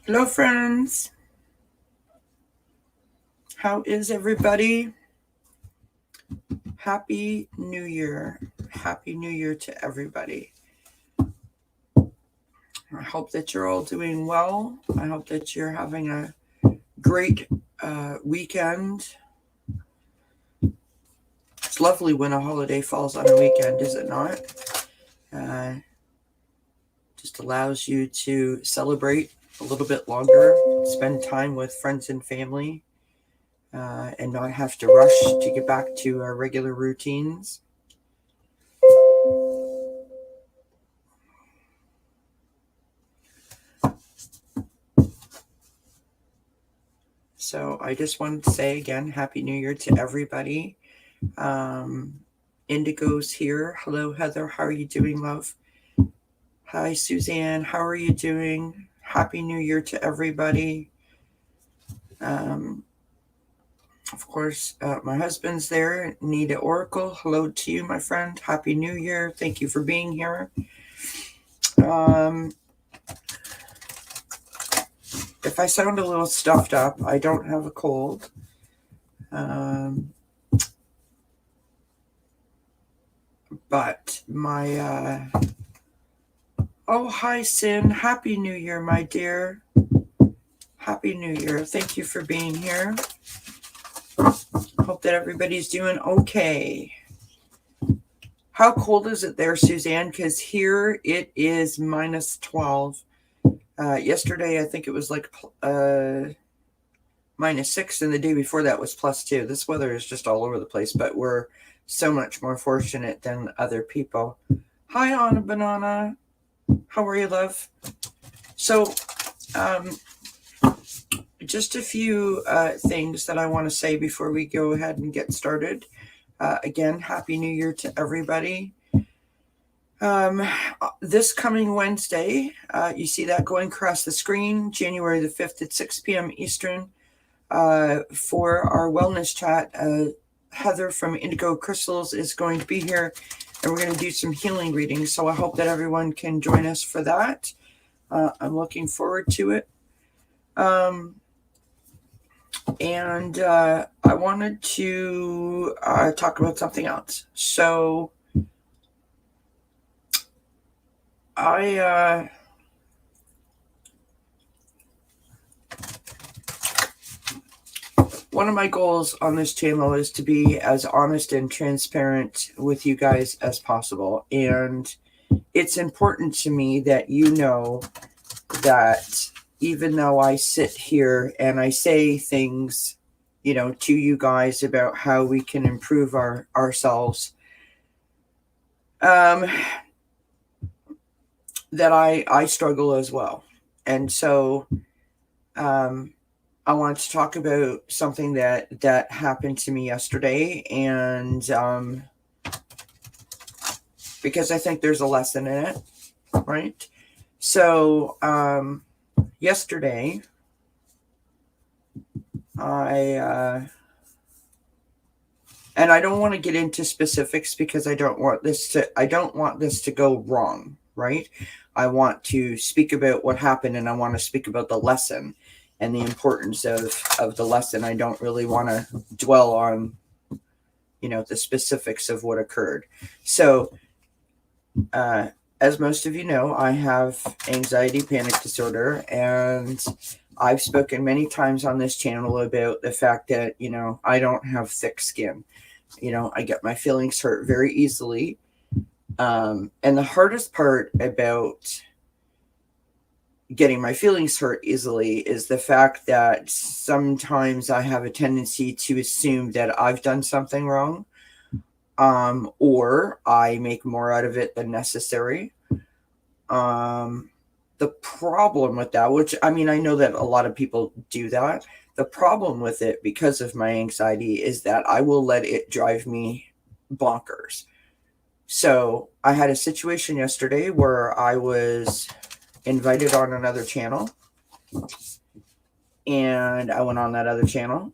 Hello, friends. How is everybody? Happy New Year. Happy New Year to everybody. I hope that you're all doing well. I hope that you're having a great weekend. It's lovely when a holiday falls on a weekend, is it not? Uh, just allows you to celebrate a little bit longer, spend time with friends and family, and not have to rush to get back to our regular routines. So I just wanted to say again, Happy New Year to everybody. Um, Indigo's here. Hello, Heather. How are you doing, love? Hi, Suzanne. How are you doing? Happy New Year to everybody. Um, of course, my husband's there. Nita Oracle. Hello to you, my friend. Happy New Year. Thank you for being here. Um, if I sound a little stuffed up, I don't have a cold. But my oh, hi, Sin. Happy New Year, my dear. Happy New Year. Thank you for being here. Hope that everybody's doing okay. How cold is it there, Suzanne? Because here it is minus 12. Yesterday, I think it was like minus 6, and the day before that was plus 2. This weather is just all over the place, but we're so much more fortunate than other people. Hi, Anna Banana. How are you, love? So, just a few things that I want to say before we go ahead and get started. Again, Happy New Year to everybody. This coming Wednesday, you see that going across the screen, January the 5th at 6 p.m. Eastern, for our wellness chat. Heather from Indigo Crystals is going to be here, and we're going to do some healing readings. So I hope that everyone can join us for that. I'm looking forward to it. And I wanted to talk about something else. So one of my goals on this channel is to be as honest and transparent with you guys as possible. And it's important to me that you know that even though I sit here and I say things, to you guys about how we can improve ourselves, that I struggle as well. And so I wanted to talk about something that happened to me yesterday, and because I think there's a lesson in it, right? So yesterday, and I don't want to get into specifics because I don't want this to go wrong, right? I want to speak about what happened, and I want to speak about the lesson and the importance of the lesson. I don't really want to dwell on, the specifics of what occurred. So, as most of you know, I have anxiety panic disorder, and I've spoken many times on this channel about the fact that, I don't have thick skin. I get my feelings hurt very easily. And the hardest part about getting my feelings hurt easily is the fact that sometimes I have a tendency to assume that I've done something wrong, or I make more out of it than necessary. The problem with that, which I know that a lot of people do that. The problem with it, because of my anxiety, is that I will let it drive me bonkers. So I had a situation yesterday where I was invited on another channel, and I went on that other channel.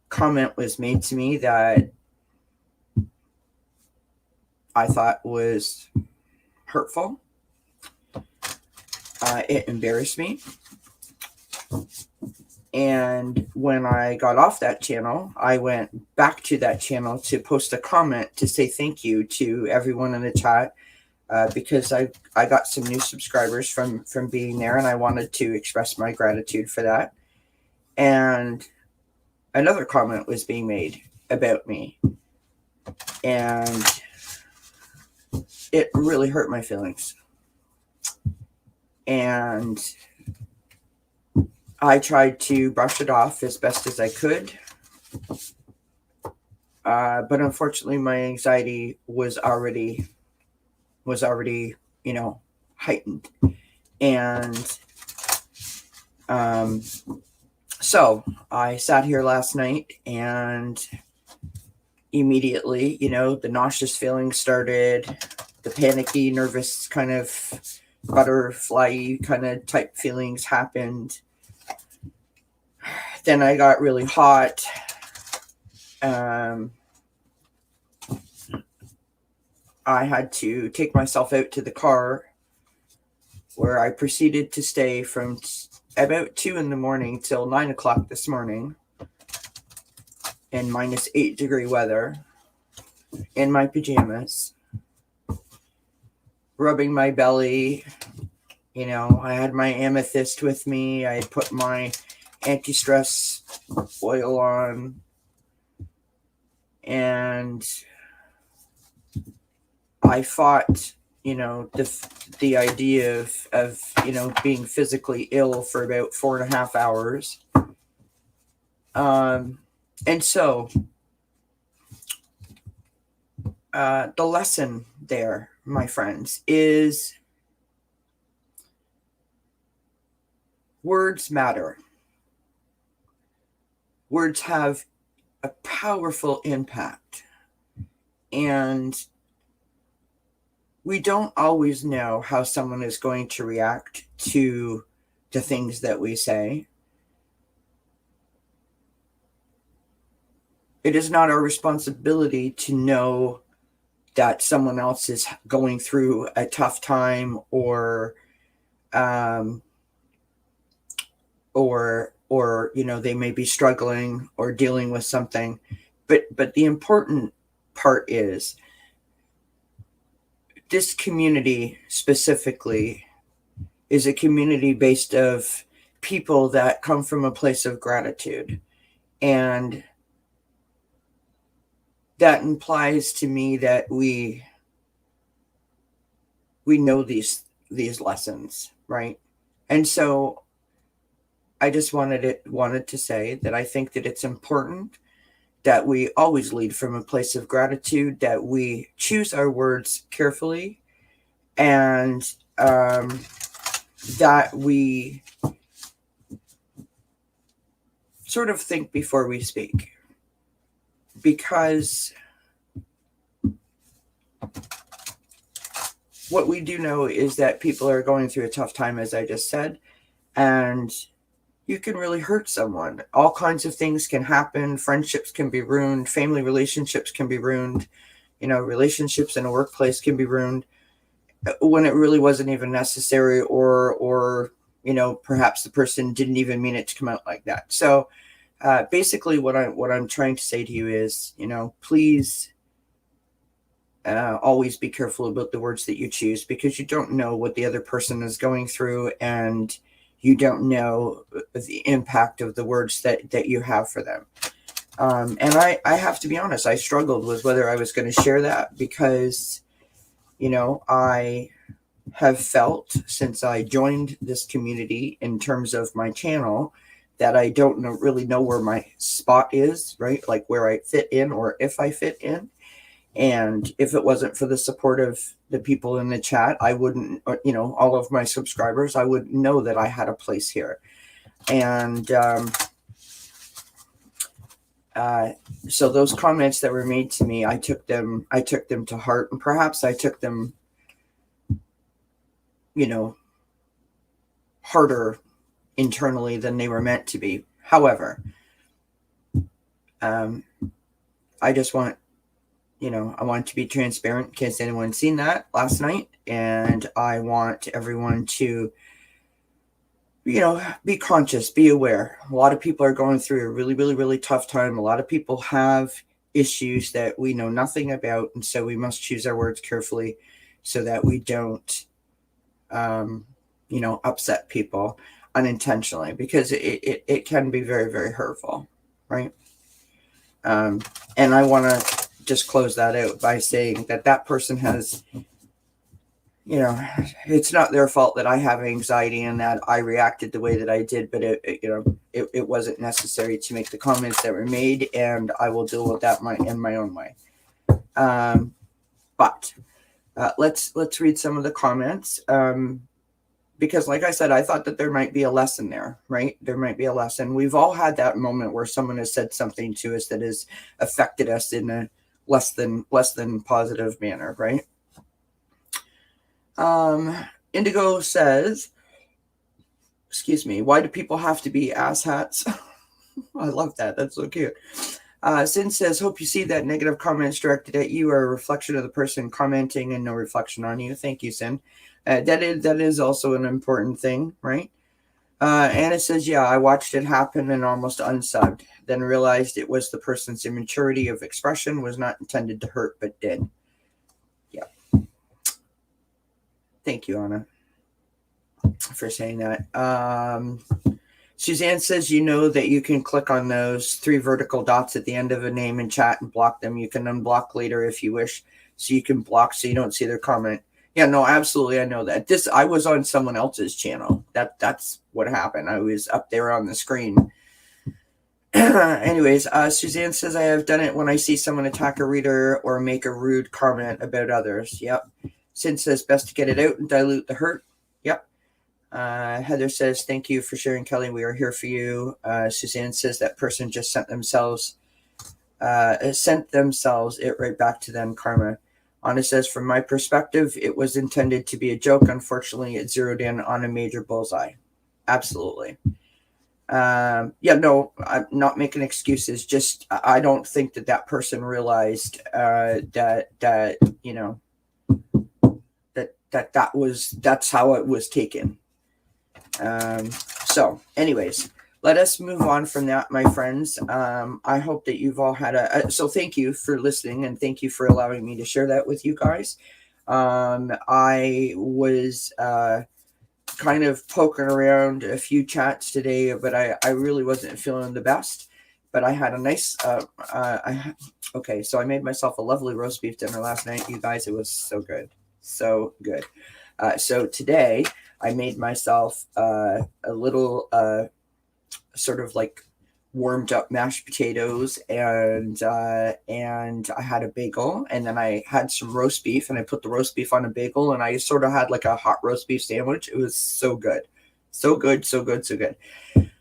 Comment was made to me that I thought was hurtful. it embarrassed me. And when I got off that channel, I went back to that channel to post a comment to say thank you to everyone in the chat, because I got some new subscribers from being there, and I wanted to express my gratitude for that. And another comment was being made about me, and it really hurt my feelings. And I tried to brush it off as best as I could. But unfortunately, my anxiety was already, heightened. And so I sat here last night, and immediately, the nauseous feelings started, the panicky, nervous kind of butterfly kind of type feelings happened. Then I got really hot. I had to take myself out to the car, where I proceeded to stay from about 2 a.m. till 9 o'clock this morning in -8-degree weather, in my pajamas, rubbing my belly. I had my amethyst with me. I had put my anti-stress oil on, and I fought, the idea of being physically ill for about 4.5 hours. And so the lesson there, my friends, is words matter. Words have a powerful impact, and we don't always know how someone is going to react to the things that we say. It is not our responsibility to know that someone else is going through a tough time, or they may be struggling or dealing with something. But the important part is, this community specifically is a community based of people that come from a place of gratitude. And that implies to me that we know these lessons, right? And so I just wanted to say that I think that it's important that we always lead from a place of gratitude, that we choose our words carefully, and that we sort of think before we speak. Because what we do know is that people are going through a tough time, as I just said, and you can really hurt someone. All kinds of things can happen. Friendships can be ruined. Family relationships can be ruined. Relationships in a workplace can be ruined when it really wasn't even necessary, or perhaps the person didn't even mean it to come out like that. So basically what I'm trying to say to you is, please always be careful about the words that you choose, because you don't know what the other person is going through, and you don't know the impact of the words that you have for them. And I have to be honest, I struggled with whether I was going to share that, because, I have felt since I joined this community, in terms of my channel, that I don't really know where my spot is, right? Like where I fit in, or if I fit in. And if it wasn't for the support of the people in the chat, I wouldn't, all of my subscribers, I wouldn't know that I had a place here. And so those comments that were made to me, I took them to heart, and perhaps I took them, harder internally than they were meant to be. However, I just want, I want to be transparent in case anyone's seen that last night, and I want everyone to be conscious, be aware. A lot of people are going through a really, really, really tough time. A lot of people have issues that we know nothing about. And so we must choose our words carefully so that we don't, upset people unintentionally, because it can be very, very hurtful, right? And I want to just close that out by saying that person has, it's not their fault that I have anxiety and that I reacted the way that I did, but it wasn't necessary to make the comments that were made, and I will deal with that in my own way. But let's read some of the comments. Because like I said, I thought that there might be a lesson there, right? There might be a lesson. We've all had that moment where someone has said something to us that has affected us in a less than positive manner, right? Indigo says, excuse me, why do people have to be asshats? I love that. That's so cute. Sin says, hope you see that negative comments directed at you are a reflection of the person commenting and no reflection on you. Thank you, Sin. That is also an important thing, right? Anna says, yeah, I watched it happen and almost unsubbed, then realized it was the person's immaturity of expression, was not intended to hurt, but did. Yeah. Thank you, Anna, for saying that. Suzanne says, that you can click on those 3 vertical dots at the end of a name and chat and block them. You can unblock later if you wish, so you can block so you don't see their comment. Yeah, no, absolutely. I know that. I was on someone else's channel. That's what happened. I was up there on the screen. Anyways, Suzanne says, I have done it when I see someone attack a reader or make a rude comment about others. Yep. Sin says, best to get it out and dilute the hurt. Yep. Heather says, thank you for sharing, Kelly. We are here for you. Suzanne says that person just sent themselves it right back to them, karma. Anna says, from my perspective, it was intended to be a joke. Unfortunately, it zeroed in on a major bullseye. Absolutely. I'm not making excuses. Just, I don't think that person realized that's how it was taken. So anyways, let us move on from that, my friends. I hope that you've all had so thank you for listening, and thank you for allowing me to share that with you guys. I was kind of poking around a few chats today, but I really wasn't feeling the best. But I had a nice, okay, so I made myself a lovely roast beef dinner last night, you guys. It was so good. So good. So today I made myself a little sort of like warmed up mashed potatoes, and I had a bagel, and then I had some roast beef, and I put the roast beef on a bagel, and I sort of had like a hot roast beef sandwich. It was so good. So good, so good, so good.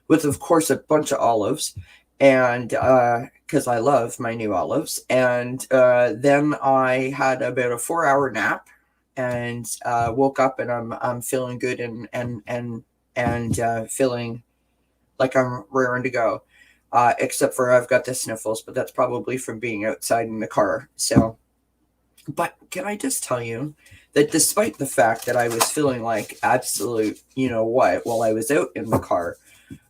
With, of course, a bunch of olives, and because I love my new olives. And then I had about a 4-hour nap, and woke up, and I'm feeling good and feeling like I'm raring to go, except for I've got the sniffles, but that's probably from being outside in the car. So, but can I just tell you that despite the fact that I was feeling like absolute, while I was out in the car,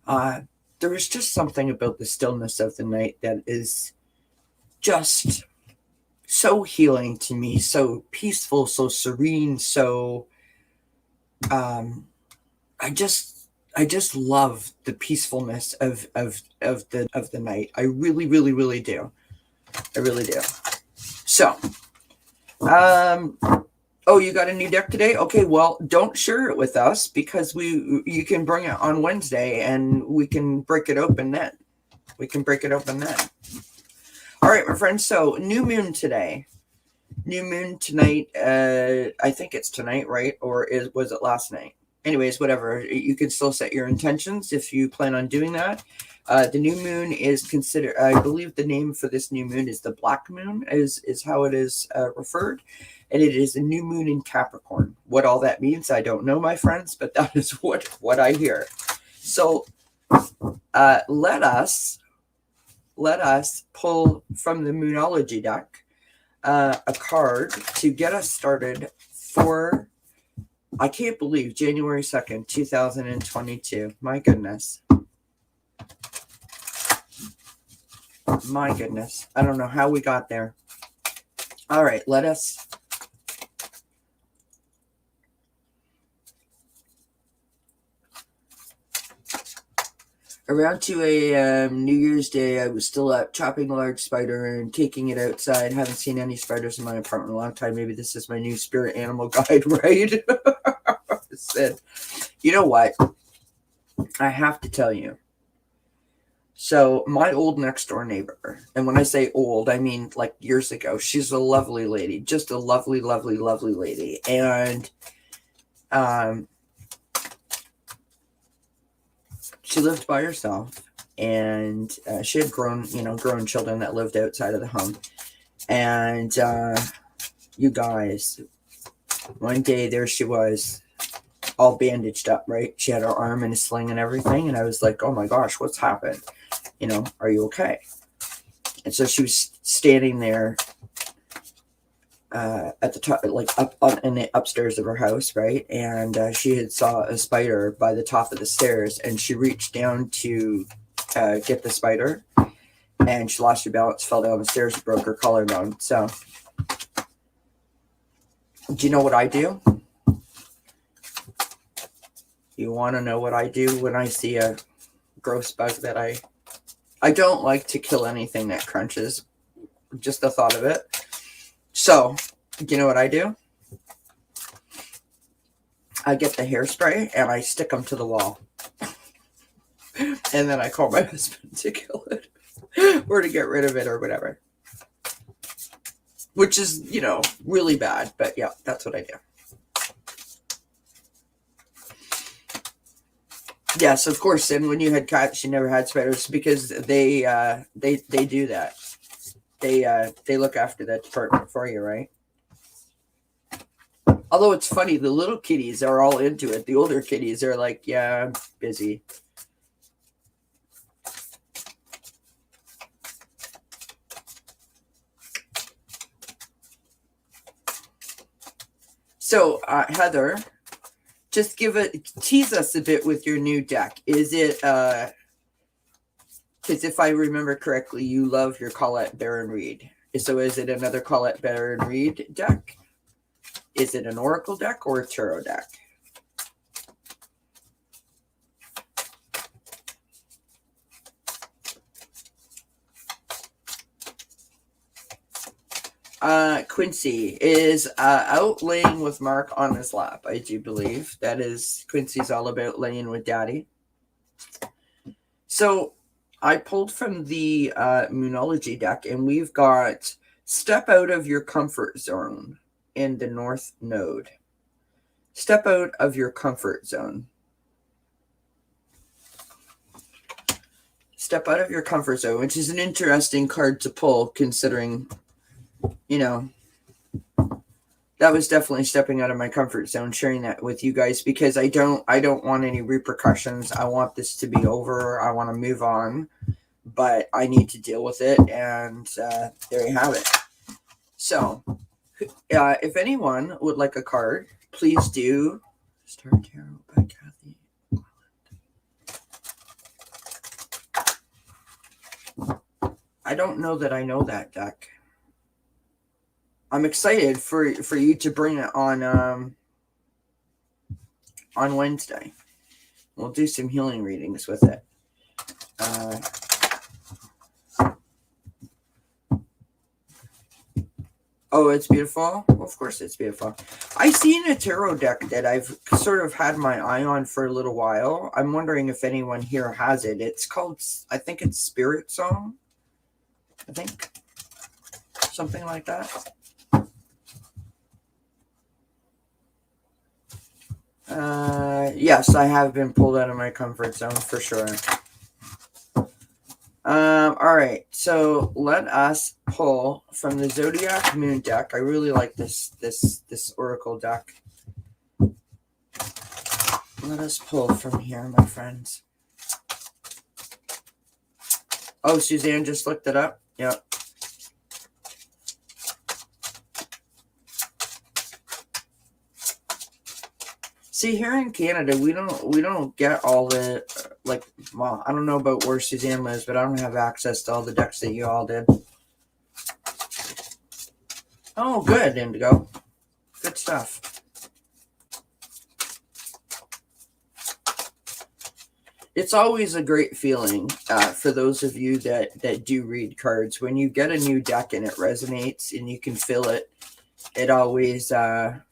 there was just something about the stillness of the night that is just so healing to me, so peaceful, so serene, so I just love the peacefulness of the night. I really, really, really do. I really do. So, oh, you got a new deck today? Okay, well, don't share it with us, because you can bring it on Wednesday and we can break it open then. All right, my friends. So, new moon today. New moon tonight. I think it's tonight, right? Or was it last night? Anyways, whatever. You can still set your intentions if you plan on doing that. The new moon is considered, I believe the name for this new moon is the black moon, is how it is referred. And it is a new moon in Capricorn. What all that means, I don't know, my friends, but that is what I hear. So let us pull from the Moonology deck a card to get us started for I can't believe January 2nd, 2022. My goodness. My goodness. I don't know how we got there. All right, let us... Around 2 a.m. New Year's Day, I was still up chopping a large spider and taking it outside. Haven't seen any spiders in my apartment in a long time. Maybe this is my new spirit animal guide, right? Said, you know what? I have to tell you. So my old next door neighbor, and when I say old, I mean like years ago, she's a lovely lady, just a lovely, lovely, lovely lady. And she lived by herself, and she had grown children that lived outside of the home. And you guys, one day there she was, all bandaged up, right? She had her arm in a sling and everything. And I was like, oh my gosh, what's happened? Are you okay? And so she was standing there at the top, like up in the upstairs of her house, right? And she had saw a spider by the top of the stairs, and she reached down to get the spider, and she lost her balance, fell down the stairs, and broke her collarbone. So, do you know what I do? You want to know what I do when I see a gross bug that I don't like to kill anything that crunches, just the thought of it. So, do you know what I do? I get the hairspray and I stick them to the wall. And then I call my husband to kill it or to get rid of it or whatever. Which is, really bad. But yeah, that's what I do. Yes, of course. And when you had cats, you never had spiders because they do that. They look after that department for you, right? Although it's funny, the little kitties are all into it. The older kitties are like, yeah, I'm busy. So, Heather, just tease us a bit with your new deck. Is it, because if I remember correctly, you love your Colette Baron Reed. So is it another Colette Baron Reed deck? Is it an Oracle deck or a Tarot deck? Quincy is out laying with Mark on his lap, I do believe. That is, Quincy's all about laying with Daddy. So I pulled from the Moonology deck, and we've got Step Out of Your Comfort Zone in the North Node. Step out of your comfort zone. Step out of your comfort zone, which is an interesting card to pull, considering, that was definitely stepping out of my comfort zone, sharing that with you guys, because I don't want any repercussions. I want this to be over. I want to move on, but I need to deal with it. And there you have it. So if anyone would like a card, please do. Star Tarot by Kathy. I don't know that I know that deck. I'm excited for you to bring it on Wednesday. We'll do some healing readings with it. Oh, it's beautiful? Well, of course it's beautiful. I seen a tarot deck that I've sort of had my eye on for a little while. I'm wondering if anyone here has it. It's called, I think it's Spirit Song. I think. Something like that. Yes, I have been pulled out of my comfort zone for sure. All right, so let us pull from the Zodiac Moon deck. I really like this Oracle deck. Let us pull from here, my friends. Oh, Suzanne just looked it up. Yep. See, here in Canada, we don't get all the, like, well, I don't know about where Suzanne lives, but I don't have access to all the decks that you all did. Oh, good, Indigo. Good stuff. It's always a great feeling for those of you that do read cards. When you get a new deck and it resonates and you can feel it, it always I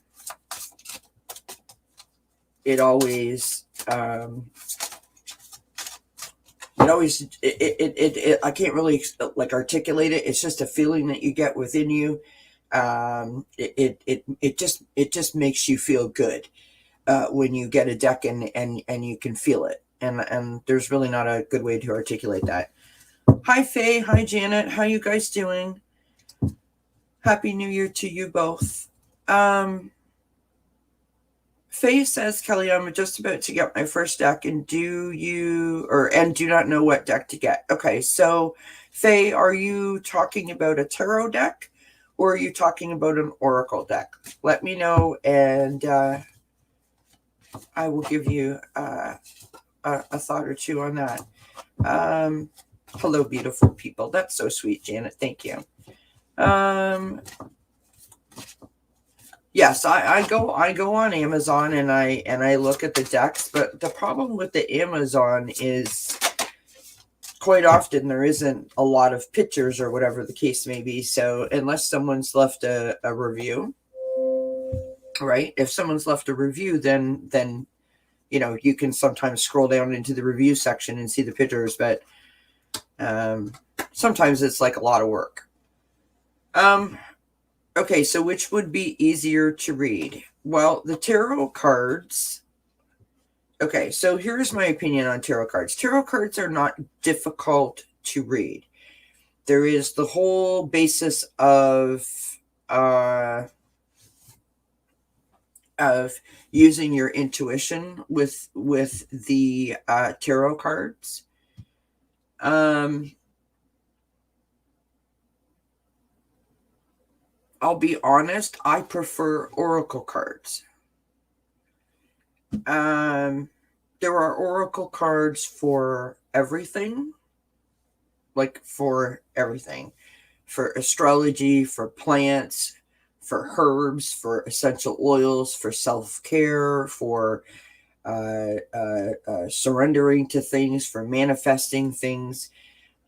can't really like articulate it. It's just a feeling that you get within you. It just makes you feel good when you get a deck and you can feel it. And there's really not a good way to articulate that. Hi, Faye. Hi, Janet. How you guys doing? Happy New Year to you both. Faye says, Kelly, I'm just about to get my first deck, and do not know what deck to get. Okay, so Faye, are you talking about a tarot deck, or are you talking about an oracle deck? Let me know, and I will give you a thought or two on that. Hello, beautiful people. That's so sweet, Janet. Thank you. Yes, I go on Amazon and I look at the decks, but the problem with the Amazon is quite often there isn't a lot of pictures or whatever the case may be. So unless someone's left a review, right? If someone's left a review, then you can sometimes scroll down into the review section and see the pictures, but sometimes it's like a lot of work. Okay, so which would be easier to read? Well, the tarot cards. Okay, so here's my opinion on tarot cards. Tarot cards are not difficult to read. There is the whole basis of using your intuition with the tarot cards. I'll be honest, I prefer oracle cards. There are oracle cards for everything. Like for everything. For astrology, for plants, for herbs, for essential oils, for self-care, for surrendering to things, for manifesting things.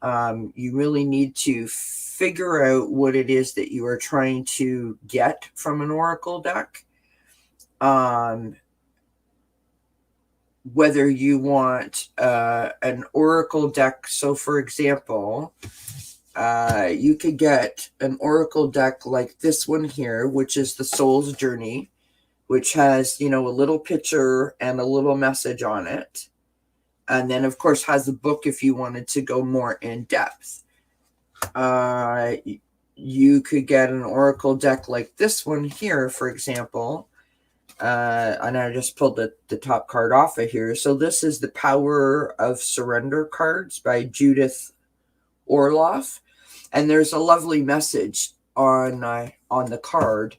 You really need to figure out what it is that you are trying to get from an oracle deck. Whether you want an oracle deck. So for example, you could get an oracle deck like this one here, which is the Soul's Journey, which has, a little picture and a little message on it. And then, of course, has a book if you wanted to go more in depth. You could get an oracle deck like this one here, for example. And I just pulled the top card off of here. So this is the Power of Surrender cards by Judith Orloff. And there's a lovely message on the card.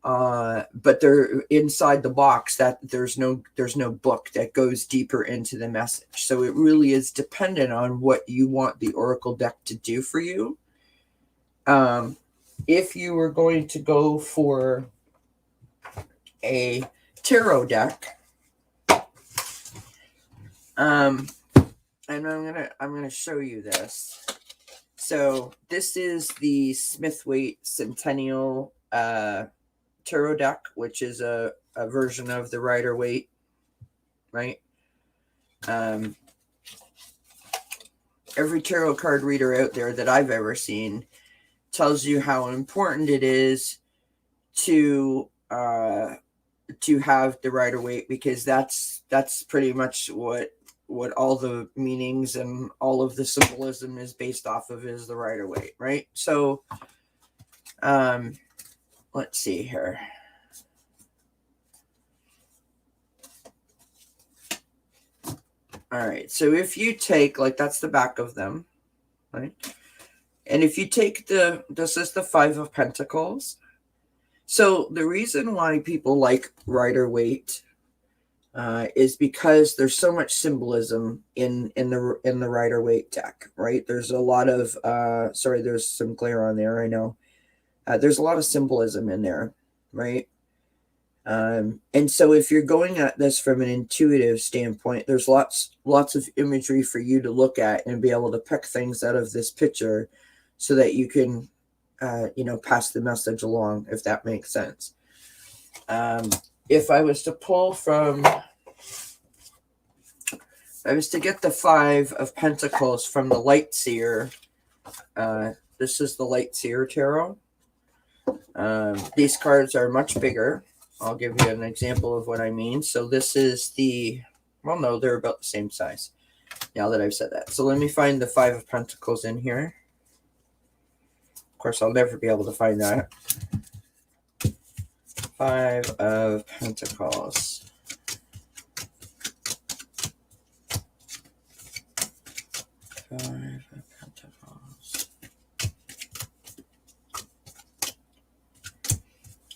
But they're inside the box that there's no book that goes deeper into the message. So it really is dependent on what you want the oracle deck to do for you. If you were going to go for a tarot deck, and I'm gonna show you this. So this is the Smith-Waite Centennial tarot deck, which is a version of the Rider-Waite, right? Every tarot card reader out there that I've ever seen tells you how important it is to have the Rider-Waite, because that's pretty much what all the meanings and all of the symbolism is based off of, is the Rider-Waite, right? So let's see here. All right, so if you take, like, that's the back of them, right? And if you take this is the Five of Pentacles. So the reason why people like Rider-Waite is because there's so much symbolism in the Rider-Waite deck, right? There's a lot of sorry, there's some glare on there, I know. There's a lot of symbolism in there, right? And so if you're going at this from an intuitive standpoint, there's lots of imagery for you to look at and be able to pick things out of this picture so that you can pass the message along, if that makes sense. If I was to pull from, I was to get the Five of Pentacles from the Light Seer. This is the Light Seer Tarot. These cards are much bigger. I'll give you an example of what I mean. So this is the, well, no, they're about the same size now that I've said that. So let me find the Five of Pentacles in here. Of course, I'll never be able to find that. Five of Pentacles. Five of Pentacles.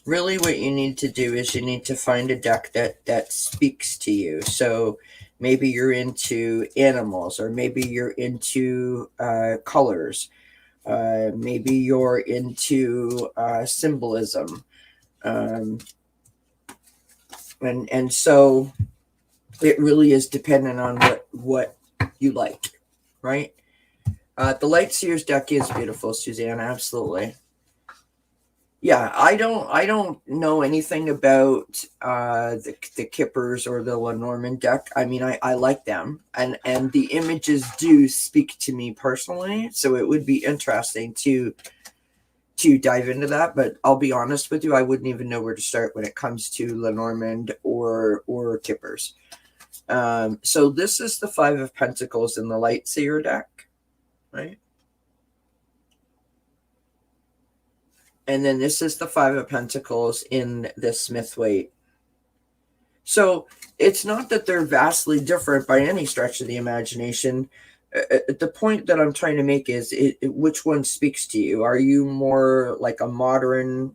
Really what you need to do is you need to find a deck that speaks to you. So maybe you're into animals, or maybe you're into colors. Maybe you're into symbolism. And so it really is dependent on what you like, right? The Light Seers deck is beautiful, Suzanne, absolutely. Yeah, I don't know anything about the Kippers or the Lenormand deck. I mean, I like them, and the images do speak to me personally. So it would be interesting to dive into that. But I'll be honest with you, I wouldn't even know where to start when it comes to Lenormand or Kippers. So this is the Five of Pentacles in the Light Seer deck, right? And then this is the Five of Pentacles in the Smith-Waite. So it's not that they're vastly different by any stretch of the imagination. The point that I'm trying to make is which one speaks to you. Are you more like a modern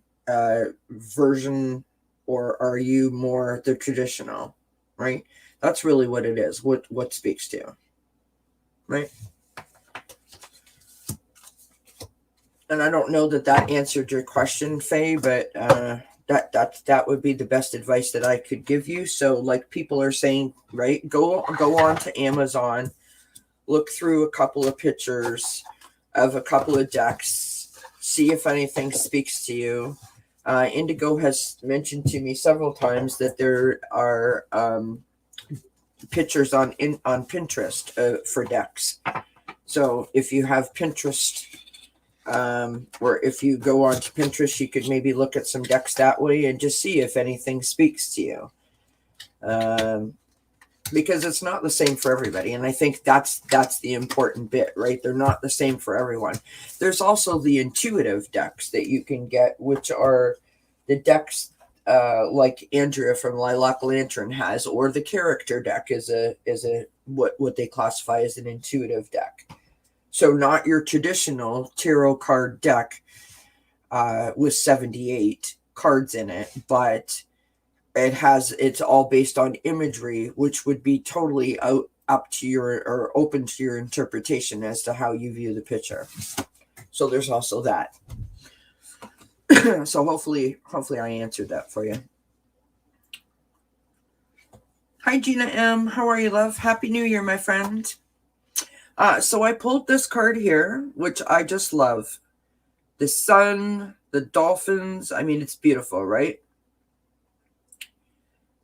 version, or are you more the traditional, right? That's really what it is. What speaks to you, right? And I don't know that answered your question, Faye, but that would be the best advice that I could give you. So like people are saying, right, go on to Amazon, look through a couple of pictures of a couple of decks, see if anything speaks to you. Indigo has mentioned to me several times that there are pictures on Pinterest for decks. So if you have Pinterest, or if you go onto Pinterest, you could maybe look at some decks that way and just see if anything speaks to you. Because it's not the same for everybody. And I think that's the important bit, right? They're not the same for everyone. There's also the intuitive decks that you can get, which are the decks like Andrea from Lilac Lantern has, or the character deck is a what they classify as an intuitive deck. So not your traditional tarot card deck with 78 cards in it, but it's all based on imagery, which would be totally up to your, or open to your interpretation as to how you view the picture. So there's also that. So hopefully I answered that for you. Hi, Gina M. How are you, love? Happy New Year, my friend. So I pulled this card here, which I just love. The sun, the dolphins. I mean, it's beautiful, right?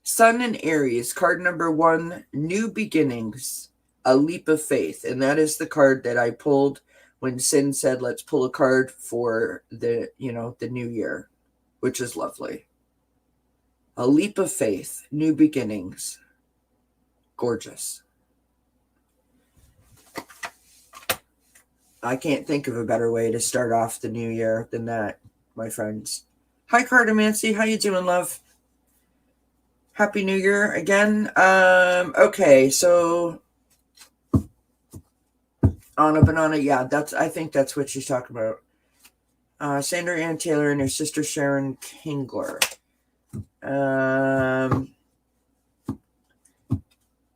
Sun in Aries, card number 1, new beginnings, a leap of faith. And that is the card that I pulled when Sin said, let's pull a card for the new year, which is lovely. A leap of faith, new beginnings. Gorgeous. I can't think of a better way to start off the new year than that, my friends. Hi, Cartomancy. How you doing, love? Happy New Year again. Okay, so on a banana, yeah, I think that's what she's talking about. Sandra Ann Taylor and her sister Sharon Kingler.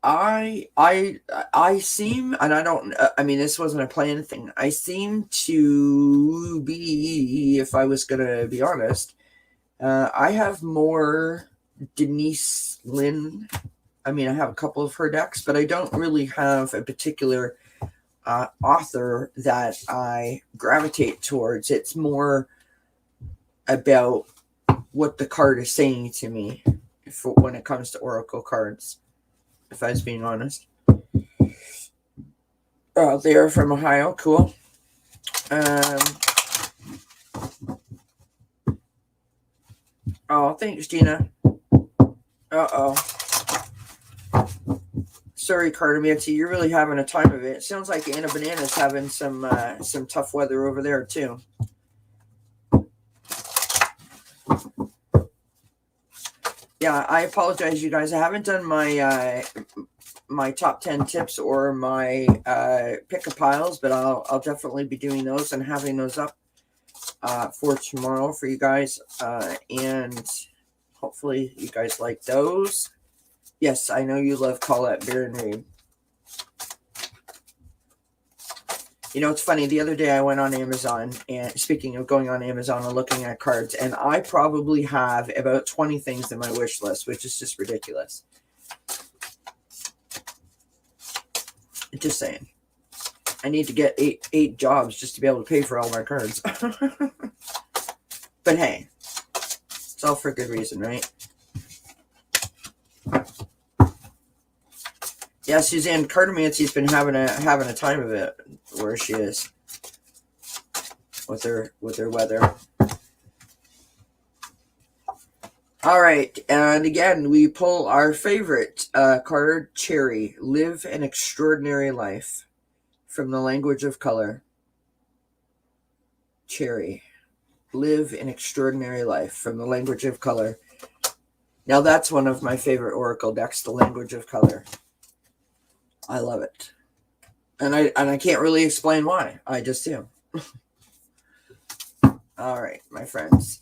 I seem, and I don't, I mean, this wasn't a planned thing. I seem to be, if I was going to be honest, I have more Denise Lynn. I mean, I have a couple of her decks, but I don't really have a particular author that I gravitate towards. It's more about what the card is saying to me when it comes to Oracle cards, if I was being honest. Oh, they're from Ohio. Cool. Oh, thanks, Gina. Uh-oh. Sorry, Cardamancy, you're really having a time of it. It sounds like Anna Banana's having some tough weather over there, too. Yeah, I apologize, you guys. I haven't done my my top 10 tips or my pick-a piles, but I'll definitely be doing those and having those up for tomorrow for you guys. And hopefully you guys like those. Yes, I know you love Colette Baron Reed. You know, it's funny. The other day I went on Amazon, and speaking of going on Amazon and looking at cards, and I probably have about 20 things in my wish list, which is just ridiculous. Just saying. I need to get eight jobs just to be able to pay for all my cards. But hey, it's all for good reason, right? Yeah, Suzanne Cardamancy's been having a time of it where she is with her weather. All right, and again we pull our favorite card, Cherry. Live an extraordinary life, from the language of color. Cherry. Live an extraordinary life, from the language of color. Now that's one of my favorite Oracle decks, the language of color. I love it. And I can't really explain why. I just do. All right, my friends.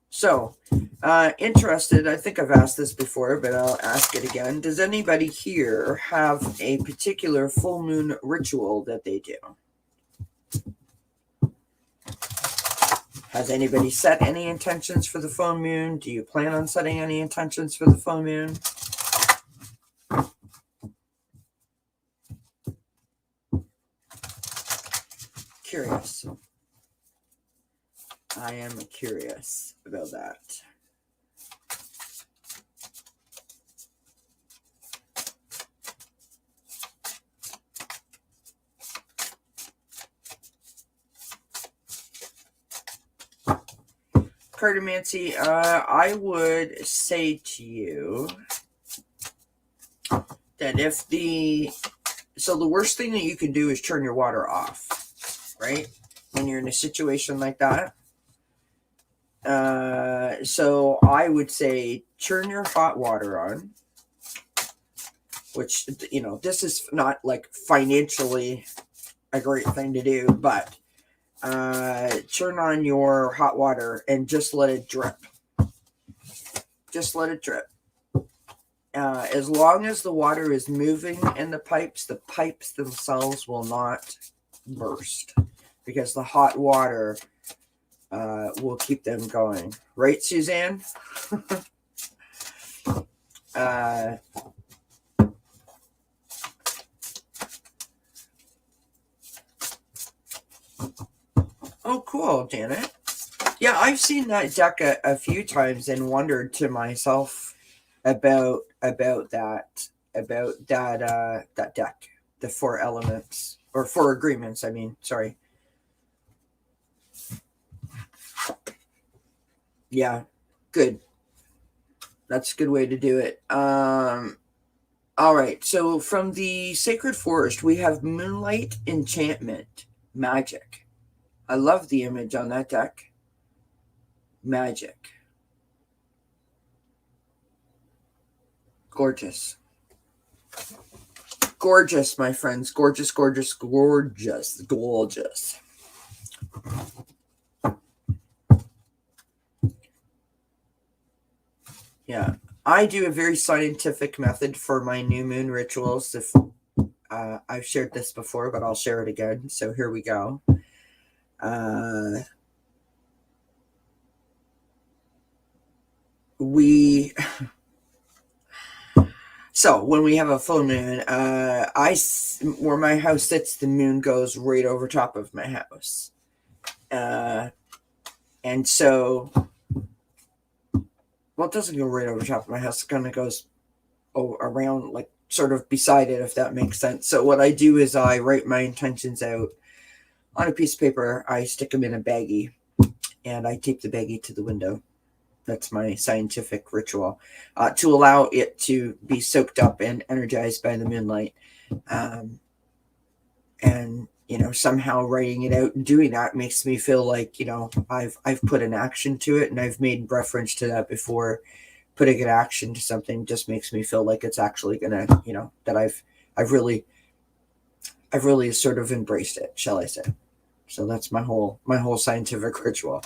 So, interested, I think I've asked this before, but I'll ask it again. Does anybody here have a particular full moon ritual that they do? Has anybody set any intentions for the full moon? Do you plan on setting any intentions for the full moon? Curious. I am curious about that. Cardamancy, I would say to you that if the worst thing that you can do is turn your water off, right? When you're in a situation like that. So I would say turn your hot water on, which, you know, this is not like financially a great thing to do, but turn on your hot water and just let it drip. Just let it drip. As long as the water is moving in the pipes themselves will not burst, because the hot water will keep them going. Right, Suzanne? Oh, cool, Janet. Yeah, I've seen that deck a few times and wondered to myself about that deck, the 4 elements, or 4 agreements. I mean, sorry. Yeah, good. That's a good way to do it. All right. So from the Sacred Forest, we have Moonlight Enchantment Magic. I love the image on that deck. Magic. Gorgeous. Gorgeous, my friends. Gorgeous, gorgeous, gorgeous, gorgeous. Yeah. I do a very scientific method for my new moon rituals. If I've shared this before, but I'll share it again. So here we go. We So when we have a full moon, where my house sits, the moon goes right over top of my house, and so well, it doesn't go right over top of my house. It kind of goes around, like sort of beside it, if that makes sense. So what I do is I write my intentions out on a piece of paper. I stick them in a baggie, and I tape the baggie to the window. That's my scientific ritual, to allow it to be soaked up and energized by the moonlight. And somehow writing it out and doing that makes me feel like I've put an action to it, and I've made reference to that before. Putting an action to something just makes me feel like it's actually gonna, that I've really sort of embraced it, shall I say. So that's my whole scientific ritual.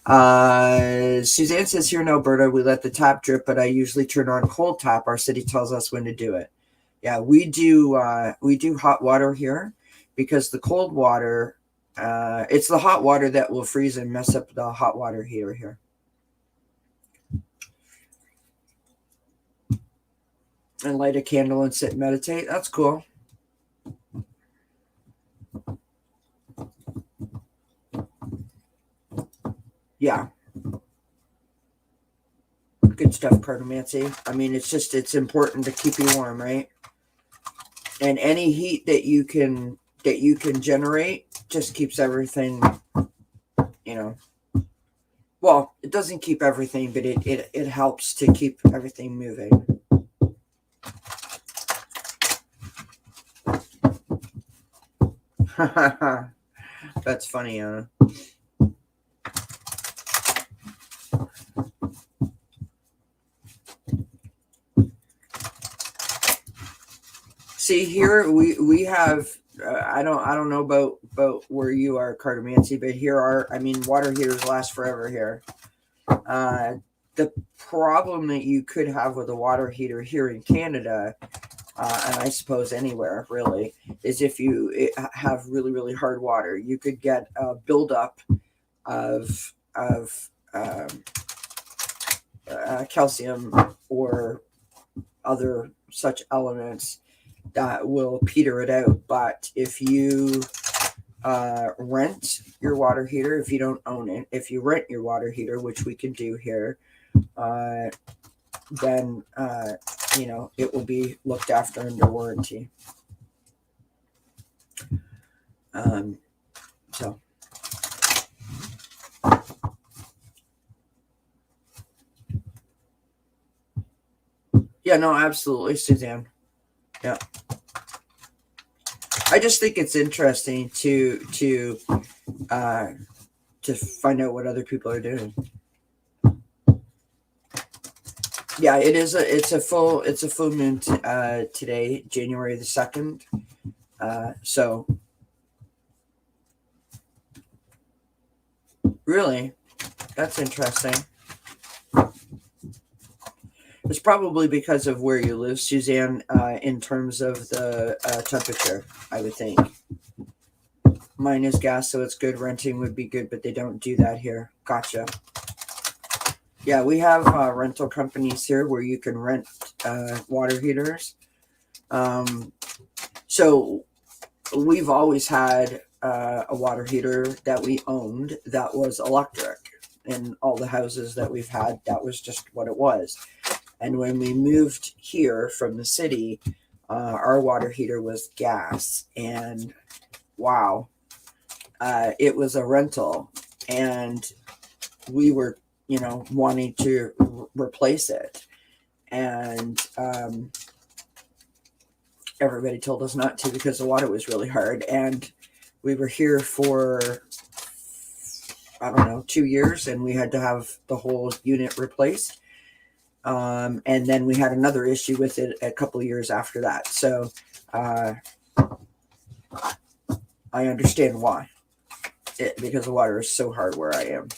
Suzanne says, here in Alberta, we let the tap drip, but I usually turn on cold tap. Our city tells us when to do it. Yeah, we do hot water here, because the cold water, it's the hot water that will freeze and mess up the hot water heater here. And light a candle and sit and meditate. That's cool. Yeah. Good stuff, cartomancy. I mean, it's important to keep you warm, right? And any heat that you can generate just keeps everything, well, it doesn't keep everything, but it helps to keep everything moving. That's funny, Anna. See, here we have, I don't know about where you are, cartomancy, but here water heaters last forever here. The problem that you could have with a water heater here in Canada, and I suppose anywhere really, is if you have really, really hard water, you could get a buildup of calcium or other such elements that will peter it out. But if you rent your water heater, if you don't own it, if you rent your water heater, which we can do here, then it will be looked after under warranty. So yeah, no, absolutely, Suzanne. Yeah, I just think it's interesting to find out what other people are doing. Yeah, it's a full moon today, January the 2nd. So really, that's interesting. It's probably because of where you live, Suzanne, in terms of the temperature, I would think. Mine is gas, so it's good. Renting would be good, but they don't do that here. Gotcha. Yeah, we have rental companies here where you can rent water heaters. So we've always had a water heater that we owned that was electric. In all the houses that we've had, that was just what it was. And when we moved here from the city, our water heater was gas. And wow, it was a rental. And we were, wanting to replace it. And everybody told us not to because the water was really hard. And we were here for, 2 years, and we had to have the whole unit replaced. And then we had another issue with it a couple of years after that. So I understand why. Because the water is so hard where I am.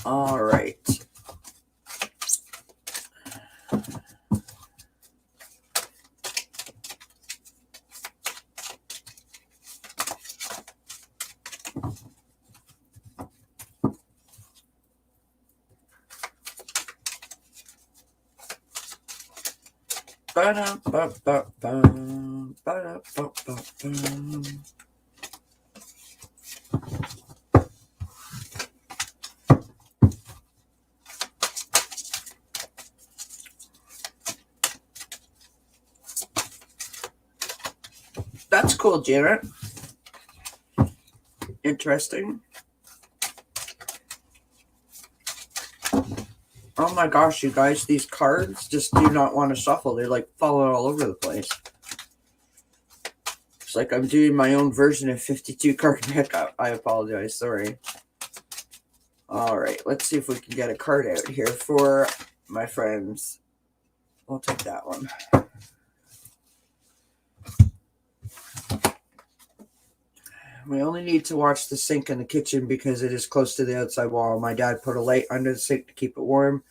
All right. Ba-da-ba-ba-bum, ba-da-ba-ba-bum. That's cool, Janet. Interesting. Oh my gosh, you guys, these cards just do not want to shuffle. They're like falling all over the place. It's like I'm doing my own version of 52 card pickup. I apologize. Sorry. All right, let's see if we can get a card out here for my friends. We'll take that one. We only need to watch the sink in the kitchen because it is close to the outside wall. My dad put a light under the sink to keep it warm.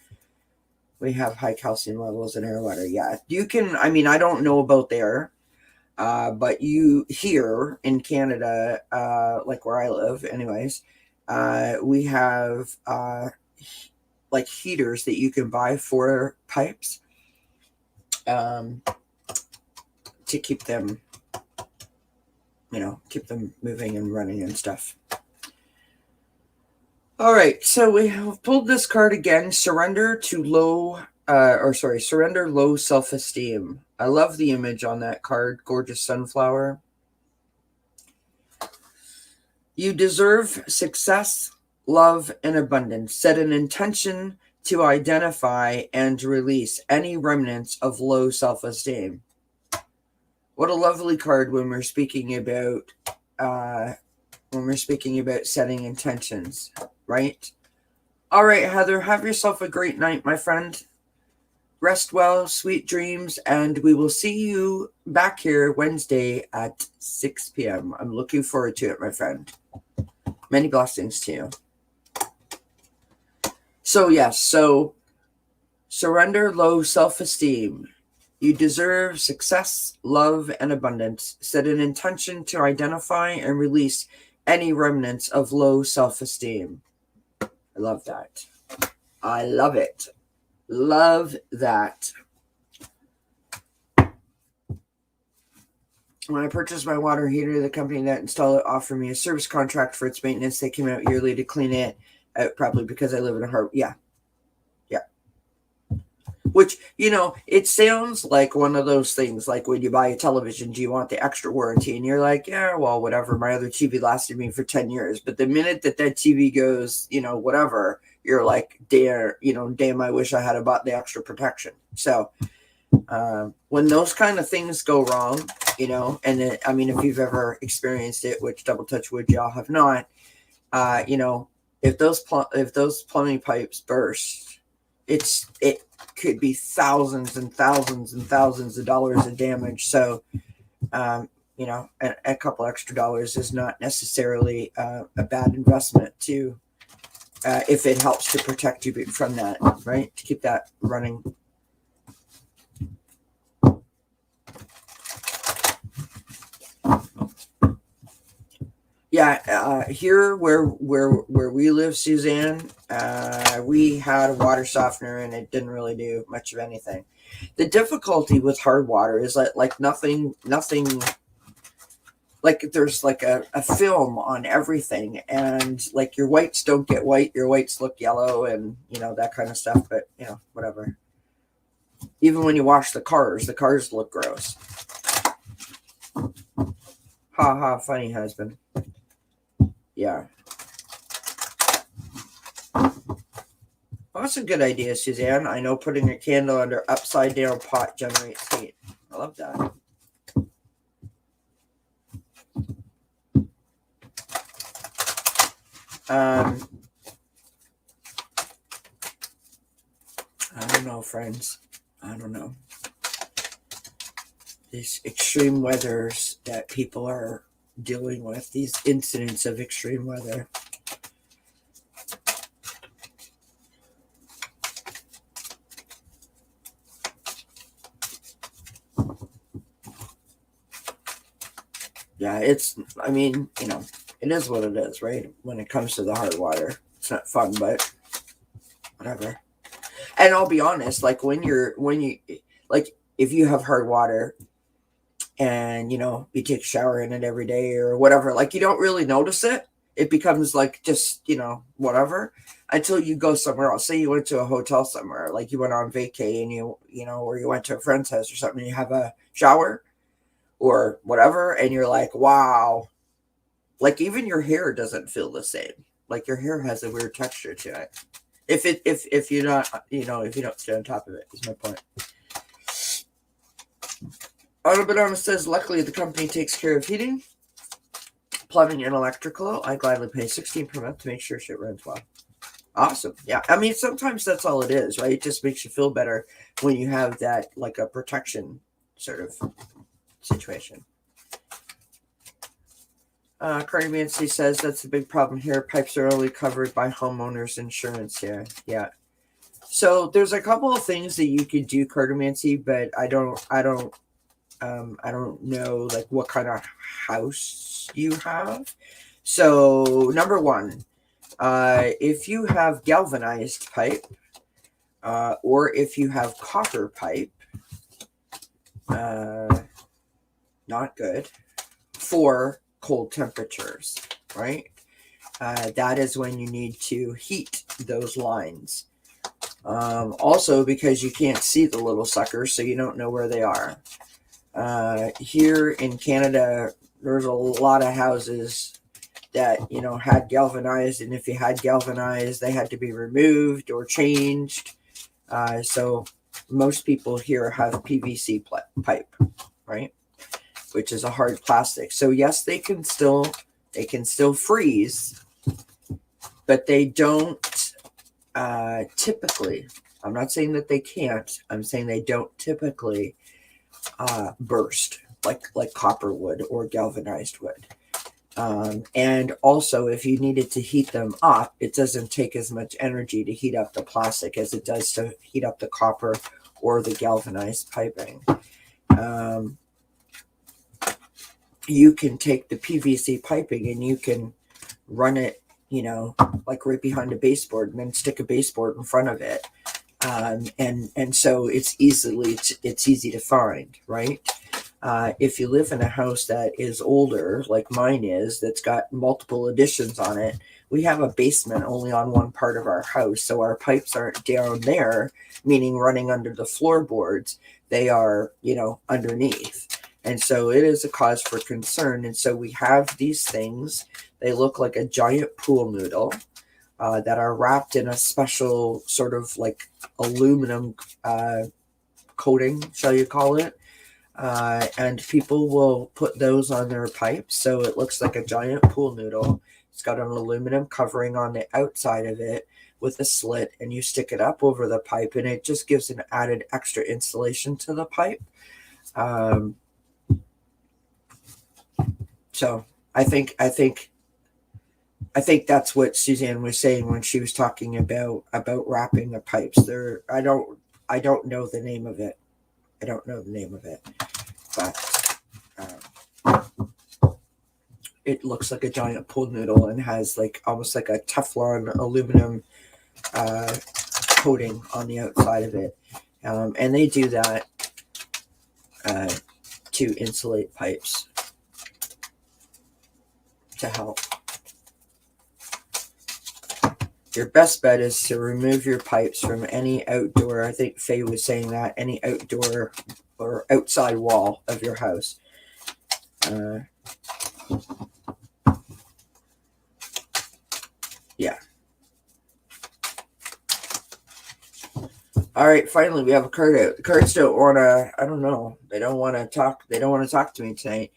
We have high calcium levels in our water. Yeah, you can, I mean, I don't know about there, but you here in Canada, like where I live anyways, we have like heaters that you can buy for pipes to keep them, keep them moving and running and stuff. All right, so we have pulled this card again, surrender low self-esteem. I love the image on that card, gorgeous sunflower. You deserve success, love, and abundance. Set an intention to identify and release any remnants of low self-esteem. What a lovely card when we're speaking about setting intentions, right? All right, Heather, have yourself a great night, my friend. Rest well, sweet dreams, and we will see you back here Wednesday at 6 p.m. I'm looking forward to it, my friend. Many blessings to you. So, yes, surrender low self-esteem. You deserve success, love, and abundance. Set an intention to identify and release any remnants of low self-esteem. I love that. I love it. Love that. When I purchased my water heater, the company that installed it offered me a service contract for its maintenance. They came out yearly to clean it out, probably because I live in a harbor. Yeah. Which, it sounds like one of those things, like when you buy a television, do you want the extra warranty? And you're like, yeah, well, whatever. My other TV lasted me for 10 years. But the minute that TV goes, whatever, you're like, damn, I wish I had bought the extra protection. So when those kind of things go wrong, and if you've ever experienced it, which double touch wood, y'all have not, if those plumbing pipes burst, it could be thousands and thousands and thousands of dollars of damage. So, a couple extra dollars is not necessarily a bad investment to, if it helps to protect you from that, right? To keep that running. Yeah, here where we live, Suzanne, we had a water softener and it didn't really do much of anything. The difficulty with hard water is that like nothing, like there's like a film on everything, and like your whites don't get white, your whites look yellow, and that kind of stuff. But whatever. Even when you wash the cars look gross. Ha ha, funny husband. Yeah. Well, that's a good idea, Suzanne. I know putting a candle under upside down pot generates heat. I love that. I don't know, friends. I don't know. These extreme weathers that people are dealing with, these incidents of extreme weather. Yeah, I mean, it is what it is, right? When it comes to the hard water, it's not fun, but whatever. And I'll be honest, like like if you have hard water and, you take a shower in it every day or whatever, like you don't really notice it. It becomes like just, whatever until you go somewhere else. Say you went to a hotel somewhere, like you went on vacay and or you went to a friend's house or something, and you have a shower or whatever, and you're like, wow, like even your hair doesn't feel the same. Like your hair has a weird texture to it. If you're not, if you don't stay on top of it, is my point. Autobadona says, luckily the company takes care of heating, plumbing, and electrical. I gladly pay $16 per month to make sure shit runs well. Awesome. Yeah. I mean, sometimes that's all it is, right? It just makes you feel better when you have that, like a protection sort of situation. Cardi Mancy says that's the big problem here. Pipes are only covered by homeowners insurance. Yeah. So there's a couple of things that you could do, Cardi Mancy, but I don't know like what kind of house you have. So number one, if you have galvanized pipe, or if you have copper pipe, not good for cold temperatures, right? That is when you need to heat those lines. Also, because you can't see the little suckers, so you don't know where they are. Here in Canada, there's a lot of houses that, had galvanized, and if you had galvanized, they had to be removed or changed. So most people here have PVC pipe, right? Which is a hard plastic. So yes, they can still freeze, but they don't typically. I'm not saying that they can't. I'm saying they don't typically burst like copper would or galvanized would. And also, if you needed to heat them up, it doesn't take as much energy to heat up the plastic as it does to heat up the copper or the galvanized piping. You can take the PVC piping and you can run it, like right behind a baseboard, and then stick a baseboard in front of it. And so it's easy to find, right? If you live in a house that is older, like mine is, that's got multiple additions on it, we have a basement only on one part of our house. So our pipes aren't down there, meaning running under the floorboards. They are, underneath. And so it is a cause for concern. And so we have these things. They look like a giant pool noodle that are wrapped in a special sort of like aluminum coating, shall you call it? And people will put those on their pipes. So it looks like a giant pool noodle. It's got an aluminum covering on the outside of it with a slit, and you stick it up over the pipe, and it just gives an added extra insulation to the pipe. So I think that's what Suzanne was saying when she was talking about wrapping the pipes. I don't know the name of it. But it looks like a giant pool noodle and has like almost like a Teflon aluminum coating on the outside of it. And they do that to insulate pipes to help. Your best bet is to remove your pipes from any outdoor, I think Faye was saying that, any outdoor or outside wall of your house. Yeah. All right, finally we have a card out. The cards don't want to, I don't know, they don't want to talk to me tonight.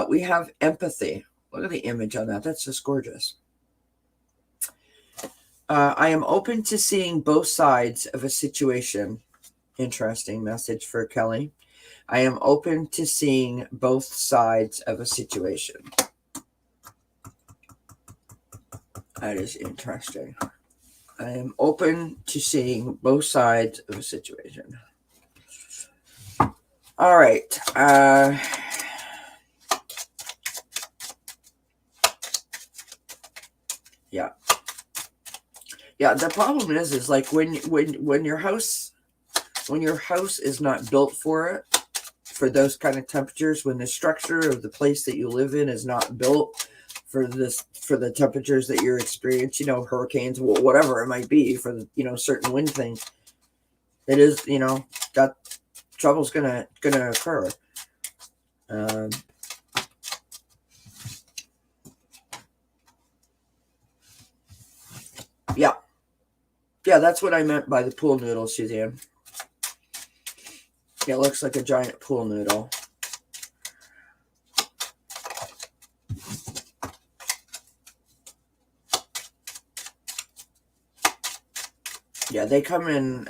We have empathy. Look at the image on that. That's just gorgeous. I am open to seeing both sides of a situation. Interesting message for Kelly. I am open to seeing both sides of a situation. That is interesting. I am open to seeing both sides of a situation. All right. Yeah. Yeah, the problem is like when your house is not built for it, for those kind of temperatures, when the structure of the place that you live in is not built for the temperatures that you're experiencing, hurricanes, whatever it might be, for the, certain wind things, it is, that trouble's gonna occur. Yeah. Yeah, that's what I meant by the pool noodle, Suzanne. Yeah, it looks like a giant pool noodle. Yeah, they come in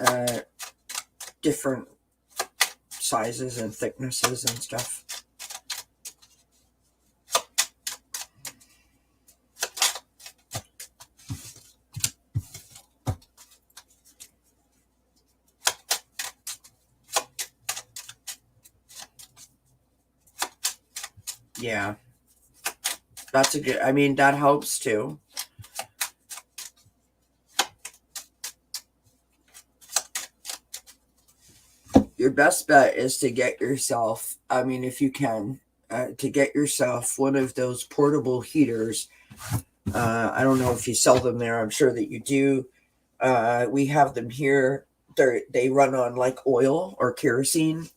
different sizes and thicknesses and stuff. Yeah. That's a good, that helps too. Your best bet is to get yourself, if you can, to get yourself one of those portable heaters. I don't know if you sell them there. I'm sure that you do. We have them here. They run on like oil or kerosene.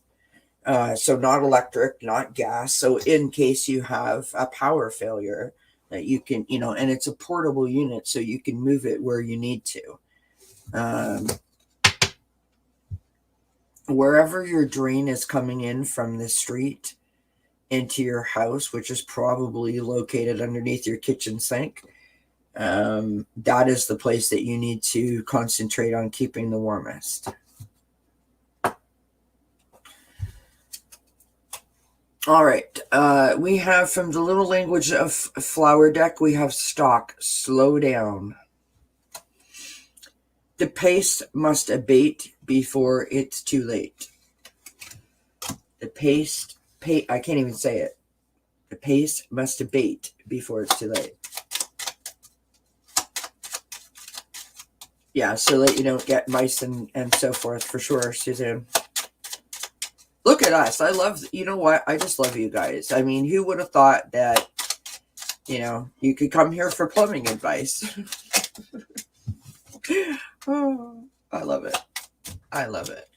So not electric, not gas. So in case you have a power failure, that you can, and it's a portable unit, so you can move it where you need to. Wherever your drain is coming in from the street into your house, which is probably located underneath your kitchen sink, that is the place that you need to concentrate on keeping the warmest. All right. We have from the little language of flower deck, we have stock. Slow down. The pace must abate before it's too late. The pace, I can't even say it. The pace must abate before it's too late. Yeah, so that you don't get mice and so forth, for sure, Suzanne. Look at us. I love, you know what? I just love you guys. Who would have thought that, you could come here for plumbing advice? Oh, I love it. I love it.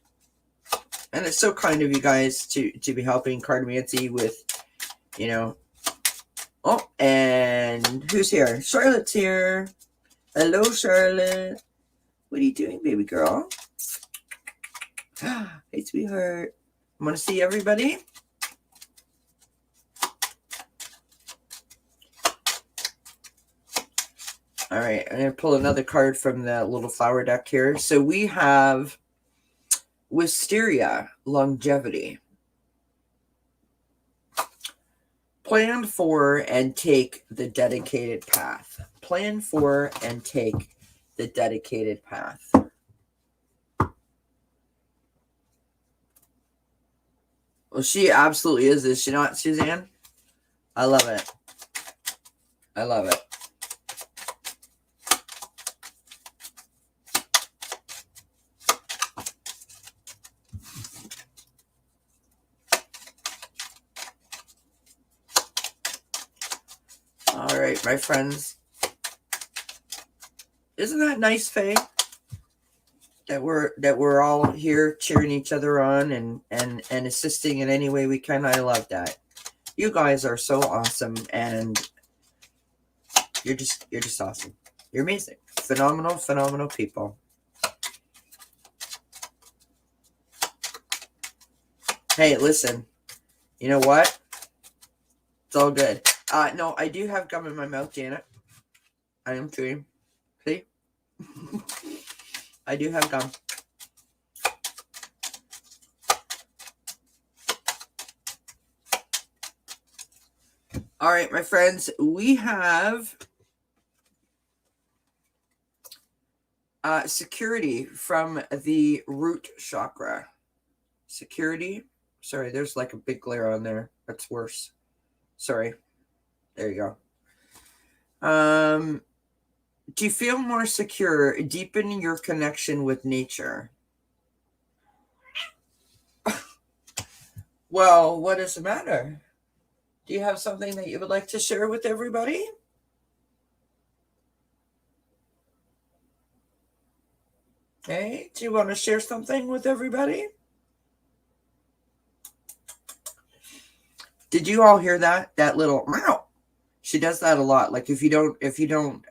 And it's so kind of you guys to be helping Cardmancy with, Oh, and who's here? Charlotte's here. Hello, Charlotte. What are you doing, baby girl? Hey, sweetheart. Want to see everybody? All right, I'm going to pull another card from the little flower deck here. So we have Wisteria, longevity. Plan for and take the dedicated path. Plan for and take the dedicated path. Well, she absolutely is she not, Suzanne? I love it. I love it. All right, my friends. Isn't that nice, Faye? That we're all here cheering each other on and assisting in any way we can. I love that. You guys are so awesome, and you're just awesome. You're amazing. Phenomenal people. Hey, listen. You know what? It's all good. No, I do have gum in my mouth, Janet. I am chewing. See? I do have gum. All right, my friends, we have security from the root chakra. Security. Sorry, there's like a big glare on there. That's worse. Sorry. There you go. Do you feel more secure? Deepen your connection with nature. Well, what is the matter? Do you have something that you would like to share with everybody? Hey, do you want to share something with everybody? Did you all hear that? That little meow. She does that a lot. Like if you don't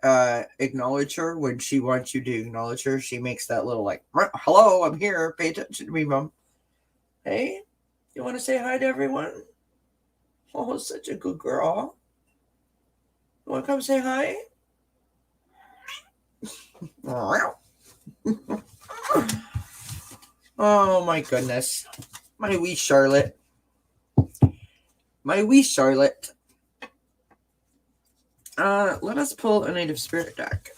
acknowledge her when she wants you to acknowledge her, she makes that little like, hello, I'm here. Pay attention to me, Mom. Hey, you want to say hi to everyone? Oh, such a good girl. You want to come say hi? Oh my goodness. My wee Charlotte. My wee Charlotte. Let us pull a native spirit deck.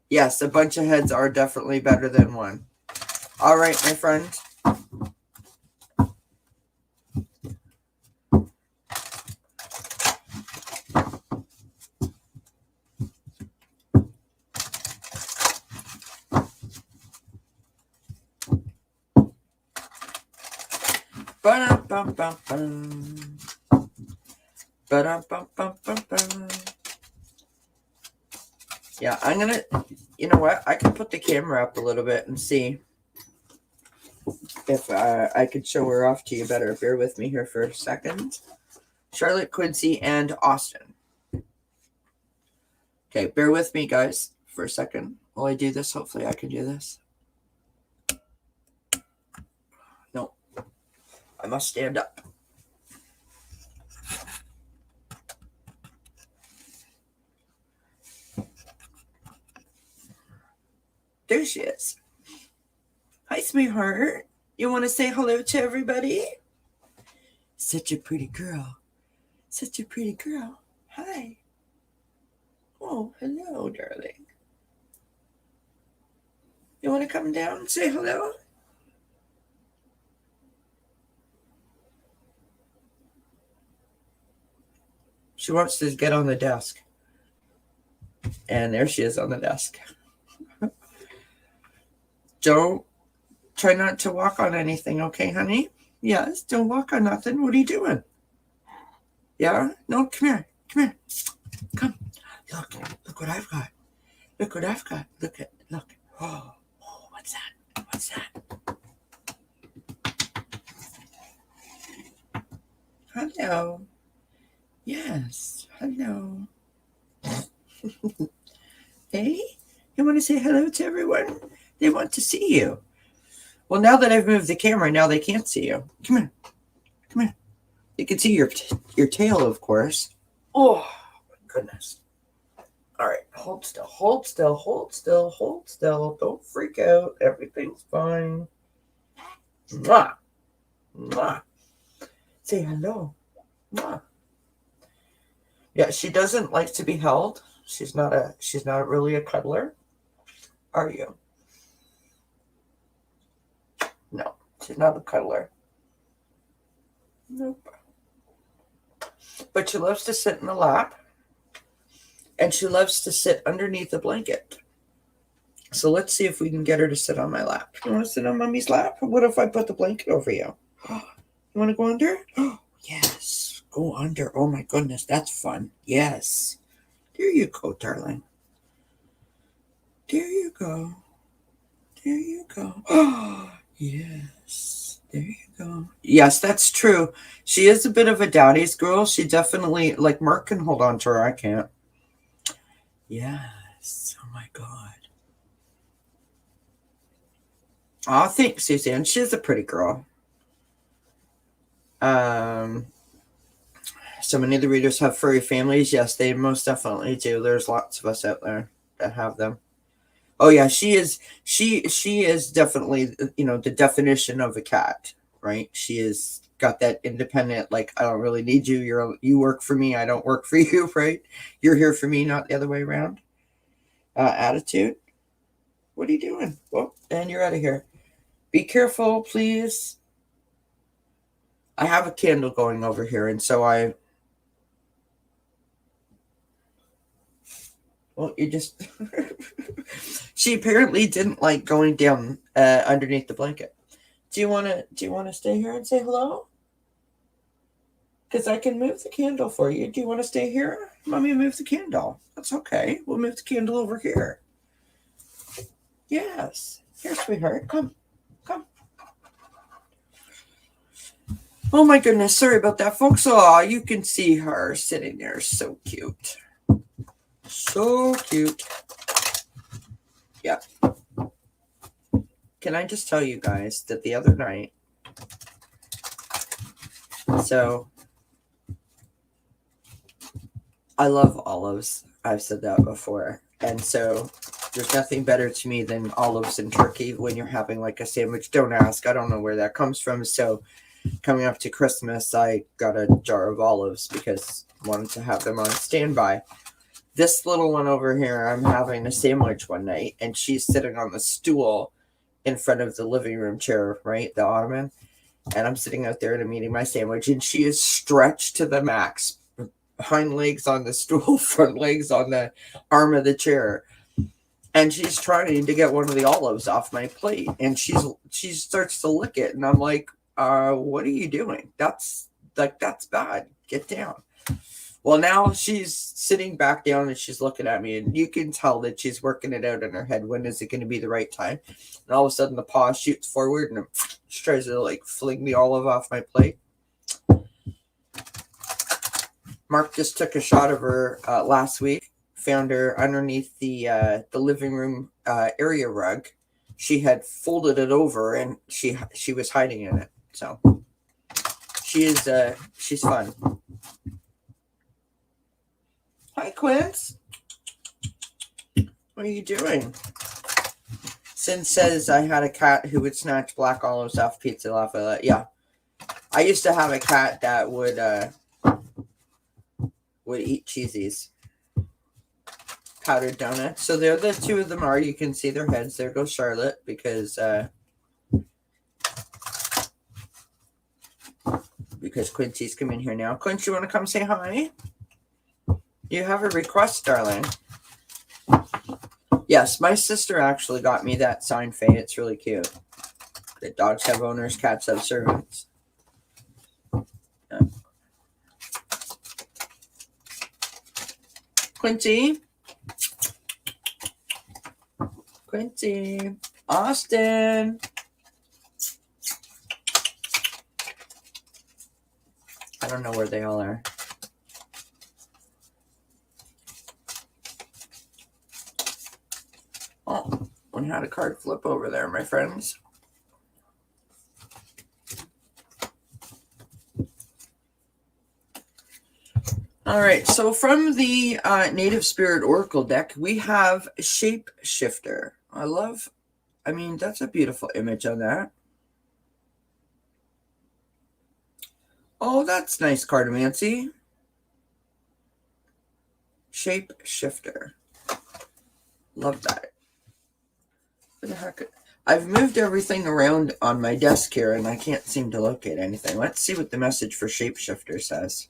Yes, a bunch of heads are definitely better than one. All right, my friend. Ba-dum-bum-bum-bum. Ba-dum-bum-bum-bum-bum. Yeah, I'm gonna, you know what? I can put the camera up a little bit and see if I could show her off to you better. Bear with me here for a second. Charlotte, Quincy, and Austin. Okay, bear with me, guys, for a second. While I do this, hopefully I can do this. No, I must stand up. There she is. Hi, sweetheart. You want to say hello to everybody? Such a pretty girl. Such a pretty girl. Hi. Oh, hello, darling. You want to come down and say hello? She wants to get on the desk. And there she is on the desk. Don't try not to walk on anything, okay, honey? Yes, don't walk on nothing. What are you doing? Yeah? No, come here. Come here. Come. Look what I've got. Look what I've got. Look. Oh, what's that? What's that? Hello. Yes. Hello. Hey, you want to say hello to everyone? They want to see you. Well, now that I've moved the camera, now they can't see you. Come here. Come here. You can see your tail, of course. Oh, my goodness. All right, hold still, hold still, hold still, hold still. Don't freak out. Everything's fine. Mwah. Mwah. Say hello. Mwah. Yeah, she doesn't like to be held. She's not really a cuddler. Are you? No, she's not a cuddler. Nope. But she loves to sit in the lap. And she loves to sit underneath the blanket. So let's see if we can get her to sit on my lap. You want to sit on Mommy's lap? What if I put the blanket over you? You want to go under? Yes. Go under. Oh my goodness, that's fun. Yes. There you go, darling. There you go. There you go. Oh, yes. There you go. Yes, that's true. She is a bit of a daddy's girl. She definitely, like Mark can hold on to her. I can't. Yes. Oh my God. Oh, thanks, Suzanne. She's a pretty girl. So many of the readers have furry families. Yes, they most definitely do. There's lots of us out there that have them. Oh yeah, she is definitely, the definition of a cat, right? She is got that independent, like, I don't really need you. You work for me, I don't work for you, right? You're here for me, not the other way around. Attitude. What are you doing? Well, and you're out of here. Be careful, please. I have a candle going over here, and so Well, you just... She apparently didn't like going down underneath the blanket. Do you want to stay here and say hello? Because I can move the candle for you. Do you want to stay here? Let me move the candle. That's okay. We'll move the candle over here. Yes. Here, sweetheart. Come. Come. Oh my goodness. Sorry about that, folks. Oh, you can see her sitting there. So cute. So cute. Yeah. Can I just tell you guys that the other night, so I love olives. I've said that before. And so there's nothing better to me than olives and turkey when you're having like a sandwich. Don't ask. I don't know where that comes from. So coming up to Christmas, I got a jar of olives because I wanted to have them on standby. This little one over here, I'm having a sandwich one night, and she's sitting on the stool in front of the living room chair, right? The ottoman. And I'm sitting out there and I'm eating my sandwich, and she is stretched to the max. Hind legs on the stool, front legs on the arm of the chair. And she's trying to get one of the olives off my plate. And she starts to lick it. And I'm like, what are you doing? That's bad. Get down. Well, now she's sitting back down and she's looking at me, and you can tell that she's working it out in her head. When is it going to be the right time? And all of a sudden the paw shoots forward and she tries to like fling the olive off my plate. Mark just took a shot of her last week. Found her underneath the living room area rug. She had folded it over and she was hiding in it. So she's fun. Hi, Quince. What are you doing? Sin says I had a cat who would snatch black olives off pizza Lafayette. Yeah, I used to have a cat that would eat cheesies. Powdered donuts. So there the two of them are. You can see their heads. There goes Charlotte because Quincy's coming here now. Quincy, you want to come say hi? You have a request, darling. Yes, my sister actually got me that sign, Faye. It's really cute. The dogs have owners, cats have servants. Yeah. Quincy. Austin. I don't know where they all are. Oh, one had a card flip over there, my friends. All right, so from the Native Spirit Oracle deck, we have Shapeshifter. I mean, that's a beautiful image on that. Oh, that's nice, Cartomancy. Shapeshifter. Love that. What the heck? I've moved everything around on my desk here, and I can't seem to locate anything. Let's see what the message for Shapeshifter says.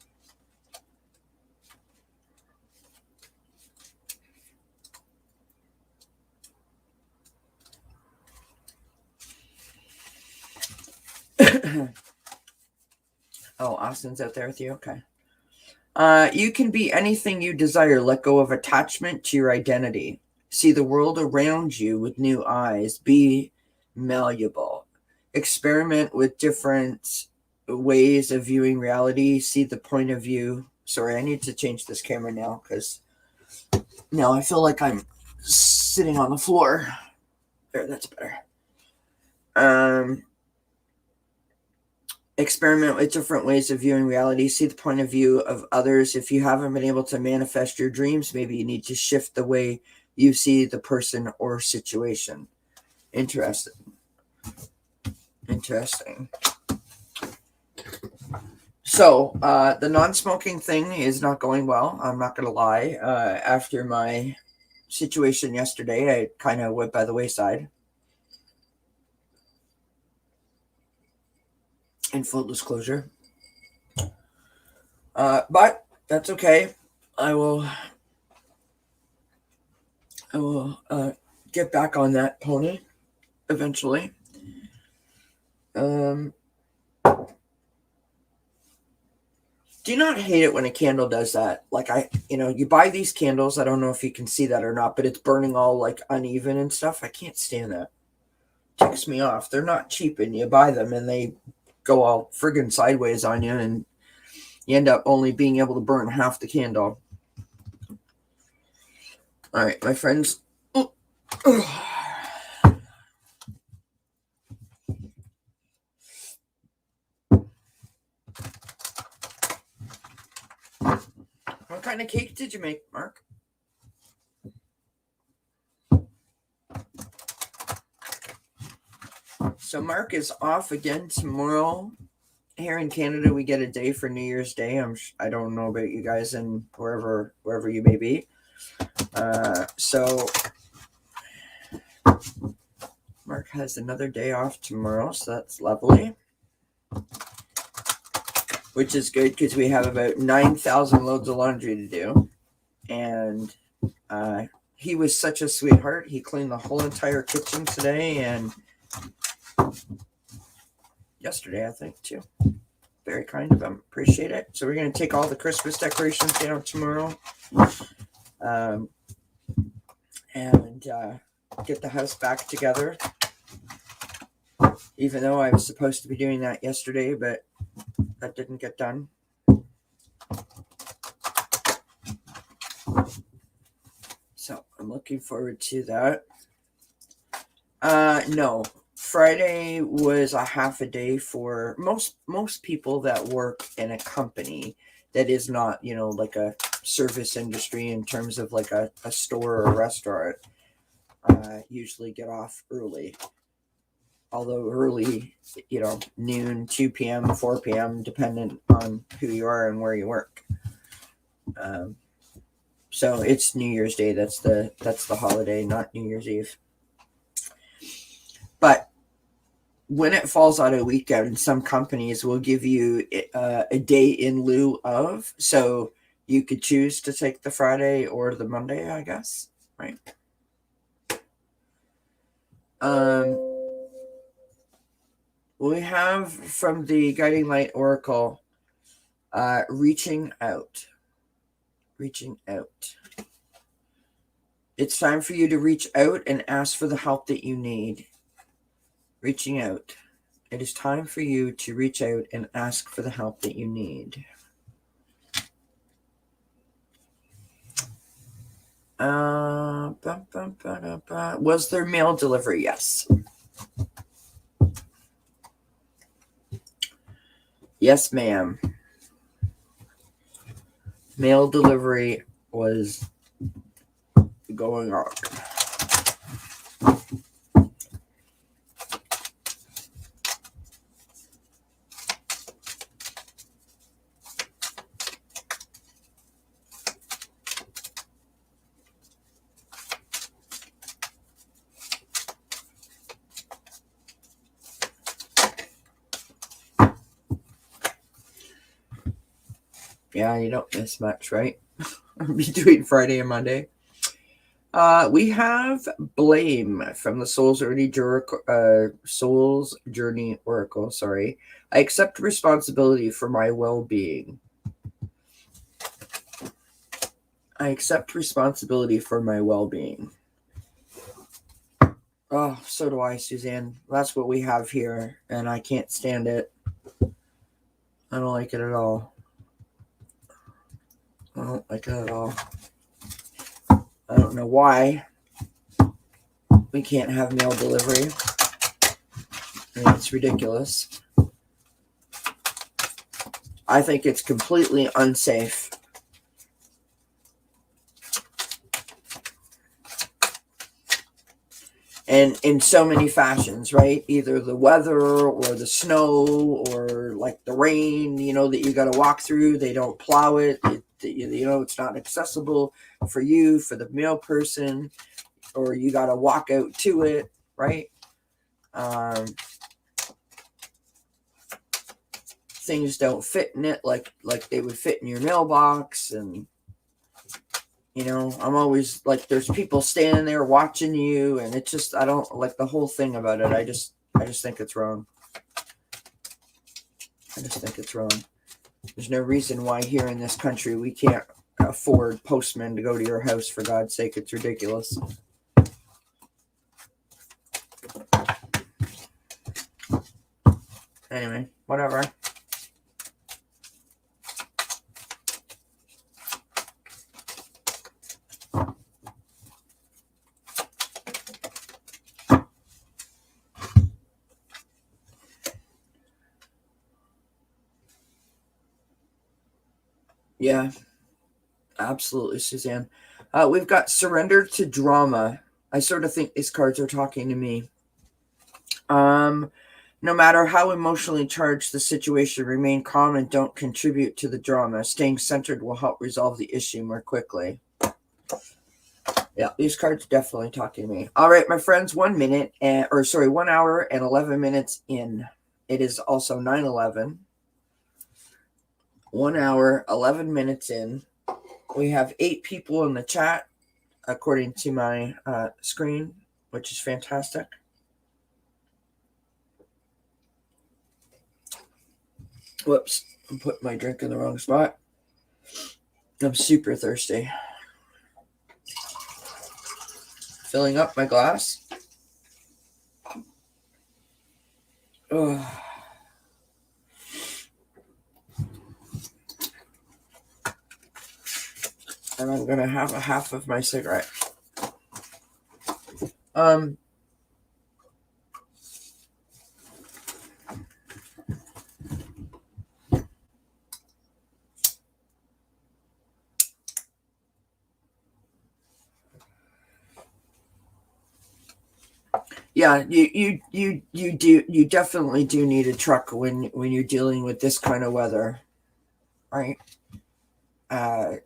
Oh, Austin's out there with you? Okay. You can be anything you desire. Let go of attachment to your identity. See the world around you with new eyes. Be malleable. Experiment with different ways of viewing reality. See the point of view. Sorry, I need to change this camera now because now I feel like I'm sitting on the floor. There, that's better. Experiment with different ways of viewing reality. See the point of view of others. If you haven't been able to manifest your dreams, maybe you need to shift the way you see the person or situation. Interesting. So the non-smoking thing is not going well. I'm not going to lie. After my situation yesterday, I kind of went by the wayside. In full disclosure. But that's okay. I will I will get back on that pony eventually. Do you not hate it when a candle does that? Like you buy these candles. I don't know if you can see that or not, but it's burning all like uneven and stuff. I can't stand that. Ticks me off. They're not cheap, and you buy them and they go all friggin' sideways on you, and you end up only being able to burn half the candle. All right, my friends. What kind of cake did you make, Mark? So Mark is off again tomorrow. Here in Canada, we get a day for New Year's Day. I don't know about you guys and wherever you may be. So Mark has another day off tomorrow, so that's lovely. Which is good because we have about 9,000 loads of laundry to do. And he was such a sweetheart. He cleaned the whole entire kitchen today and yesterday, I think, too. Very kind of him. Appreciate it. So we're going to take all the Christmas decorations down tomorrow. And get the house back together. Even though I was supposed to be doing that yesterday, but that didn't get done. So I'm looking forward to that. No. Friday was a half a day for most people that work in a company that is not, like a service industry in terms of like a store or a restaurant. Usually get off early. Although early, noon, 2 p.m., 4 p.m., dependent on who you are and where you work. So it's New Year's Day. That's the holiday, not New Year's Eve. But when it falls on a weekend, some companies will give you a day in lieu of. So you could choose to take the Friday or the Monday, I guess, right? We have from the Guiding Light Oracle, reaching out. Reaching out. It's time for you to reach out and ask for the help that you need. Reaching out. It is time for you to reach out and ask for the help that you need. Was there mail delivery? Yes. Yes, ma'am. Mail delivery was going on. Yeah, you don't miss much, right? Between Friday and Monday. We have blame from the Soul's Journey Oracle. Sorry. I accept responsibility for my well-being. I accept responsibility for my well-being. Oh, so do I, Suzanne. That's what we have here, and I can't stand it. I don't like it at all. I don't like it at all. I don't know why we can't have mail delivery. I mean, it's ridiculous. I think it's completely unsafe. And in so many fashions, right? Either the weather or the snow or like the rain, that you got to walk through. They don't plow it. It's not accessible for you, for the mail person, or you got to walk out to it, right? Things don't fit in it like they would fit in your mailbox, and I'm always like, there's people standing there watching you, and it's just, I don't like the whole thing about it. I just think it's wrong. I just think it's wrong. There's no reason why here in this country we can't afford postmen to go to your house, for God's sake. It's ridiculous. Anyway, whatever. Yeah, absolutely, Suzanne. We've got surrender to drama. I sort of think these cards are talking to me. No matter how emotionally charged the situation, remain calm and don't contribute to the drama. Staying centered will help resolve the issue more quickly. Yeah, these cards are definitely talking to me. All right, my friends, 1 hour and 11 minutes in. It is also 9/11. 1 hour, 11 minutes in. We have 8 people in the chat, according to my screen, which is fantastic. Whoops, I'm putting my drink in the wrong spot. I'm super thirsty. Filling up my glass. Ugh. And I'm going to have a half of my cigarette. Yeah, you definitely do need a truck when you're dealing with this kind of weather, right?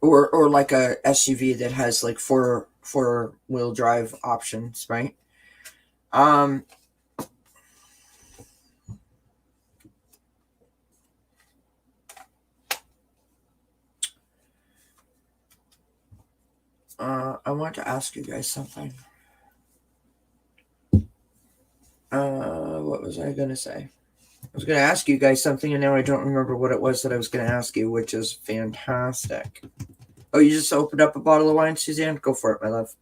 Or like a SUV that has like four-wheel drive options, right? I want to ask you guys something. What was I going to say? I was going to ask you guys something, and now I don't remember what it was that I was going to ask you, which is fantastic. Oh, you just opened up a bottle of wine, Suzanne? Go for it, my love.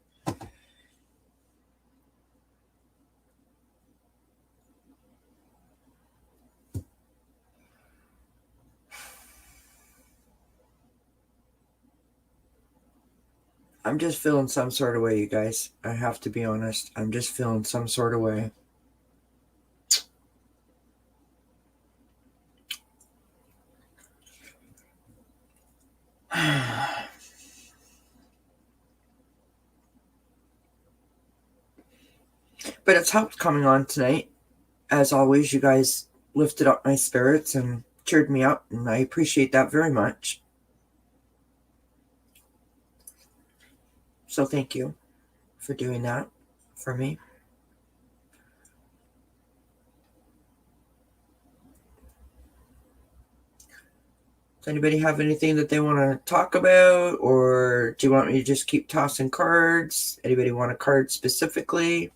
I'm just feeling some sort of way, you guys. I have to be honest. I'm just feeling some sort of way. But it's helped coming on tonight. As always, you guys lifted up my spirits and cheered me up, and I appreciate that very much. So thank you for doing that for me. Does anybody have anything that they want to talk about, or do you want me to just keep tossing cards? Anybody want a card specifically?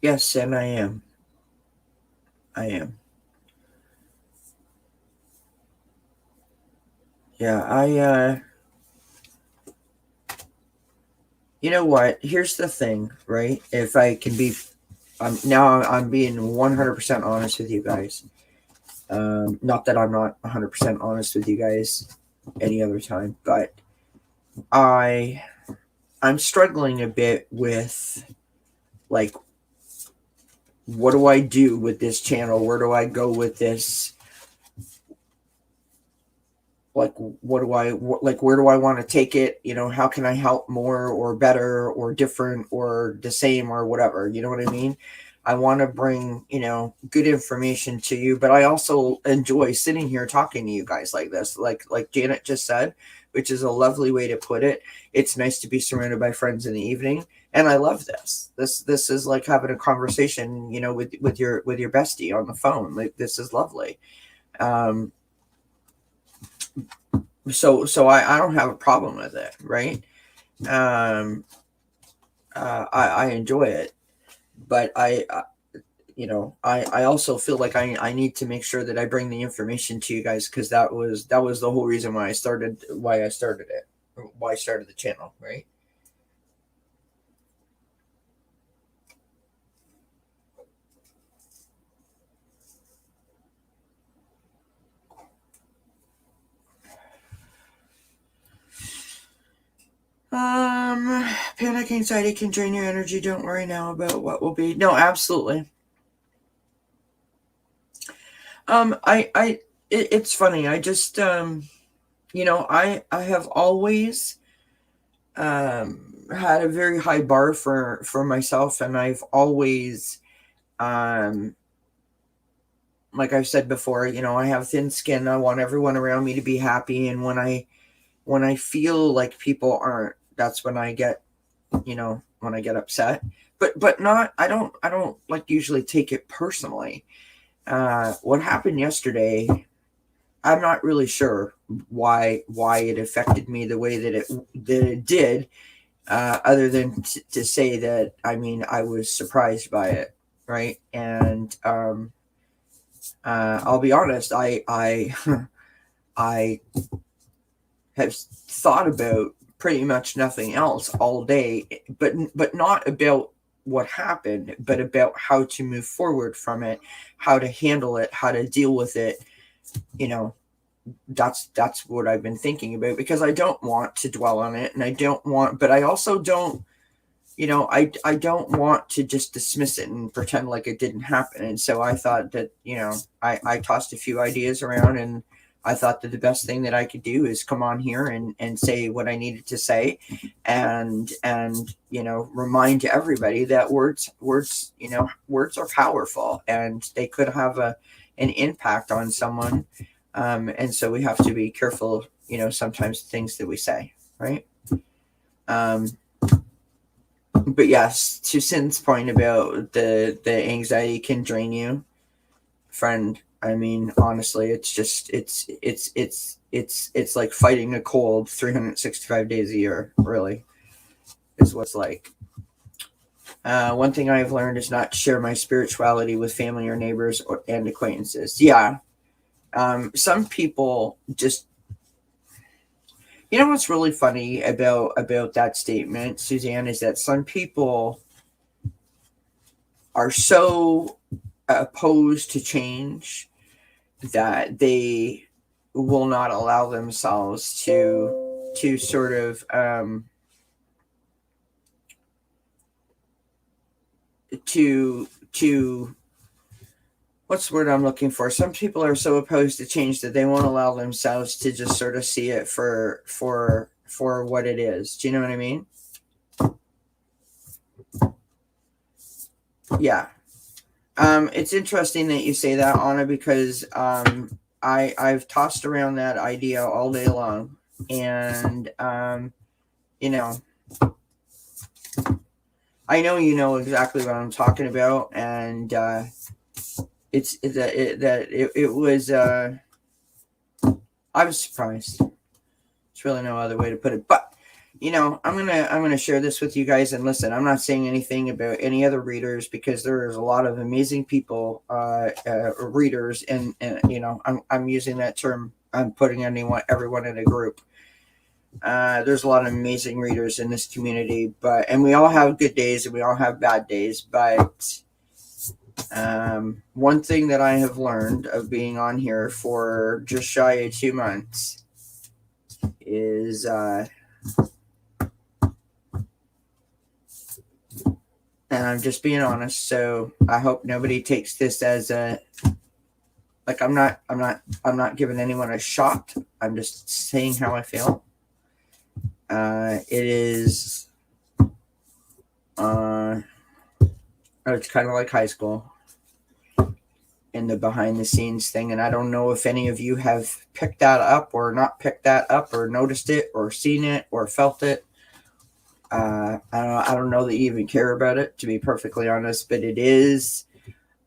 Yes, and I am. Yeah, you know what? Here's the thing, right? If I can be, now I'm being 100% honest with you guys. Not that I'm not 100% honest with you guys any other time, but I'm struggling a bit with, like, what do I do with this channel? Where do I go with this? Like, where do I want to take it? How can I help more or better or different or the same or whatever? You know what I mean? I want to bring, good information to you, but I also enjoy sitting here talking to you guys like this, like Janet just said, which is a lovely way to put it. It's nice to be surrounded by friends in the evening, and I love this. This is like having a conversation, with your bestie on the phone. Like, this is lovely. Um, so I don't have a problem with it, right? Um, I enjoy it, but I also feel like I need to make sure that I bring the information to you guys, because that was the whole reason why I started it, why I started the channel, right? Panic anxiety can drain your energy. Don't worry now about what will be. No, absolutely. It's funny. I just, I have always, had a very high bar for myself, and I've always, um, like I've said before, I have thin skin. I want everyone around me to be happy, and when I feel like people aren't, that's when I get, when I get upset. But not. I don't like usually take it personally. What happened yesterday, I'm not really sure why it affected me the way that it did, other than to say that, I mean, I was surprised by it, right? And I'll be honest, I I have thought about pretty much nothing else all day, but not about what happened, but about how to move forward from it, how to handle it, how to deal with it. You know, that's what I've been thinking about, because I don't want to dwell on it, and I don't want, but I also don't, I don't want to just dismiss it and pretend like it didn't happen. And so I thought that, I tossed a few ideas around, and I thought that the best thing that I could do is come on here and say what I needed to say, and remind everybody that words are powerful, and they could have an impact on someone. And so we have to be careful, sometimes things that we say, right? Um, but yes, to Sin's point about the anxiety can drain you, friend. I mean, honestly, it's like fighting a cold 365 days a year. Really, is what's like. One thing I've learned is not to share my spirituality with family or neighbors and acquaintances. Yeah, some people just. You know what's really funny about that statement, Suzanne, is that some people are so opposed to change that they will not allow themselves to sort of to what's the word I'm looking for? Some people are so opposed to change that they won't allow themselves to just sort of see it for what it is. Do you know what I mean? Yeah. It's interesting that you say that, Anna, because I've tossed around that idea all day long, and you know, I know you know exactly what I'm talking about, and it was. I was surprised. There's really no other way to put it, but. I'm gonna share this with you guys, and listen. I'm not saying anything about any other readers, because there is a lot of amazing people, readers, and I'm using that term. I'm putting everyone in a group. There's a lot of amazing readers in this community, and we all have good days and we all have bad days. But one thing that I have learned of being on here for just shy of 2 months is. And I'm just being honest, so I hope nobody takes this as I'm not giving anyone a shot. I'm just saying how I feel. It is It's kind of like high school in the behind the scenes thing. And I don't know if any of you have picked that up or not picked that up or noticed it or seen it or felt it. I don't know that you even care about it, to be perfectly honest, but it is.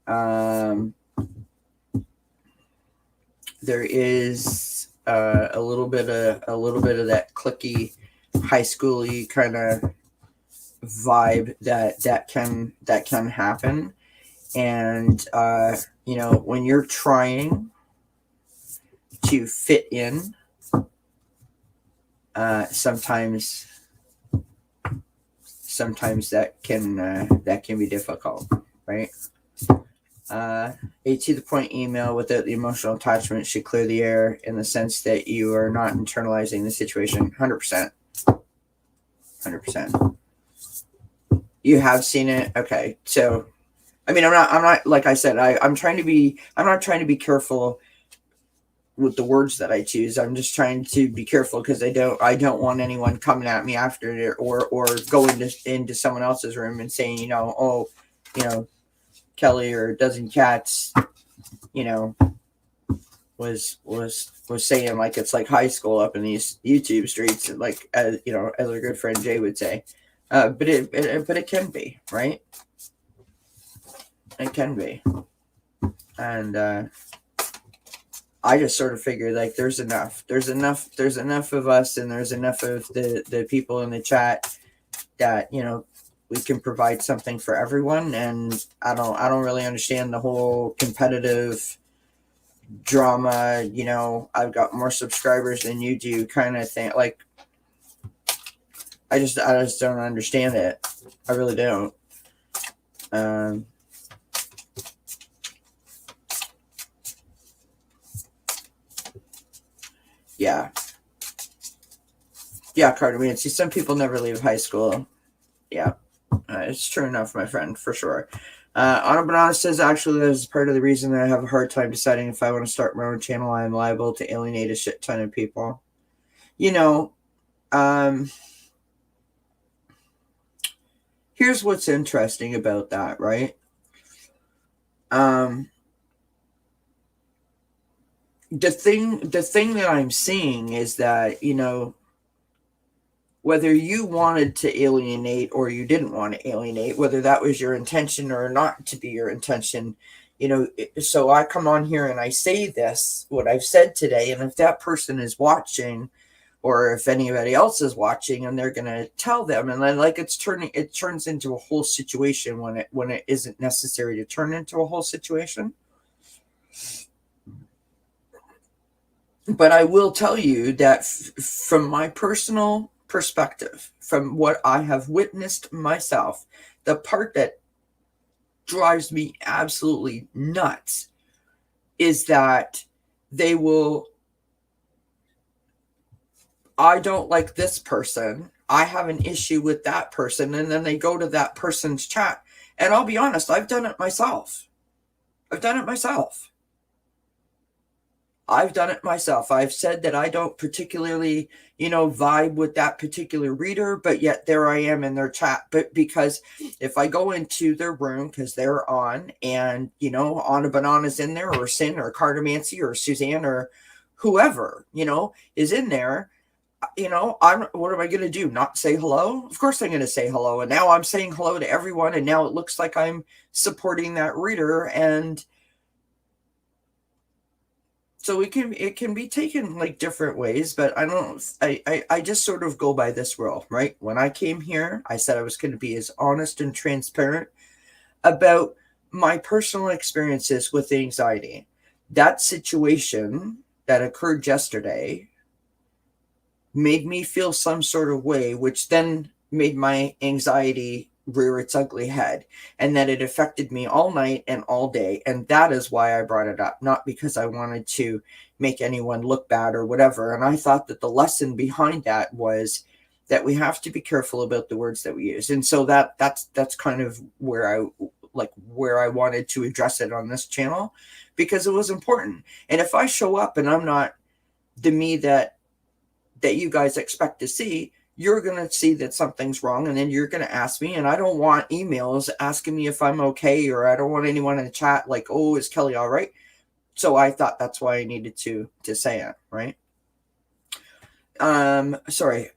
There is a little bit of that clicky, high schooly kind of vibe that can happen, and when you're trying to fit in, sometimes that can be difficult, right? A to the point email without the emotional attachment should clear the air in the sense that you are not internalizing the situation. 100%. You have seen it. Okay. So, I mean, I'm not, like I said, I'm not trying to be careful with the words that I choose. I'm just trying to be careful because I don't want anyone coming at me after it or go into someone else's room and saying, Kelly or Dozen Cats, was saying like it's like high school up in these YouTube streets, like as our good friend Jay would say, but it can be, right? It can be, and I just sort of figured like there's enough of us, and there's enough of the people in the chat that we can provide something for everyone. And I don't really understand the whole competitive drama, I've got more subscribers than you do kind of thing. Like I just don't understand it. I really don't. Carter, we see some people never leave high school. It's true enough, my friend, for sure. Anna Banana says, actually, that is part of the reason that I have a hard time deciding if I want to start my own channel. I am liable to alienate a shit ton of people. Here's what's interesting about that, right? The thing that I'm seeing is that, whether you wanted to alienate or you didn't want to alienate, whether that was your intention or not to be your intention, so I come on here and I say this, what I've said today, and if that person is watching, or if anybody else is watching and they're going to tell them, and then like it turns into a whole situation when it isn't necessary to turn into a whole situation. But I will tell you that from my personal perspective, from what I have witnessed myself, the part that drives me absolutely nuts is that I don't like this person, I have an issue with that person, and then they go to that person's chat. And I'll be honest, I've done it myself. I've said that I don't particularly, vibe with that particular reader, but yet there I am in their chat. But because if I go into their room, because they're on, and, Anna Banana's in there, or Sin, or Cartomancy, or Suzanne, or whoever, is in there, what am I going to do? Not say hello? Of course I'm going to say hello. And now I'm saying hello to everyone. And now it looks like I'm supporting that reader. And so it can be taken like different ways, but I just sort of go by this rule, right? When I came here, I said I was going to be as honest and transparent about my personal experiences with anxiety. That situation that occurred yesterday made me feel some sort of way, which then made my anxiety rear its ugly head, and that it affected me all night and all day. And that is why I brought it up, not because I wanted to make anyone look bad or whatever. And I thought that the lesson behind that was that we have to be careful about the words that we use. And so that's kind of where I wanted to address it on this channel, because it was important. And if I show up and I'm not the me that you guys expect to see, you're going to see that something's wrong, and then you're going to ask me, and I don't want emails asking me if I'm okay, or I don't want anyone in the chat like, oh, is Kelly all right? So I thought that's why I needed to say it, right? Sorry.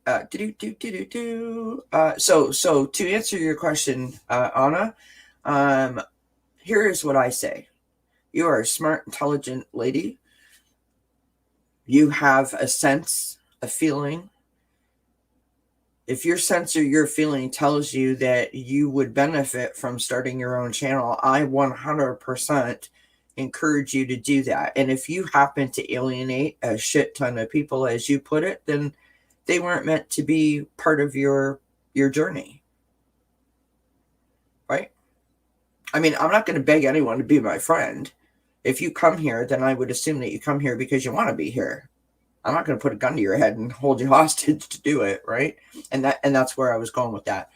So to answer your question, Anna, here's what I say. You are a smart, intelligent lady. You have a sense, a feeling. If your sense or your feeling tells you that you would benefit from starting your own channel, I 100% encourage you to do that. And if you happen to alienate a shit ton of people, as you put it, then they weren't meant to be part of your journey, right? I mean, I'm not going to beg anyone to be my friend. If you come here, then I would assume that you come here because you want to be here. I'm not going to put a gun to your head and hold you hostage to do it, right? And that's where I was going with that.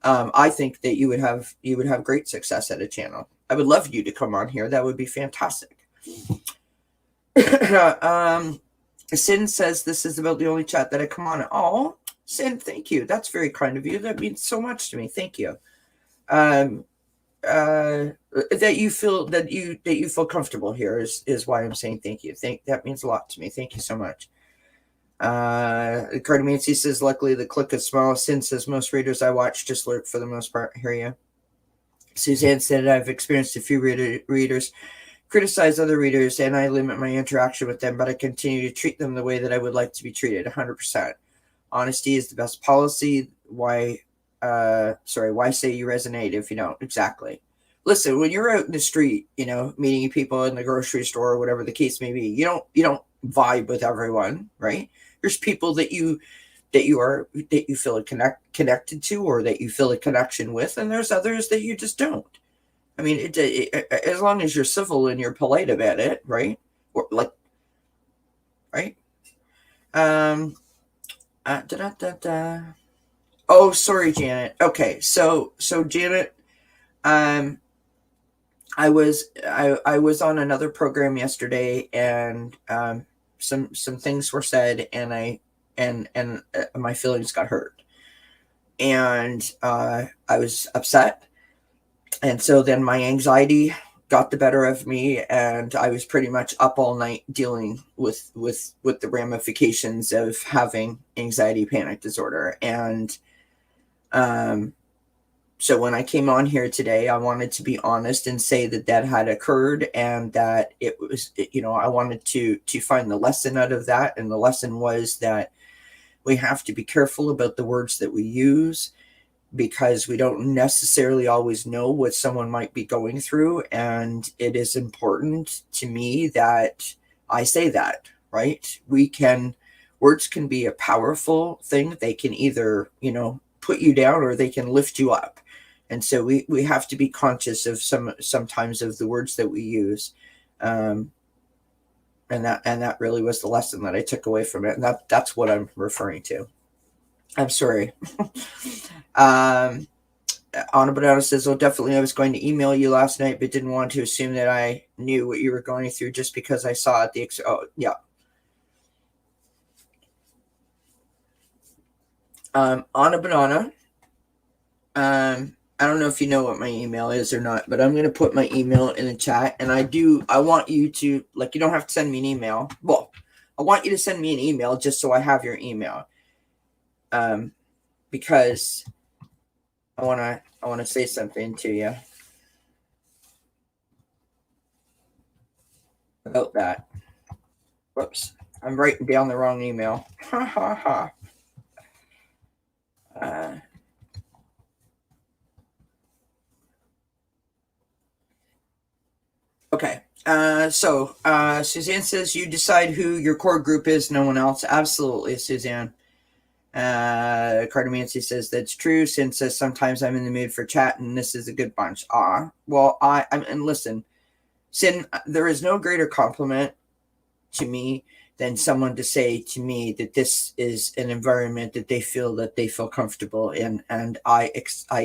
I think that you would have great success at a channel. I would love you to come on here. That would be fantastic. Sin says this is about the only chat that I come on. Oh, Sin, thank you. That's very kind of you. That means so much to me. Thank you. That you feel comfortable here is why I'm saying thank you. That means a lot to me. Thank you so much. Cardamancy says, luckily the click is small. Sin says, most readers I watch just lurk for the most part. Hear you. Suzanne said, I've experienced a few readers criticize other readers, and I limit my interaction with them, but I continue to treat them the way that I would like to be treated. 100%. Honesty is the best policy. Why say you resonate if you don't? Exactly. Listen, when you're out in the street, meeting people in the grocery store or whatever the case may be, you don't vibe with everyone, right? There's people that you feel connected to, or that you feel a connection with, and there's others that you just don't. I mean, as long as you're civil and you're polite about it, right? Or right? Oh, sorry, Janet. Okay, so Janet, I was on another program yesterday, and some things were said, and my feelings got hurt, and I was upset. And so then my anxiety got the better of me, and I was pretty much up all night dealing with the ramifications of having anxiety panic disorder. And so when I came on here today, I wanted to be honest and say that had occurred, and that it was, I wanted to find the lesson out of that. And the lesson was that we have to be careful about the words that we use, because we don't necessarily always know what someone might be going through. And it is important to me that I say that, right? Words can be a powerful thing. They can either, put you down, or they can lift you up. And so we have to be conscious of sometimes of the words that we use. And that really was the lesson that I took away from it. And that's what I'm referring to. I'm sorry. Anna Banana says, oh, definitely I was going to email you last night, but didn't want to assume that I knew what you were going through just because I saw it. Oh, yeah. Anna Banana, I don't know if you know what my email is or not, but I'm going to put my email in the chat. And I want you to, you don't have to send me an email. Well, I want you to send me an email just so I have your email. Because I want to say something to you about that. Whoops, I'm writing down the wrong email. Ha ha ha. Okay. So Suzanne says, you decide who your core group is, no one else. Absolutely, Suzanne. Cardamancy says that's true. Sin says sometimes I'm in the mood for chat, and this is a good bunch. Well, and listen, Sin, there is no greater compliment to me than someone to say to me that this is an environment that they feel comfortable in, and I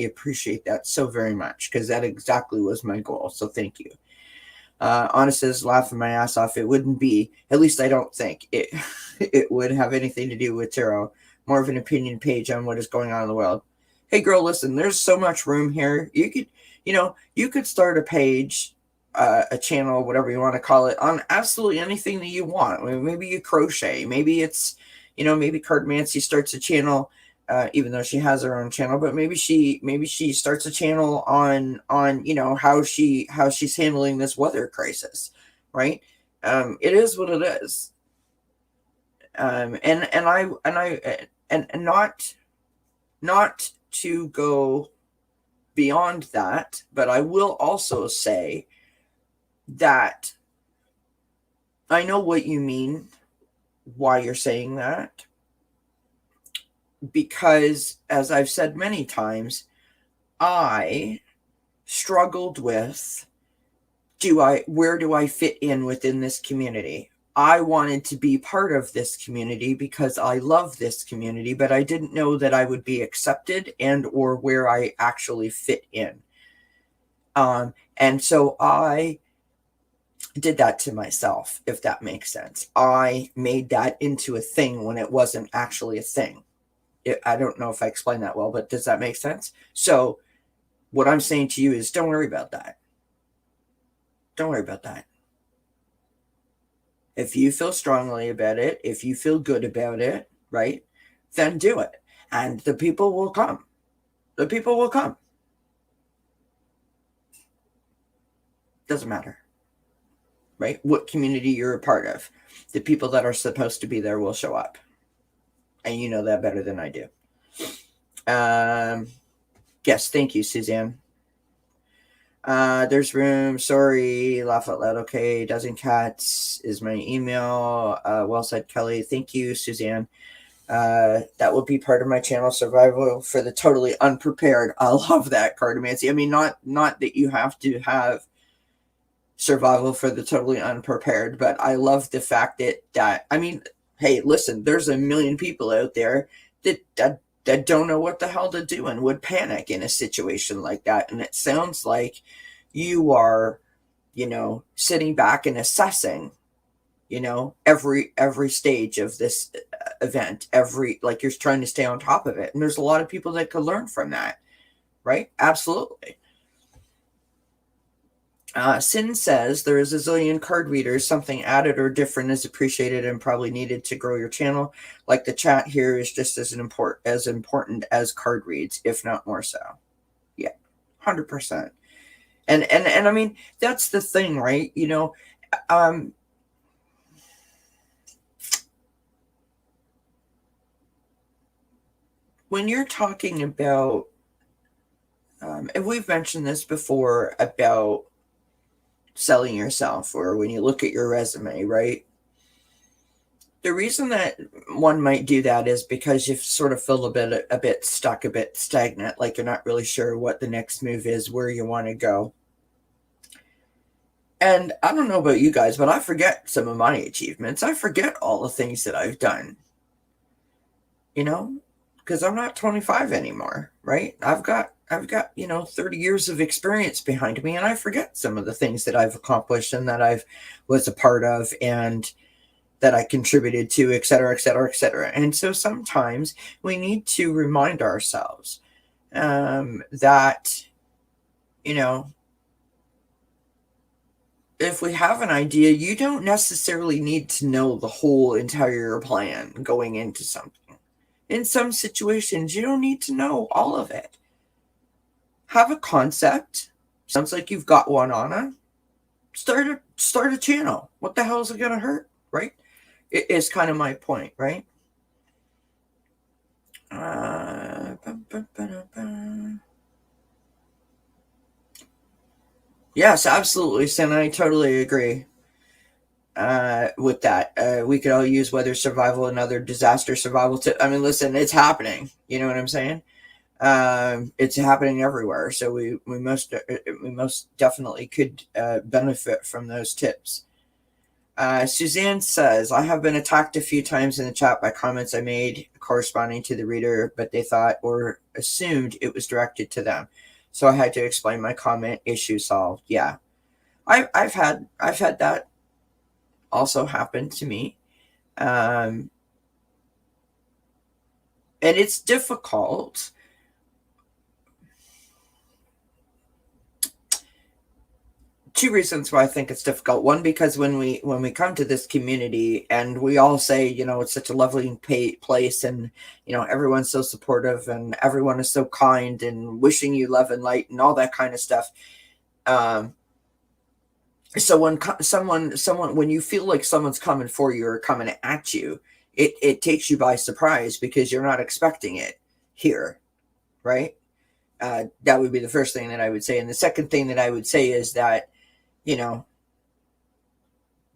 appreciate that so very much, because that exactly was my goal. So thank you. Anna says, laughing my ass off. It wouldn't be, at least I don't think it would have anything to do with tarot. more of an opinion page on what is going on in the world. Hey girl, listen, there's so much room here. You could start a page, a channel, whatever you want to call it, on absolutely anything that you want. I mean, maybe you crochet, maybe it's, maybe Cardmancy starts a channel, even though she has her own channel, but maybe she starts a channel on how she's handling this weather crisis, right? It is what it is. And not to go beyond that, but I will also say that I know what you mean, why you're saying that, because as I've said many times, I struggled with, where do I fit in within this community? I wanted to be part of this community because I love this community, but I didn't know that I would be accepted and or where I actually fit in. And so I did that to myself, if that makes sense. I made that into a thing when it wasn't actually a thing. I don't know if I explained that well, but does that make sense? So what I'm saying to you is don't worry about that. Don't worry about that. If you feel strongly about it, if you feel good about it, right, then do it. And the people will come. The people will come. Doesn't matter, right? What community you're a part of. The people that are supposed to be there will show up. And you know that better than I do. Yes, thank you, Suzanne. There's room. Sorry, laugh out loud. Okay, dozen cats is my email. Well said, Kelly. Thank you, Suzanne. That will be part of my channel, Survival for the Totally Unprepared. I love that, Cartomancy. I mean, not that you have to have Survival for the Totally Unprepared, but I love the fact that I mean, hey, listen, there's a million people out there that don't know what the hell to do and would panic in a situation like that. And it sounds like you are, sitting back and assessing, every stage of this event, like you're trying to stay on top of it. And there's a lot of people that could learn from that, right? Absolutely. Sin says there is a zillion card readers. Something added or different is appreciated and probably needed to grow your channel. Like the chat here is just as important as card reads, if not more so. Yeah, 100%. And I mean, that's the thing, right? When you're talking about, and we've mentioned this before about selling yourself, or when you look at your resume, right? The reason that one might do that is because you sort of feel a bit stuck, a bit stagnant, like you're not really sure what the next move is, where you want to go. And I don't know about you guys, but I forget some of my achievements. I forget all the things that I've done, because I'm not 25 anymore, right? I've got 30 years of experience behind me, and I forget some of the things that I've accomplished and that I was a part of and that I contributed to, et cetera, et cetera, et cetera. And so sometimes we need to remind ourselves that, if we have an idea, you don't necessarily need to know the whole entire plan going into something. In some situations, you don't need to know all of it. Have a concept. Sounds like you've got one on it. Start a channel. What the hell is it going to hurt, right? It is kind of my point, right? Yes, absolutely, Sin. I totally agree with that. We could all use weather survival and other disaster survival tips. I mean, listen, it's happening. You know what I'm saying? It's happening everywhere. So we most definitely could benefit from those tips. Suzanne says, I have been attacked a few times in the chat by comments I made corresponding to the reader, but they thought or assumed it was directed to them. So I had to explain my comment. Issue solved. Yeah. I've had that also happen to me. And it's difficult. Two reasons why I think it's difficult. One, because when we come to this community and we all say, it's such a lovely place, and everyone's so supportive and everyone is so kind and wishing you love and light and all that kind of stuff. So when when you feel like someone's coming for you or coming at you, it takes you by surprise because you're not expecting it here, right? That would be the first thing that I would say. And the second thing that I would say is that,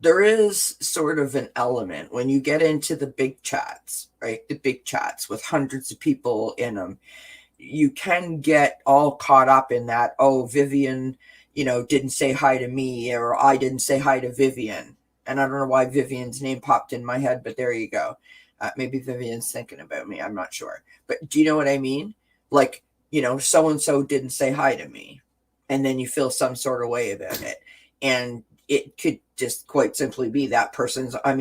there is sort of an element when you get into the big chats, right? The big chats with hundreds of people in them, you can get all caught up in that. Oh, Vivian, didn't say hi to me, or I didn't say hi to Vivian. And I don't know why Vivian's name popped in my head, but there you go. Maybe Vivian's thinking about me. I'm not sure. But do you know what I mean? Like, so-and-so didn't say hi to me. And then you feel some sort of way about it. And it could just quite simply be that person's. I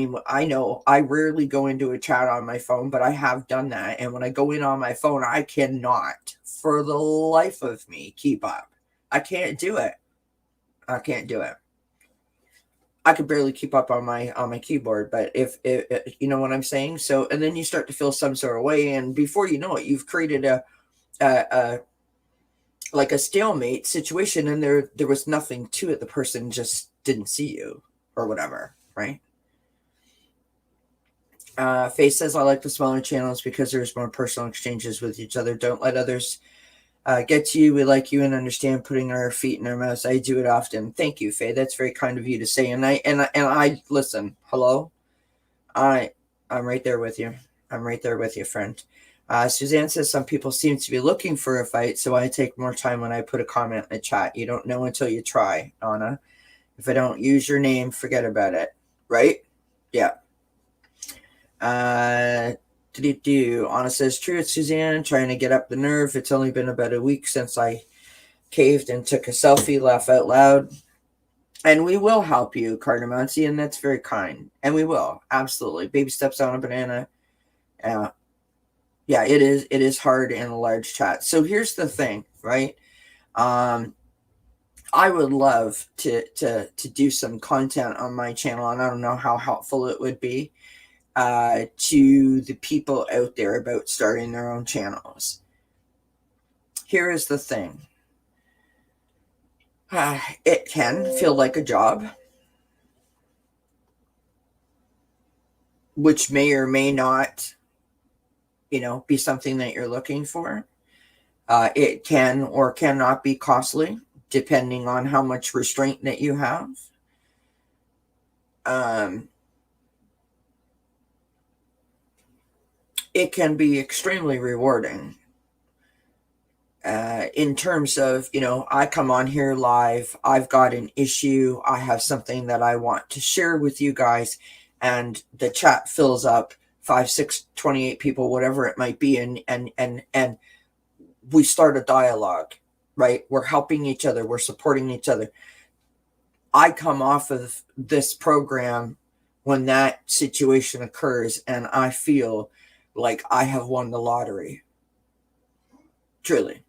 know I rarely go into a chat on my phone, but I have done that. And when I go in on my phone, I cannot for the life of me keep up. I can't do it. I could barely keep up on my keyboard, but if you know what I'm saying. So, and then you start to feel some sort of way, and before you know it, you've created a like a stalemate situation, and there was nothing to it. The person just didn't see you or whatever, right? Faith says, I like the smaller channels because there's more personal exchanges with each other. Don't let others get to you. We like you and understand putting our feet in our mouths. I do it often. Thank you, Faye. That's very kind of you to say. And I listen. Hello. I'm right there with you. I'm right there with you, friend. Suzanne says some people seem to be looking for a fight, so I take more time when I put a comment in the chat. You don't know until you try, Anna. If I don't use your name, forget about it. Right? Yeah. Anna says, true, it's Suzanne, trying to get up the nerve. It's only been about a week since I caved and took a selfie, laugh out loud. And we will help you, Cardamonte, and that's very kind. And we will, absolutely. Baby steps on a banana. Yeah, it is hard in a large chat. So here's the thing, right? I would love to do some content on my channel, and I don't know how helpful it would be to the people out there about starting their own channels. Here is the thing. It can feel like a job, which may or may not, be something that you're looking for. It can or cannot be costly, depending on how much restraint that you have. It can be extremely rewarding. In terms of, I come on here live, I've got an issue, I have something that I want to share with you guys, and the chat fills up 5, 6, 28 people, whatever it might be, and we start a dialogue, right? We're helping each other, we're supporting each other. I come off of this program when that situation occurs, and I feel like I have won the lottery. Truly.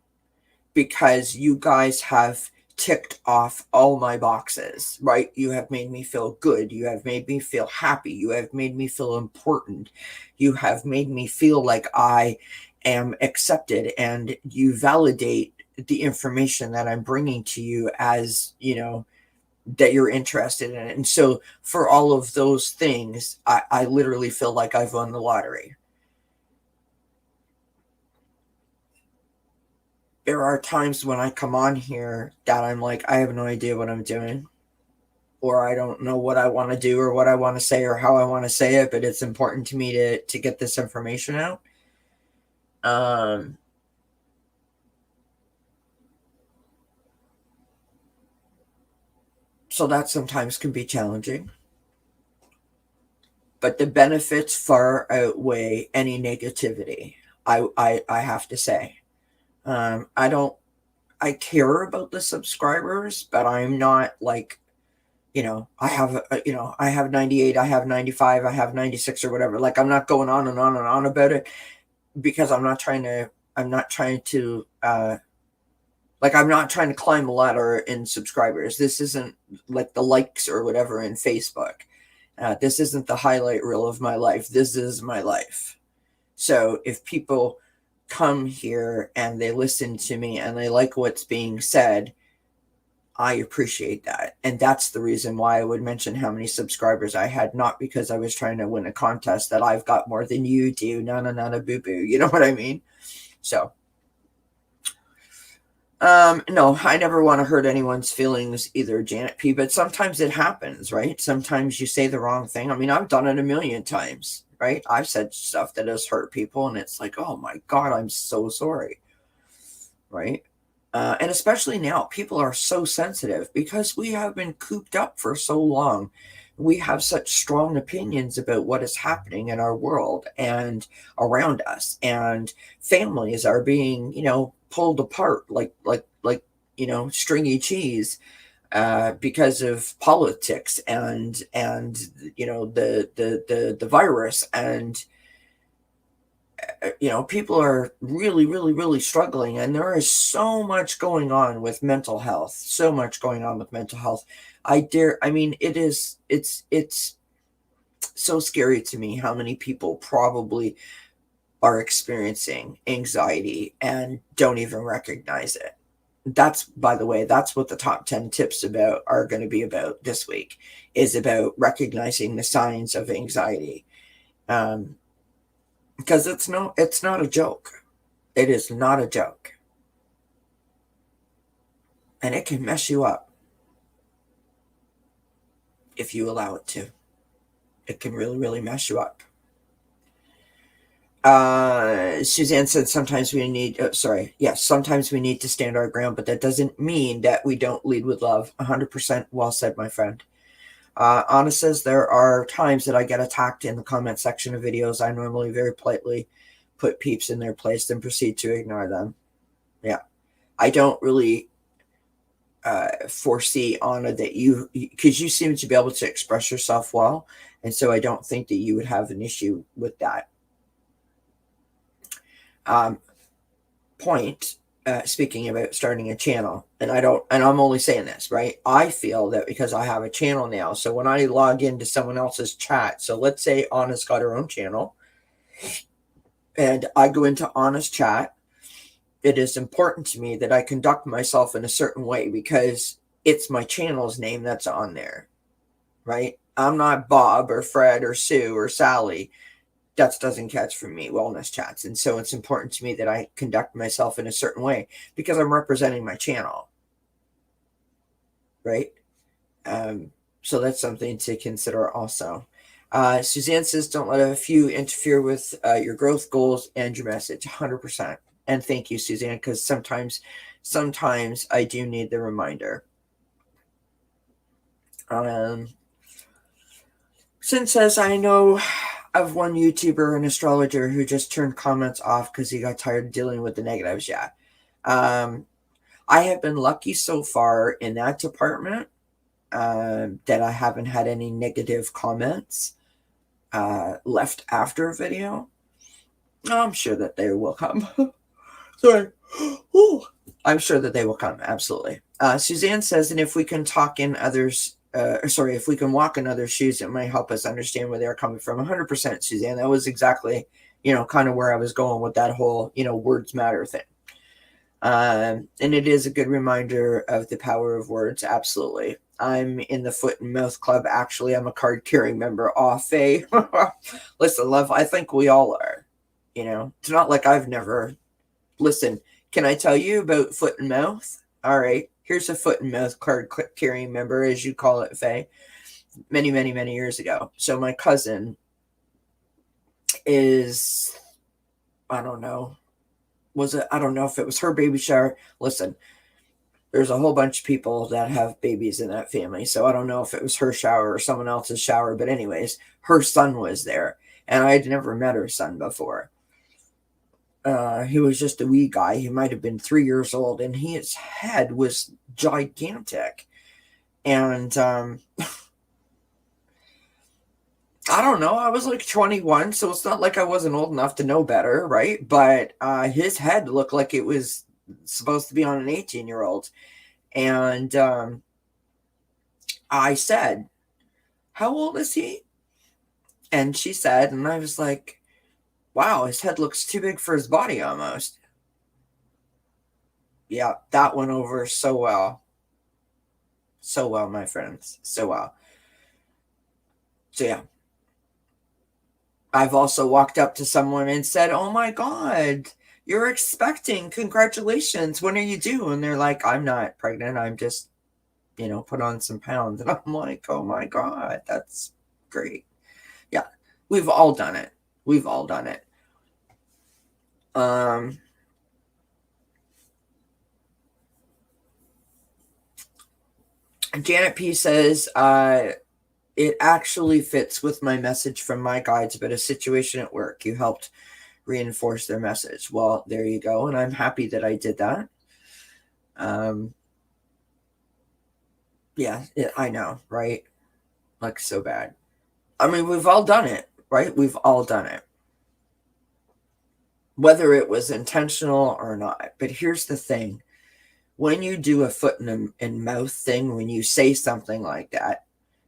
Because you guys have ticked off all my boxes, right? You have made me feel good. You have made me feel happy. You have made me feel important. You have made me feel like I am accepted, and you validate the information that I'm bringing to you as, that you're interested in it. And so for all of those things, I literally feel like I've won the lottery. There are times when I come on here that I'm like, I have no idea what I'm doing, or I don't know what I want to do or what I want to say or how I want to say it, but it's important to me to get this information out. So that sometimes can be challenging, but the benefits far outweigh any negativity. I have to say. I care about the subscribers, but I'm not like, I have 98, I have 95, I have 96 or whatever. Like, I'm not going on and on and on about it, because I'm not trying to like, I'm not trying to climb a ladder in subscribers. This isn't like the likes or whatever in Facebook. This isn't the highlight reel of my life. This is my life. So if people come here and they listen to me and they like what's being said, I appreciate that. And that's the reason why I would mention how many subscribers I had, not because I was trying to win a contest that I've got more than you do. No, boo boo. You know what I mean? So, no, I never want to hurt anyone's feelings either, Janet P, but sometimes it happens, right? Sometimes you say the wrong thing. I mean, I've done it a million times, right? I've said stuff that has hurt people, and it's like, oh my God, I'm so sorry, right? And especially now, people are so sensitive because we have been cooped up for so long. We have such strong opinions about what is happening in our world and around us, and families are being, pulled apart like stringy cheese because of politics and the virus, and people are really, really, really struggling, and there is so much going on with mental health. It's so scary to me how many people probably are experiencing anxiety and don't even recognize it. By the way, that's what the top 10 tips are going to be about this week, is about recognizing the signs of anxiety. Because it's not a joke. It is not a joke. And it can mess you up if you allow it to. It can really, really mess you up. Suzanne said sometimes we need to stand our ground, but that doesn't mean that we don't lead with love. 100% well said, my friend. Anna says there are times that I get attacked in the comment section of videos. I normally very politely put peeps in their place, then proceed to ignore them. Yeah. I don't really foresee, Anna, that because you seem to be able to express yourself well, and so I don't think that you would have an issue with that. Speaking about starting a channel, and I'm only saying this, right? I feel that because I have a channel now, so when I log into someone else's chat, so let's say Anna's got her own channel, and I go into Anna's chat, it is important to me that I conduct myself in a certain way because it's my channel's name that's on there, right? I'm not Bob or Fred or Sue or Sally. That doesn't catch for me, wellness chats. And so it's important to me that I conduct myself in a certain way because I'm representing my channel, right? So that's something to consider also. Suzanne says, don't let a few interfere with your growth goals and your message. 100%. And thank you, Suzanne, because sometimes I do need the reminder. Sin says, I know of one YouTuber and astrologer who just turned comments off because he got tired of dealing with the negatives. Yeah. I have been lucky so far in that department that I haven't had any negative comments left after a video. I'm sure that they will come. Sorry. Ooh. I'm sure that they will come. Absolutely. Suzanne says, and if we can talk in others, if we can walk in other shoes, it might help us understand where they're coming from. 100%, Suzanne. That was exactly, kind of where I was going with that whole, words matter thing. And it is a good reminder of the power of words. Absolutely. I'm in the Foot and Mouth Club. Actually, I'm a card carrying member. Faye. Listen, love, I think we all are. It's not like I've never. Listen, can I tell you about Foot and Mouth? All right. Here's a Foot and Mouth card carrying member, as you call it, Faye. Many, many, many years ago. So my cousin is, I don't know if it was her baby shower. Listen, there's a whole bunch of people that have babies in that family. So I don't know if it was her shower or someone else's shower. But anyways, her son was there. And I had never met her son before. He was just a wee guy. He might have been 3 years old. And his head was gigantic. And I don't know. I was like 21, so it's not like I wasn't old enough to know better, right? But his head looked like it was supposed to be on an 18-year-old. And I said, "How old is he?" And she said, and I was like, "Wow, his head looks too big for his body almost." Yeah, that went over so well. So well, my friends. So well. So yeah. I've also walked up to someone and said, "Oh my God, you're expecting. Congratulations. When are you due?" And they're like, "I'm not pregnant. I'm just, put on some pounds." And I'm like, "Oh my God, that's great." Yeah, we've all done it. We've all done it. Janet P says, it actually fits with my message from my guides about a situation at work. You helped reinforce their message. Well, there you go. And I'm happy that I did that. Yeah, I know, right? Like, so bad. I mean, we've all done it, right? We've all done it, whether it was intentional or not. But here's the thing: when you do a foot and mouth thing, when you say something like that,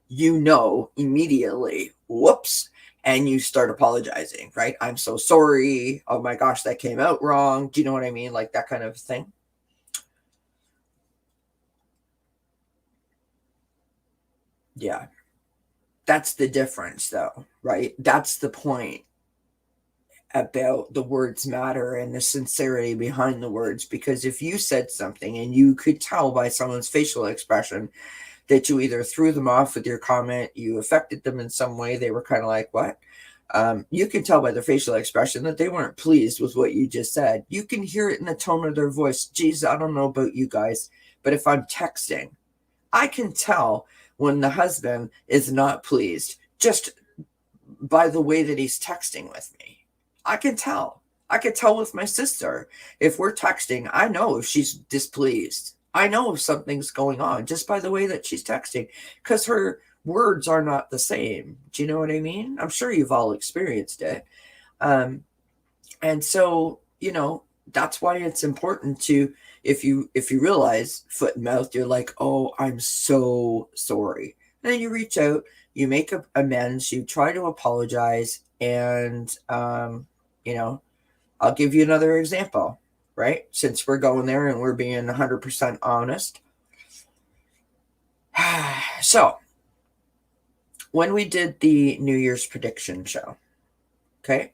immediately, whoops, and you start apologizing, right? "I'm so sorry. Oh my gosh, that came out wrong." Do you know what I mean? Like that kind of thing. Yeah. That's the difference, though, right? That's the point about the words matter and the sincerity behind the words. Because if you said something and you could tell by someone's facial expression that you either threw them off with your comment, you affected them in some way, they were kind of like, "What?" You can tell by their facial expression that they weren't pleased with what you just said. You can hear it in the tone of their voice. Geez, I don't know about you guys, but if I'm texting, I can tell when the husband is not pleased just by the way that he's texting with me. I can tell. I can tell with my sister. If we're texting, I know if she's displeased. I know if something's going on just by the way that she's texting, because her words are not the same. Do you know what I mean? I'm sure you've all experienced it. Um, and so, that's why it's important to, if you realize foot and mouth, you're like, "Oh, I'm so sorry." And then you reach out, you make amends, you try to apologize, and I'll give you another example, right? Since we're going there and we're being 100% honest. So, when we did the New Year's prediction show, okay,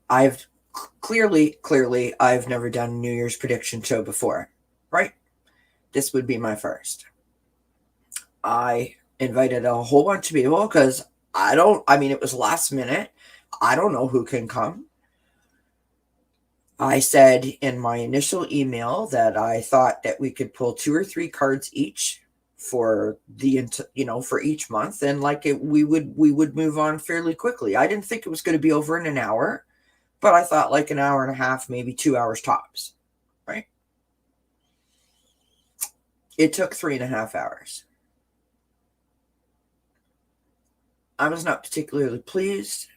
I've clearly, I've never done a New Year's prediction show before, right? This would be my first. I invited a whole bunch of people because it was last minute. I don't know who can come. I said in my initial email that I thought that we could pull 2 or 3 cards each for for each month, and we would move on fairly quickly. I didn't think it was going to be over in an hour, but I thought like an hour and a half, maybe 2 hours tops, right? It took 3.5 hours. I was not particularly pleased.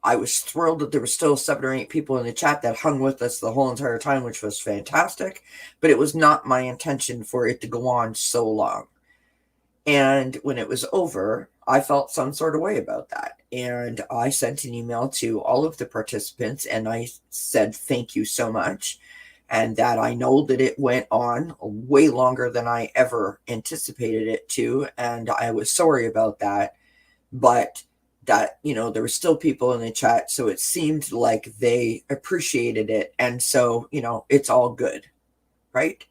I was thrilled that there were still 7 or 8 people in the chat that hung with us the whole entire time, which was fantastic. But it was not my intention for it to go on so long. And when it was over, I felt some sort of way about that. And I sent an email to all of the participants and I said, "Thank you so much." And that I know that it went on way longer than I ever anticipated it to. And I was sorry about that. But that, there were still people in the chat. So it seemed like they appreciated it. And so, it's all good, right?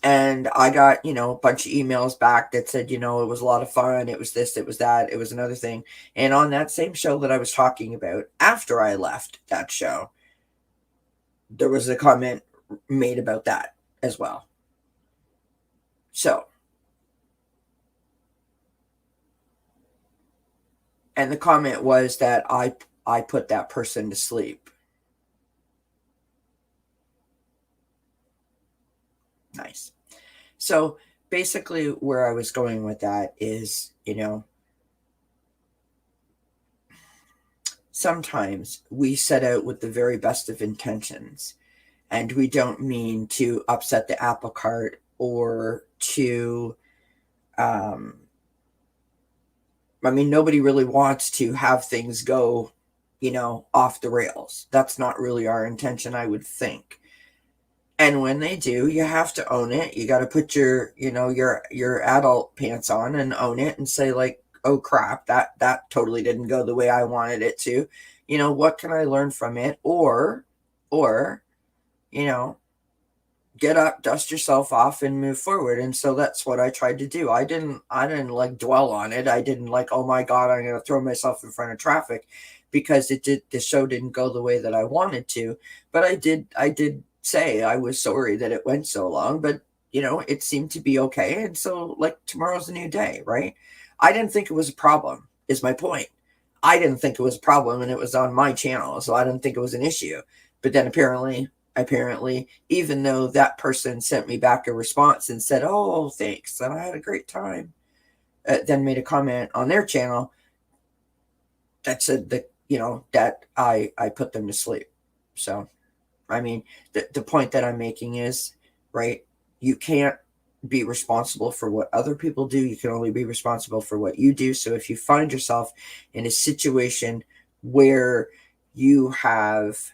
And I got, a bunch of emails back that said, it was a lot of fun. It was this, it was that, it was another thing. And on that same show that I was talking about, after I left that show, there was a comment made about that as well. So, and the comment was that I put that person to sleep. nice. So basically where I was going with that is, sometimes we set out with the very best of intentions, and we don't mean to upset the apple cart or to, nobody really wants to have things go, off the rails. That's not really our intention, I would think. And when they do, you have to own it. You got to put your adult pants on and own it and say, like, oh crap, that totally didn't go the way I wanted it to. What can I learn from it? Or, you know, get up, dust yourself off, and move forward. And so that's what I tried to do. I didn't like dwell on it. I didn't like, oh my God, I'm going to throw myself in front of traffic, because the show didn't go the way that I wanted to. But I did say I was sorry that it went so long, but it seemed to be okay. And so, like, tomorrow's a new day, right? I didn't think it was a problem, is my point. I didn't think it was a problem, and it was on my channel, so I didn't think it was an issue. But then apparently, even though that person sent me back a response and said, oh, thanks, and I had a great time, then made a comment on their channel that said that, that I put them to sleep. So, the point that I'm making is, right, you can't be responsible for what other people do. You can only be responsible for what you do. So if you find yourself in a situation where you have,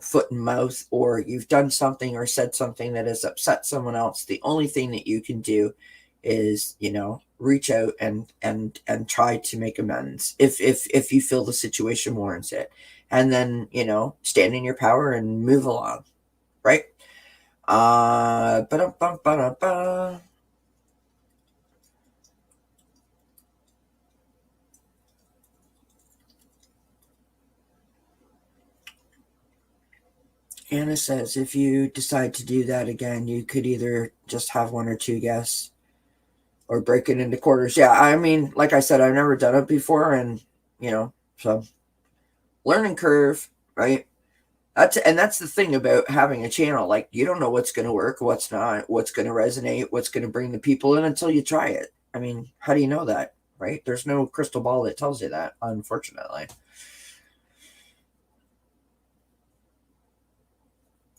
foot and mouth, or you've done something or said something that has upset someone else, the only thing that you can do is, reach out and try to make amends if you feel the situation warrants it. And then, stand in your power and move along, right? Ba-dum-bum-ba-dum-ba. Anna says, if you decide to do that again, you could either just have one or two guests or break it into quarters. Yeah, like I said, I've never done it before, and, so learning curve, right? That's the thing about having a channel. Like, you don't know what's going to work, what's not, what's going to resonate, what's going to bring the people in until you try it. How do you know that, right? There's no crystal ball that tells you that, unfortunately.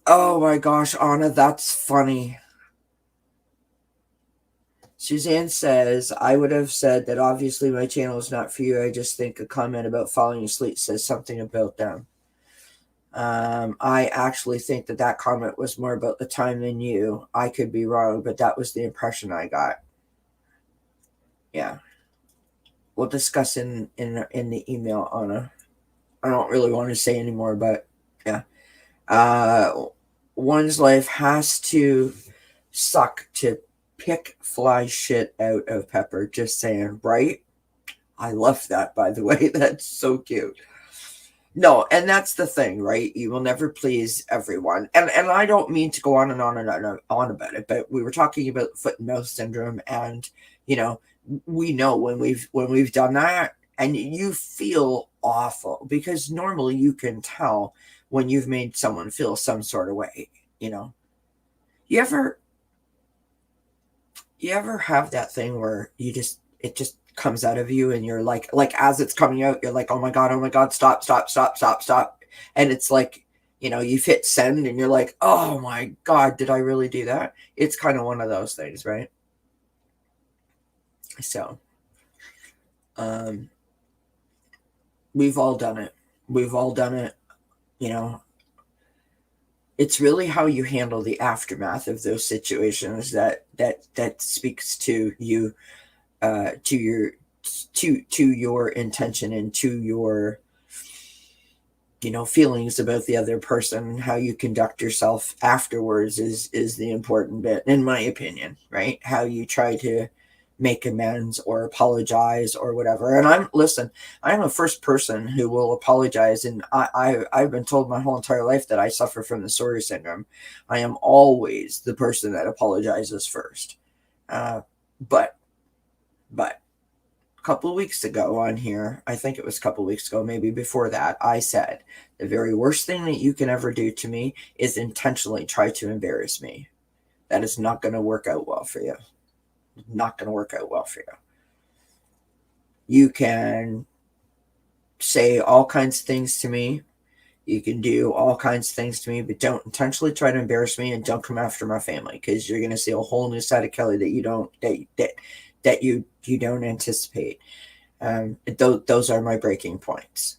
Oh my gosh, Anna, that's funny. Suzanne says, I would have said that obviously my channel is not for you. I just think a comment about falling asleep says something about them. I actually think that comment was more about the time than you. I could be wrong, but that was the impression I got. Yeah. We'll discuss in the email, Anna. I don't really want to say anymore, but yeah. One's life has to suck to pick fly shit out of Pepper. Just saying, right? I love that, by the way. That's so cute. No, and that's the thing, right? You will never please everyone. And I don't mean to go on and on and on about it, but we were talking about foot and mouth syndrome, and we know when we've done that, and you feel awful, because normally you can tell when you've made someone feel some sort of way. You ever have that thing where it just comes out of you, and you're like as it's coming out, you're like, oh my god, stop, and it's like, you've hit send, and you're like, oh my god, did I really do that? It's kind of one of those things, right? So we've all done it. It's really how you handle the aftermath of those situations that speaks to you, to your intention, and to your feelings about the other person. How you conduct yourself afterwards is the important bit, in my opinion, right? How you try to make amends or apologize or whatever. And I'm the first person who will apologize, and I've been told my whole entire life that I suffer from the sorry syndrome. I am always the person that apologizes first. But a couple of weeks ago on here, I think it was a couple of weeks ago, maybe before that, I said the very worst thing that you can ever do to me is intentionally try to embarrass me. That is not going to work out well for you. Not going to work out well for you. You can say all kinds of things to me. You can do all kinds of things to me, but don't intentionally try to embarrass me, and don't come after my family, because you're going to see a whole new side of Kelly that you don't you don't anticipate. Those are my breaking points,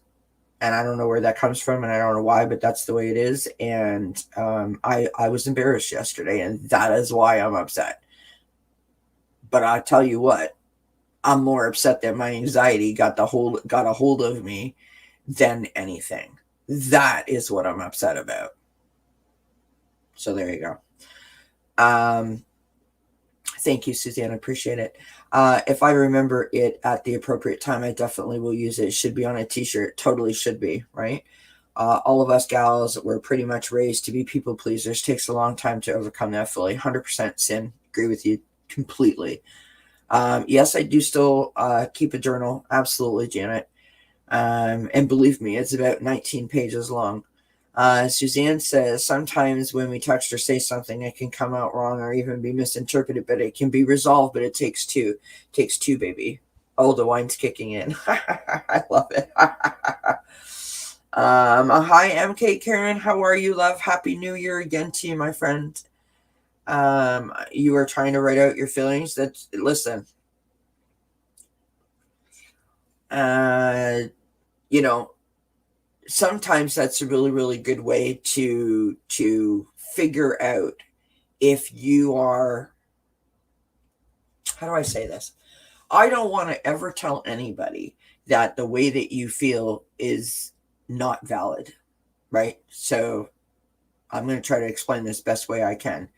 and I don't know where that comes from, and I don't know why, but that's the way it is. And I was embarrassed yesterday, and that is why I'm upset. But I'll tell you what, I'm more upset that my anxiety got a hold of me than anything. That is what I'm upset about. So there you go. Thank you, Suzanne. I appreciate it. If I remember it at the appropriate time, I definitely will use it. It should be on a t-shirt. Totally should be, right? All of us gals, we're pretty much raised to be people pleasers. Takes a long time to overcome that fully. 100% sin. Agree with you completely. Yes, I do still keep a journal. Absolutely, Janet. And believe me, it's about 19 pages long. Suzanne says, sometimes when we text or say something, it can come out wrong or even be misinterpreted, but it can be resolved, but it takes two. It takes two, baby. Oh, the wine's kicking in. I love it. Hi, MK Karen. How are you, love? Happy New Year again to you, my friend. You are trying to write out your feelings. Listen, sometimes that's a really, really good way to figure out if you are, how do I say this? I don't want to ever tell anybody that the way that you feel is not valid, right? So I'm going to try to explain this best way I can.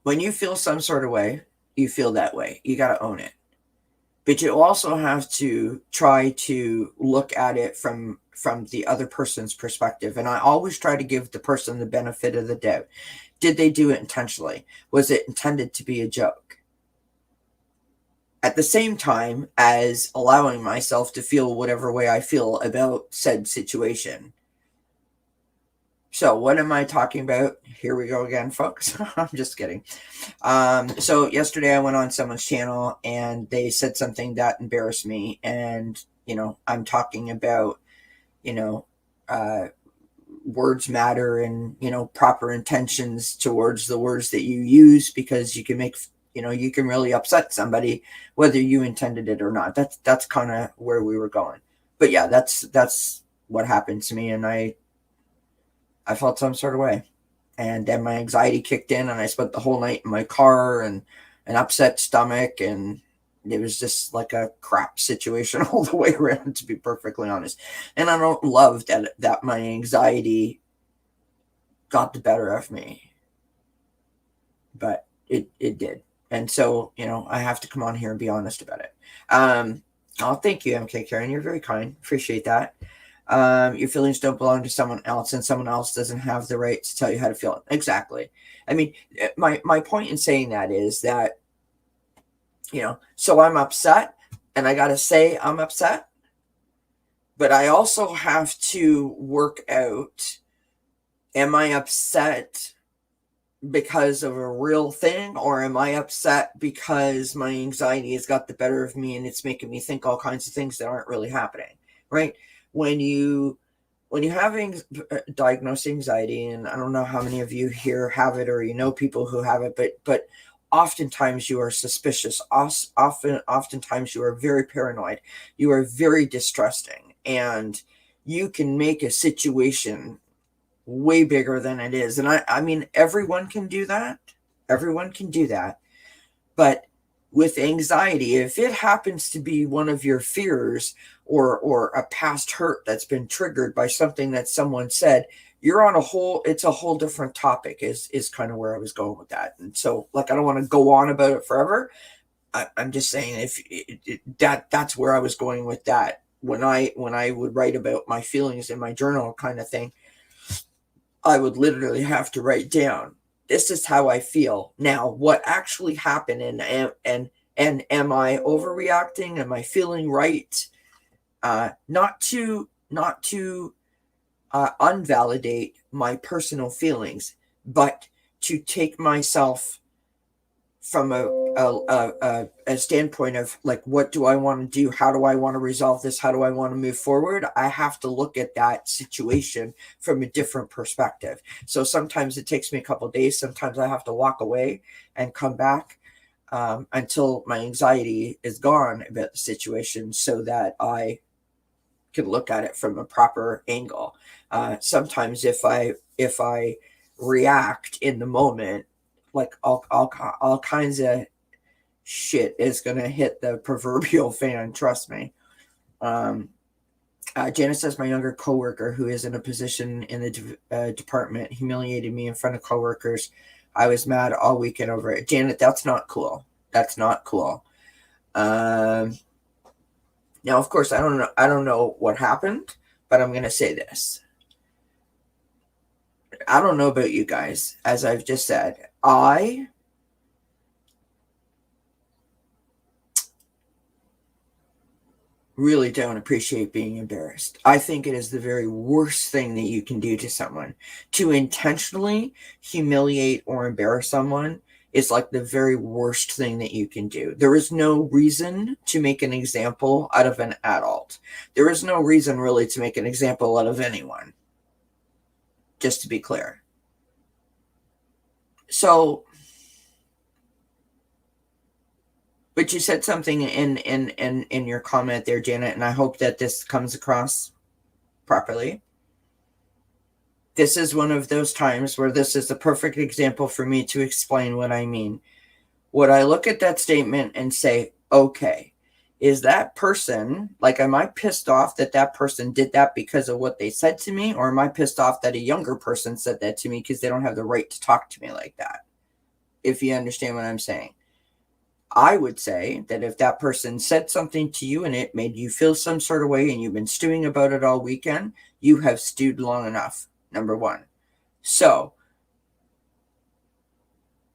When you feel some sort of way, you feel that way. You got to own it. But you also have to try to look at it from the other person's perspective. And I always try to give the person the benefit of the doubt. Did they do it intentionally? Was it intended to be a joke? At the same time as allowing myself to feel whatever way I feel about said situation. So what am I talking about? Here we go again, folks. I'm just kidding. So yesterday I went on someone's channel and they said something that embarrassed me. And, I'm talking about, words matter and, proper intentions towards the words that you use, because you can make, you can really upset somebody, whether you intended it or not. That's kind of where we were going. But yeah, that's what happened to me. And I felt some sort of way. And then my anxiety kicked in and I spent the whole night in my car and an upset stomach. And it was just like a crap situation all the way around, to be perfectly honest. And I don't love that my anxiety got the better of me. But it did. And so, I have to come on here and be honest about it. Oh, thank you, MK Karen. You're very kind. Appreciate that. Your feelings don't belong to someone else, and someone else doesn't have the right to tell you how to feel. Exactly. I mean, my point in saying that is that, so I'm upset and I got to say I'm upset, but I also have to work out, am I upset because of a real thing, or am I upset because my anxiety has got the better of me and it's making me think all kinds of things that aren't really happening, right? When you have diagnosed anxiety, and I don't know how many of you here have it or people who have it, but oftentimes you are suspicious. Oftentimes you are very paranoid. You are very distrusting, and you can make a situation way bigger than it is. And I mean, everyone can do that. Everyone can do that. But with anxiety, if it happens to be one of your fears or a past hurt that's been triggered by something that someone said, it's a whole different topic is kind of where I was going with that. And so, I don't want to go on about it forever. I'm just saying, that's where I was going with that. When I would write about my feelings in my journal kind of thing, I would literally have to write down, this is how I feel. Now, what actually happened, and am I overreacting? Am I feeling right? Not to unvalidate my personal feelings, but to take myself from a standpoint of like, what do I want to do? How do I want to resolve this? How do I want to move forward? I have to look at that situation from a different perspective. So sometimes it takes me a couple of days. Sometimes I have to walk away and come back until my anxiety is gone about the situation, so that I can look at it from a proper angle. Sometimes if I react in the moment, like all kinds of shit is gonna hit the proverbial fan. Trust me. Janice says, my younger coworker who is in a position in the department humiliated me in front of coworkers. I was mad all weekend over it. Janet, that's not cool. That's not cool. Now, of course, I don't know what happened, but I'm gonna say this. I don't know about you guys. As I've just said, I really don't appreciate being embarrassed. I think it is the very worst thing that you can do to someone. To intentionally humiliate or embarrass someone is like the very worst thing that you can do. There is no reason to make an example out of an adult. There is no reason really to make an example out of anyone. Just to be clear. So, but you said something in your comment there, Janet, and I hope that this comes across properly. This is one of those times where this is the perfect example for me to explain what I mean. Would I look at that statement and say, okay, is that person, like, am I pissed off that that person did that because of what they said to me? Or am I pissed off that a younger person said that to me because they don't have the right to talk to me like that? If you understand what I'm saying. I would say that if that person said something to you and it made you feel some sort of way and you've been stewing about it all weekend, you have stewed long enough, number one. So,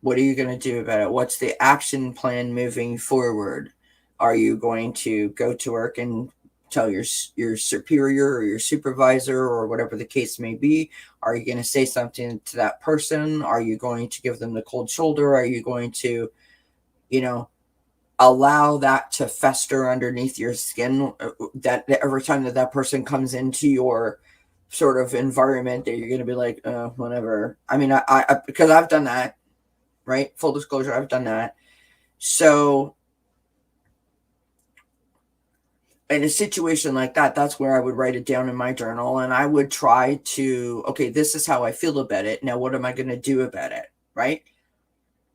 what are you going to do about it? What's the action plan moving forward? Are you going to go to work and tell your superior or your supervisor or whatever the case may be? Are you going to say something to that person? Are you going to give them the cold shoulder? Are you going to, allow that to fester underneath your skin, that every time that person comes into your sort of environment that you're going to be like, whatever. I mean, I because I've done that, right? Full disclosure, I've done that. So in a situation like that, that's where I would write it down in my journal, and I would try to, okay, this is how I feel about it. Now, what am I going to do about it, right?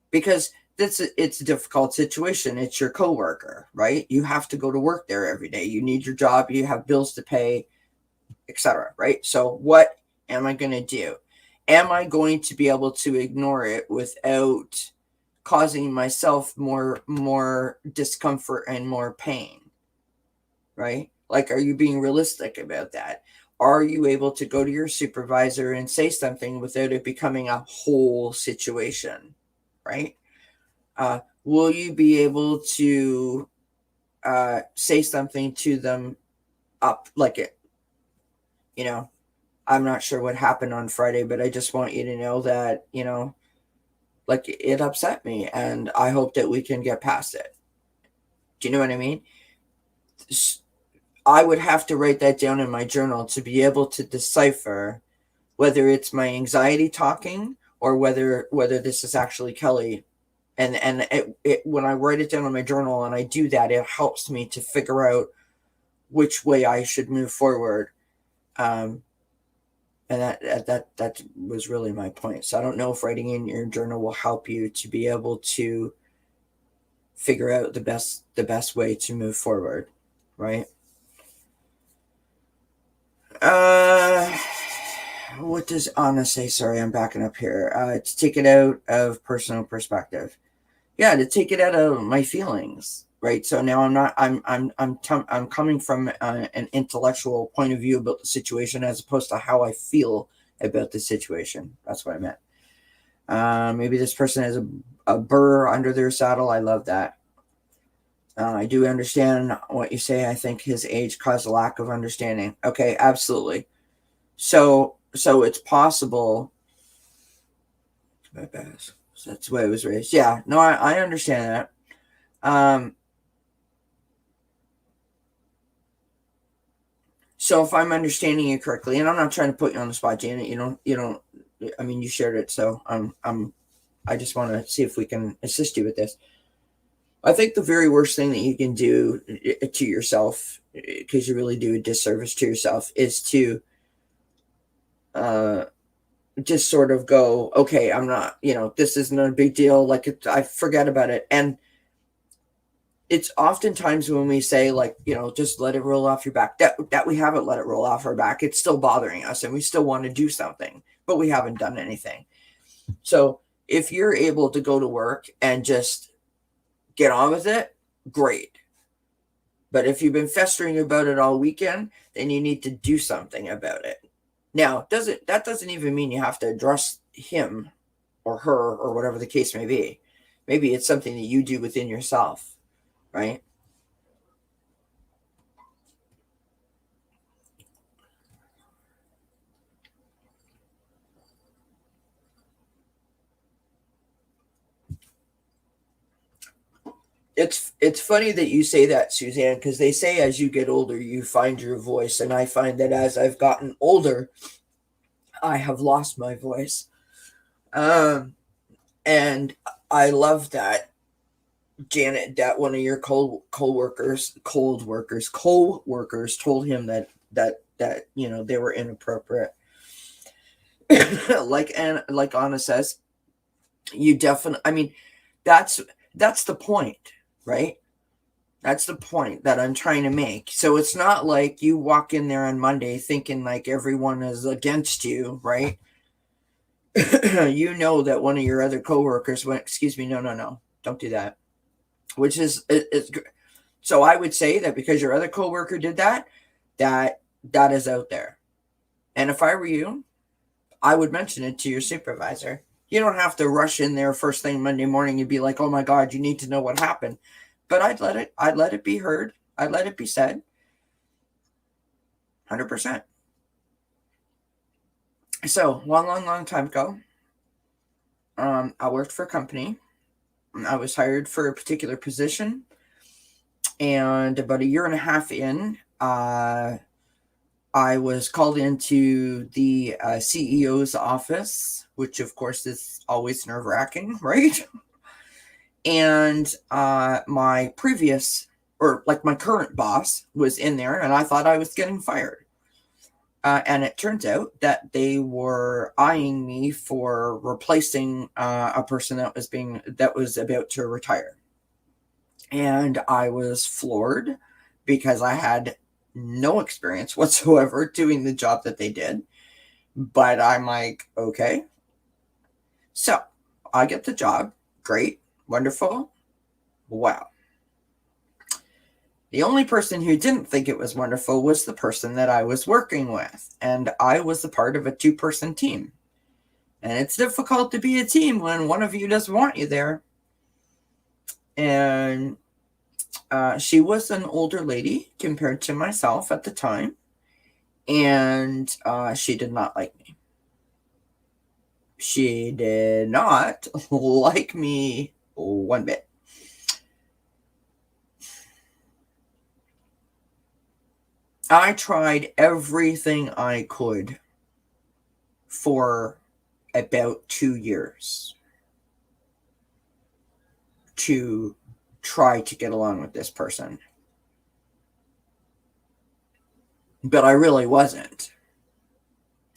Because it's a difficult situation. It's your coworker, right? You have to go to work there every day. You need your job. You have bills to pay, etc. Right? So what am I going to do? Am I going to be able to ignore it without causing myself more discomfort and more pain? Right? Like, are you being realistic about that? Are you able to go to your supervisor and say something without it becoming a whole situation? Right? Will you be able to say something to them up like it? I'm not sure what happened on Friday, but I just want you to know that, like, it upset me, and I hope that we can get past it. Do you know what I mean? I would have to write that down in my journal to be able to decipher whether it's my anxiety talking or whether this is actually Kelly. And when I write it down in my journal and I do that, it helps me to figure out which way I should move forward. And that was really my point. So I don't know if writing in your journal will help you to be able to figure out the best way to move forward, right? What does Anna say? Sorry, I'm backing up here. To take it out of personal perspective. Yeah, to take it out of my feelings, right? So now I'm coming from an intellectual point of view about the situation as opposed to how I feel about the situation. That's what I meant. Maybe this person has a burr under their saddle. I love that. I do understand what you say. I think his age caused a lack of understanding. Okay, absolutely. So it's possible. That's the way I was raised. Yeah, no, I understand that. So if I'm understanding you correctly, and I'm not trying to put you on the spot, Janet, you don't. I mean, you shared it, so I just want to see if we can assist you with this. I think the very worst thing that you can do to yourself, because you really do a disservice to yourself, is to just sort of go, okay, I'm not, this isn't a big deal. Like, I forget about it. And it's oftentimes when we say, like, just let it roll off your back, that we haven't let it roll off our back. It's still bothering us and we still want to do something, but we haven't done anything. So if you're able to go to work and just get on with it, great. But if you've been festering about it all weekend, then you need to do something about it. Now, that doesn't even mean you have to address him or her or whatever the case may be. Maybe it's something that you do within yourself, right? It's funny that you say that, Suzanne, because they say as you get older, you find your voice. And I find that as I've gotten older, I have lost my voice. And I love that, Janet, that one of your co-workers told him that they were inappropriate. like Anna says, you definitely, I mean, that's the point, right? That's the point that I'm trying to make. So it's not like you walk in there on Monday thinking like everyone is against you, right? You know that one of your other coworkers went, excuse me, no, don't do that. Which is so I would say that because your other coworker did that is out there. And if I were you, I would mention it to your supervisor. You don't have to rush in there first thing Monday morning and be like, oh my God, you need to know what happened. But I'd let it be heard. I'd let it be said. 100%. So long time ago, I worked for a company. I was hired for a particular position. And about a year and a half in, I was called into the CEO's office, which of course is always nerve-wracking, right? And my previous, or like my current boss was in there, and I thought I was getting fired. And it turns out that they were eyeing me for replacing a person that was about to retire. And I was floored because I had no experience whatsoever doing the job that they did. But I'm like, okay. So I get the job. Great. Wonderful. Wow. The only person who didn't think it was wonderful was the person that I was working with. And I was a part of a 2-person team. And it's difficult to be a team when one of you doesn't want you there. And she was an older lady compared to myself at the time. And she did not like me. She did not like me one bit. I tried everything I could for about 2 years to try to get along with this person. But I really wasn't.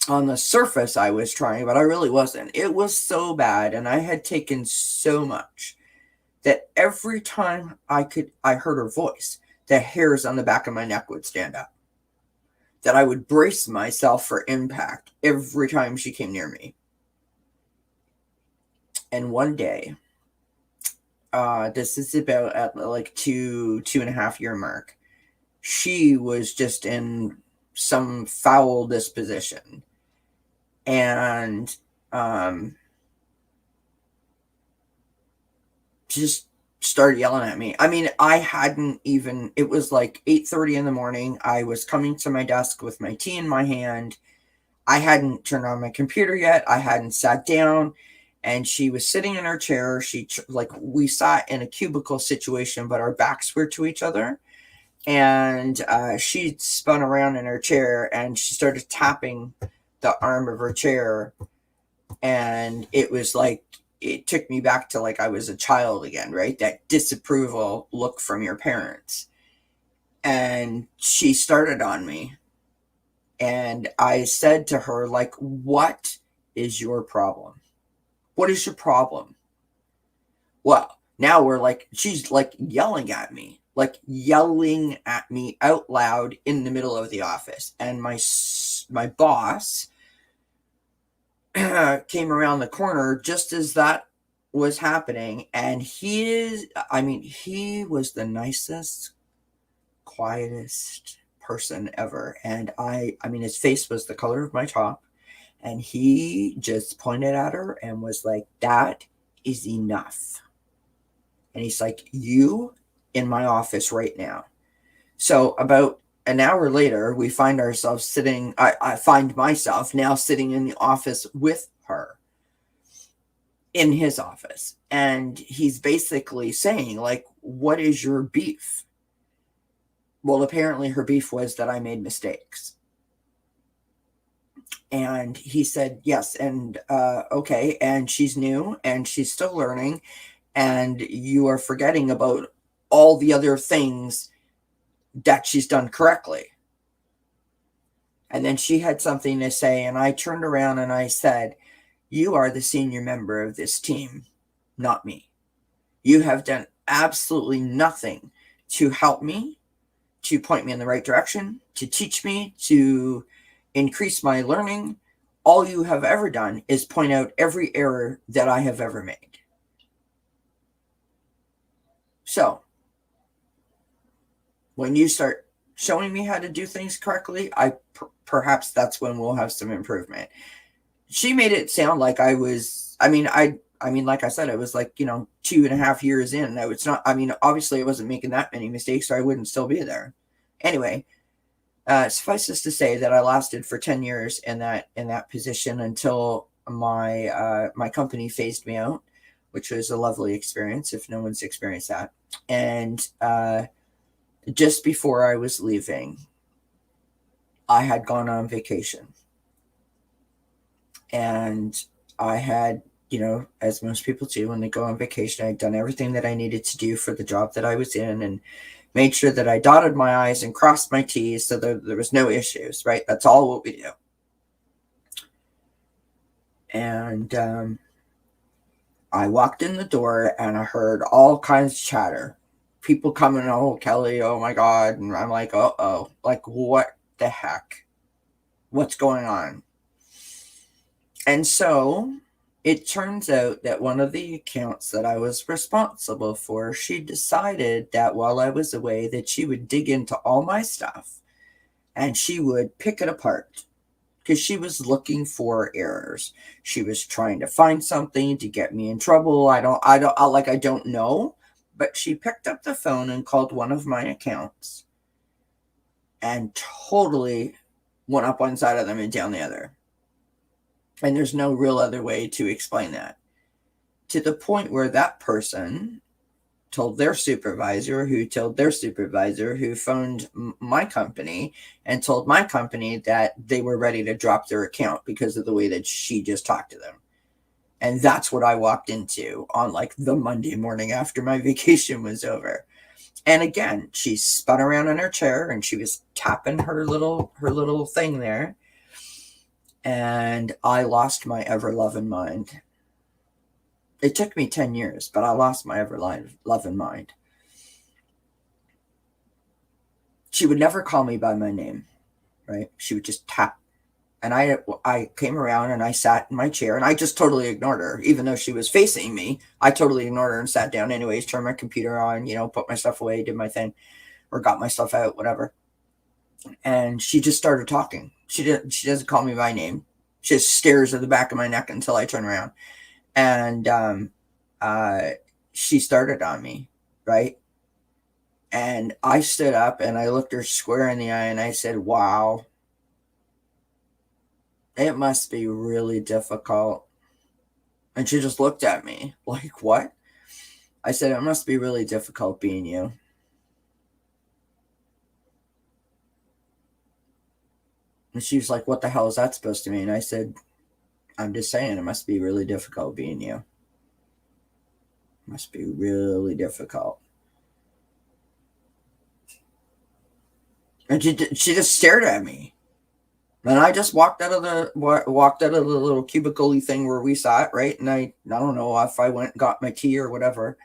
On the surface, I was trying, but I really wasn't. It was so bad, and I had taken so much that every time I heard her voice, the hairs on the back of my neck would stand up. That I would brace myself for impact every time she came near me. And one day, this is about at like 2.5 year mark, she was just in some foul disposition. And just started yelling at me. I mean, I hadn't even, it was like 8:30 in the morning. I was coming to my desk with my tea in my hand. I hadn't turned on my computer yet. I hadn't sat down, and she was sitting in her chair. We sat in a cubicle situation, but our backs were to each other. And she spun around in her chair and she started tapping the arm of her chair. And it was like, it took me back to like I was a child again, right? That disapproval look from your parents. And she started on me. And I said to her, like, what is your problem? What is your problem? Well, now we're like, she's like yelling at me out loud in the middle of the office. And my boss came around the corner just as that was happening. And he was the nicest, quietest person ever. And his face was the color of my top. And he just pointed at her and was like, that is enough. And he's like, you in my office right now. So about an hour later, we find ourselves sitting, I find myself now sitting in the office with her, in his office. And he's basically saying, like, what is your beef? Well, apparently her beef was that I made mistakes. And he said, yes, and okay, and she's new and she's still learning, and you are forgetting about all the other things that she's done correctly. And then she had something to say, and I turned around and I said, you are the senior member of this team, not me. You have done absolutely nothing to help me, to point me in the right direction, to teach me, to increase my learning. All you have ever done is point out every error that I have ever made. So when you start showing me how to do things correctly, perhaps that's when we'll have some improvement. She made it sound like I was, like I said, it was like, 2.5 years in. It's not, obviously I wasn't making that many mistakes, or I wouldn't still be there. Anyway, suffices to say that I lasted for 10 years in that position until my company phased me out, which was a lovely experience if no one's experienced that. And just before I was leaving, I had gone on vacation. And I had, as most people do when they go on vacation, I'd done everything that I needed to do for the job that I was in, and made sure that I dotted my I's and crossed my T's so that there was no issues, right? That's all what we do. And I walked in the door and I heard all kinds of chatter. People coming, oh, Kelly, oh my God. And I'm like, uh-oh, like what the heck? What's going on? And so it turns out that one of the accounts that I was responsible for, she decided that while I was away, that she would dig into all my stuff and she would pick it apart, because she was looking for errors. She was trying to find something to get me in trouble. I don't know, but she picked up the phone and called one of my accounts and totally went up one side of them and down the other. And there's no real other way to explain that. To the point where that person told their supervisor, who told their supervisor, who phoned my company and told my company that they were ready to drop their account because of the way that she just talked to them. And that's what I walked into on like the Monday morning after my vacation was over. And again, she spun around in her chair and she was tapping her little thing there. And I lost my ever-loving mind. It took me 10 years, but I lost my ever-loving mind. She would never call me by my name, right? She would just tap. And I came around and I sat in my chair and I just totally ignored her. Even though she was facing me, I totally ignored her and sat down anyways, turned my computer on, put my stuff away, did my thing, or got my stuff out, whatever. And she just started talking. She doesn't call me by name. She just stares at the back of my neck until I turn around. And she started on me, right? And I stood up and I looked her square in the eye and I said, wow, It must be really difficult. And she just looked at me like, what? I said, it must be really difficult being you. And she was like, what the hell is that supposed to mean? I said, I'm just saying, it must be really difficult being you. It must be really difficult. And she just stared at me. And I just walked out of the little cubicle thing where we sat, right? And I don't know if I went and got my tea or whatever.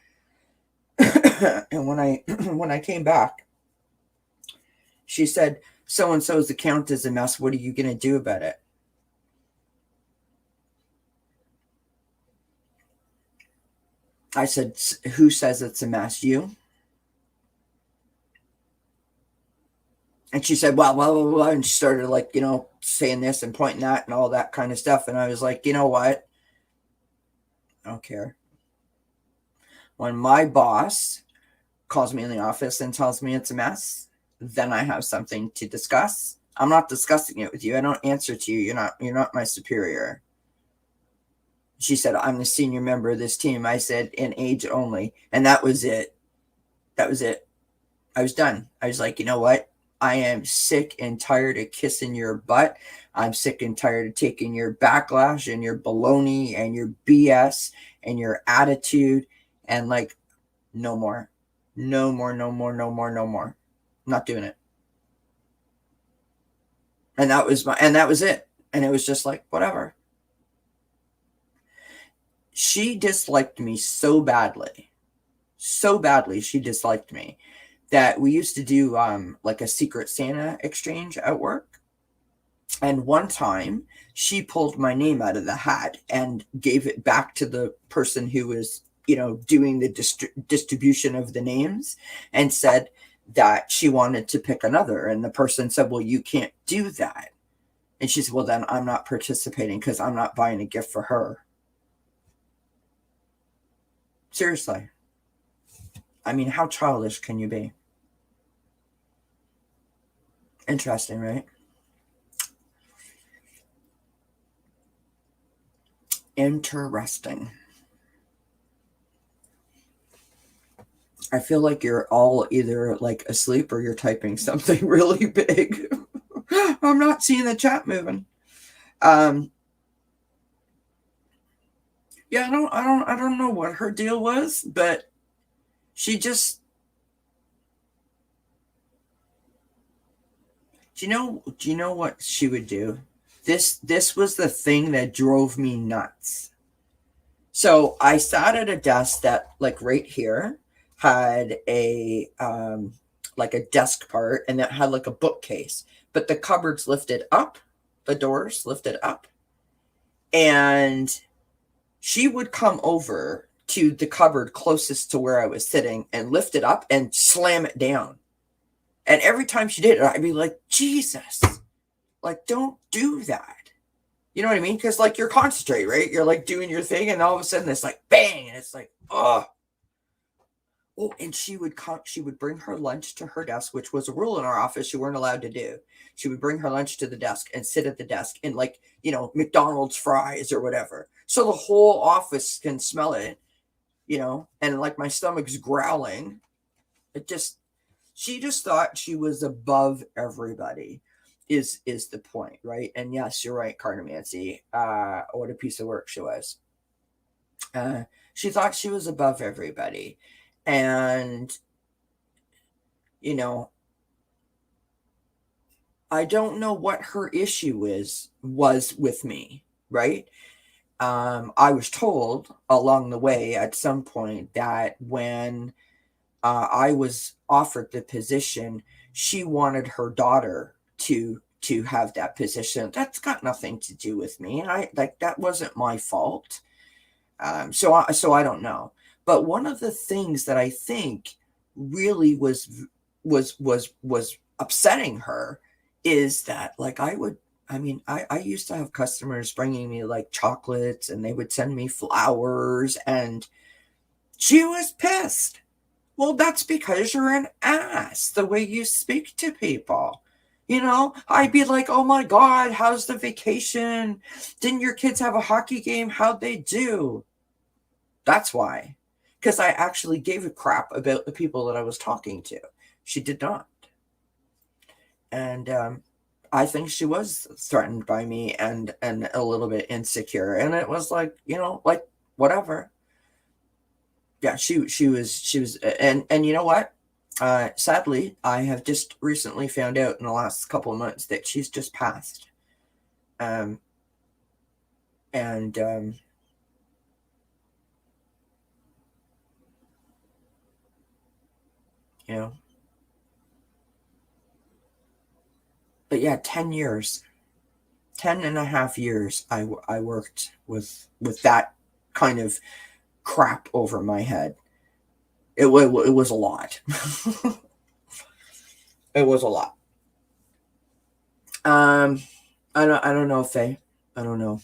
And when I came back, she said, so and so's account is a mess. What are you gonna do about it? I said, who says it's a mess? You? And she said, well, blah, blah, blah. And she started like, saying this and pointing that and all that kind of stuff. And I was like, you know what? I don't care. When my boss calls me in the office and tells me it's a mess, then I have something to discuss. I'm not discussing it with you. I don't answer to you. You're not my superior. She said, I'm the senior member of this team. I said, in age only. And that was it. That was it. I was done. I was like, you know what? I am sick and tired of kissing your butt. I'm sick and tired of taking your backlash and your baloney and your BS and your attitude. And like, no more. No more, no more, no more, no more. I'm not doing it. And that was it. And it was just like, whatever. She disliked me so badly she disliked me that we used to do like a Secret Santa exchange at work. And one time she pulled my name out of the hat and gave it back to the person who was, doing the distribution of the names, and said that she wanted to pick another. And the person said, well, you can't do that. And she said, well, then I'm not participating because I'm not buying a gift for her. Seriously. I mean, how childish can you be? Interesting, right? Interesting. I feel like you're all either like asleep or you're typing something really big. I'm not seeing the chat moving. Yeah, I don't know what her deal was, but she just, do you know what she would do? This was the thing that drove me nuts. So I sat at a desk that, like, right here had a like a desk part, and that had like a bookcase, but the cupboards lifted up, the doors lifted up, and she would come over to the cupboard closest to where I was sitting and lift it up and slam it down. And every time she did it, I'd be like, Jesus, like, don't do that. You know what I mean? Because like, you're concentrating, right? You're like doing your thing, and all of a sudden it's like bang, and it's like, oh. Oh, and she would bring her lunch to her desk, which was a rule in our office you weren't allowed to do. She would bring her lunch to the desk and sit at the desk and, like, McDonald's fries or whatever. So the whole office can smell it, and like my stomach's growling. She just thought she was above everybody is the point, right? And yes, you're right, Cartomancy. What a piece of work she was. She thought she was above everybody. And, I don't know what her issue was with me, right? I was told along the way at some point that when I was offered the position, she wanted her daughter to have that position. That's got nothing to do with me. That wasn't my fault. So I don't know. But one of the things that I think really was upsetting her is that, like, I used to have customers bringing me like chocolates, and they would send me flowers, and she was pissed. Well, that's because you're an ass, the way you speak to people. You know, I'd be like, oh my God, how's the vacation? Didn't your kids have a hockey game? How'd they do? That's why. Because I actually gave a crap about the people that I was talking to. She did not. And I think she was threatened by me and a little bit insecure. And it was like, you know, like whatever. Yeah, she was, and you know what? Sadly, I have just recently found out in the last couple of months that she's just passed. Um, and you know, but yeah, 10 years, 10 and a half years, I worked with that kind of crap over my head. It was a lot. It was a lot. Um, I don't know, Faye. I don't know.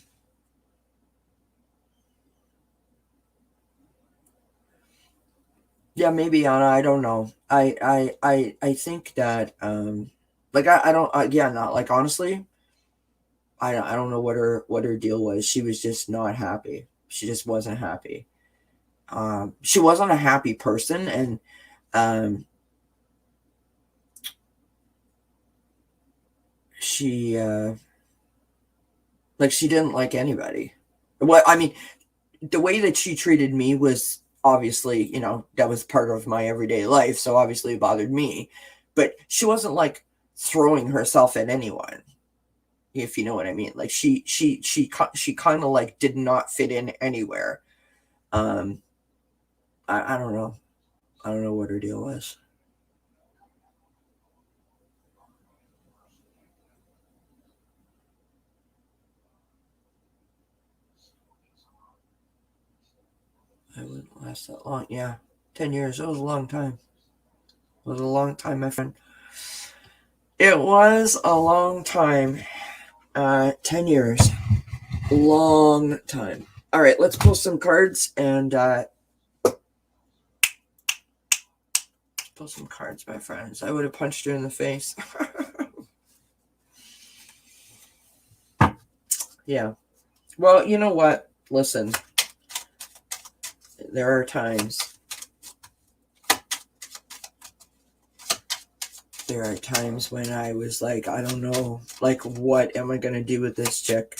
Yeah, maybe Anna. I don't know. I think that like I don't yeah, not like honestly, I don't know what her deal was. She was just not happy. She just wasn't happy. She wasn't a happy person, and um she like she didn't like anybody. What I mean, the way that she treated me was obviously, you know, that was part of my everyday life, so obviously it bothered me. But she wasn't like throwing herself at anyone, if you know what I mean. Like she kind of like did not fit in anywhere. Um, I don't know. I don't know what her deal was. I wouldn't last that long. Yeah, 10 years. It was a long time. It was a long time, my friend. It was a long time. 10 years. Long time. All right, let's pull some cards and pull some cards, my friends. I would have punched her in the face. Yeah. Well, you know what? Listen, there are times. There are times when I was like, I don't know, like, what am I gonna do with this chick?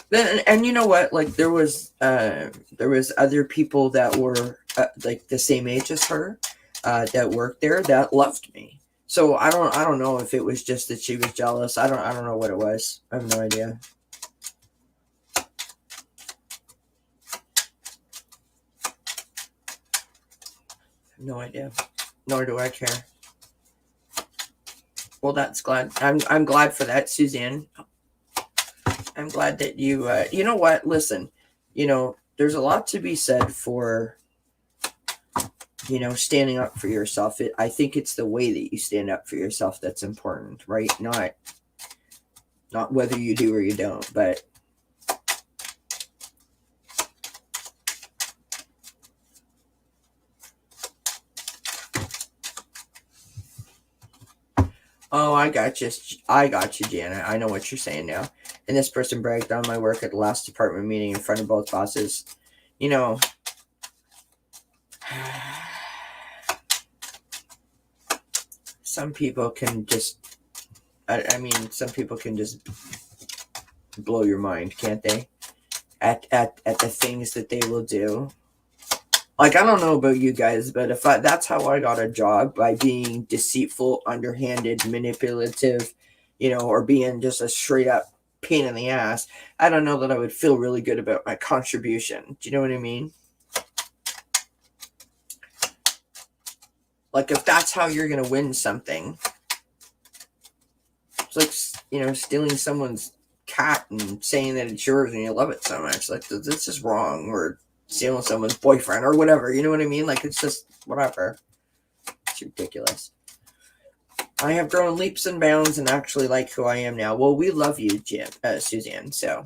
Then, and you know what? Like, there was other people that were like the same age as her, that worked there that loved me. So I don't know if it was just that she was jealous. I don't know what it was. I have no idea. No idea. Nor do I care. Well, that's glad. I'm glad for that, Suzanne. I'm glad that you. You know what? Listen. You know, there's a lot to be said for, you know, standing up for yourself. I think it's the way that you stand up for yourself that's important, right? Not whether you do or you don't, but oh, I got you, Janet. I know what you're saying now. And this person bragged on my work at the last department meeting in front of both bosses. You know, some people can just, I mean, some people can just blow your mind, can't they? At the things that they will do. Like, I don't know about you guys, but that's how I got a job, by being deceitful, underhanded, manipulative, you know, or being just a straight up pain in the ass. I don't know that I would feel really good about my contribution. Do you know what I mean? Like, if that's how you're going to win something, it's like, you know, stealing someone's cat and saying that it's yours and you love it so much. Like, this is wrong. Or stealing someone's boyfriend or whatever. You know what I mean? Like, it's just whatever. It's ridiculous. I have grown leaps and bounds and actually like who I am now. Well, we love you, Suzanne. So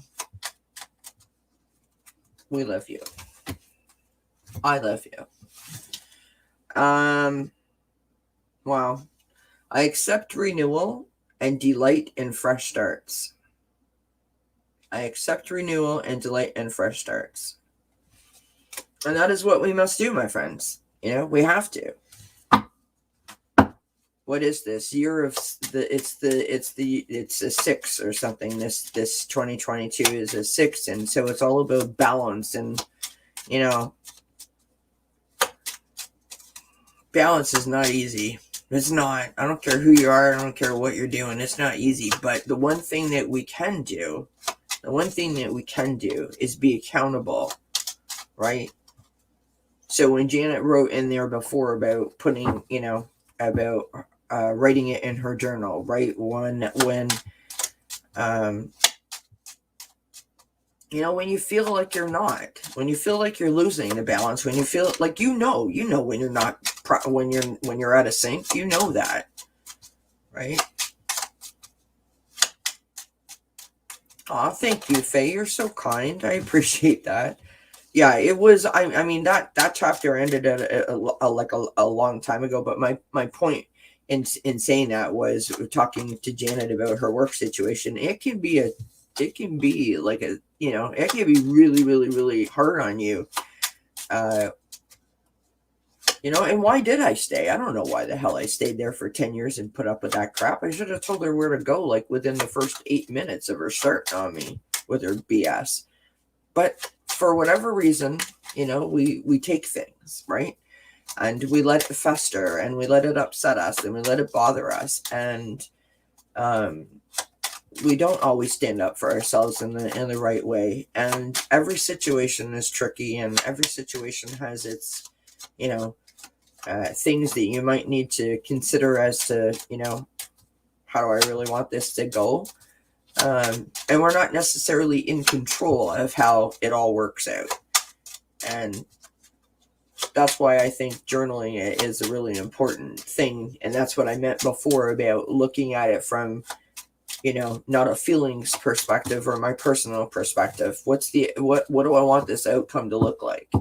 we love you. I love you. Wow. I accept renewal and delight in fresh starts. I accept renewal and delight in fresh starts. And that is what we must do, my friends. We have to. What is this year of it's a 6 or something. This 2022 is a 6, and so it's all about balance. And balance is not easy. It's not. I don't care who you are. I don't care what you're doing. It's not easy. But the one thing that we can do is be accountable, right? So when Janet wrote in there before about putting, about writing it in her journal, right? When you feel like you're not, when you feel like you're losing the balance, when you feel like when you're not, when you're out of sync, that, right? Aw, thank you, Faye. You're so kind. I appreciate that. Yeah, it was. I mean that chapter ended at a long time ago. But my point in saying that was talking to Janet about her work situation. It can be like a it can be really really really hard on you. And why did I stay? I don't know why the hell I stayed there for 10 years and put up with that crap. I should have told her where to go, like within the first 8 minutes of her starting on me with her BS. But for whatever reason, we take things, right? And we let it fester, and we let it upset us, and we let it bother us. And we don't always stand up for ourselves in the right way. And every situation is tricky, and every situation has its, things that you might need to consider as to, how do I really want this to go? And we're not necessarily in control of how it all works out. And that's why I think journaling is a really important thing. And that's what I meant before about looking at it from, not a feelings perspective or my personal perspective. What do I want this outcome to look like?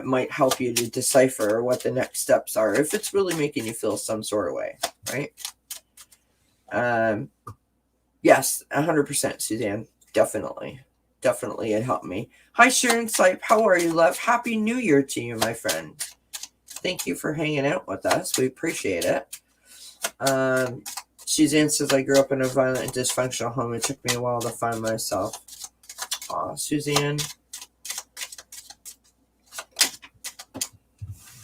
Might help you to decipher what the next steps are, if it's really making you feel some sort of way, right? Yes, 100%, Suzanne. Definitely it helped me. Hi, Sharon Sipe. How are you, love? Happy New Year to you, my friend. Thank you for hanging out with us. We appreciate it. Suzanne says, I grew up in a violent and dysfunctional home. It took me a while to find myself. Aw, Suzanne.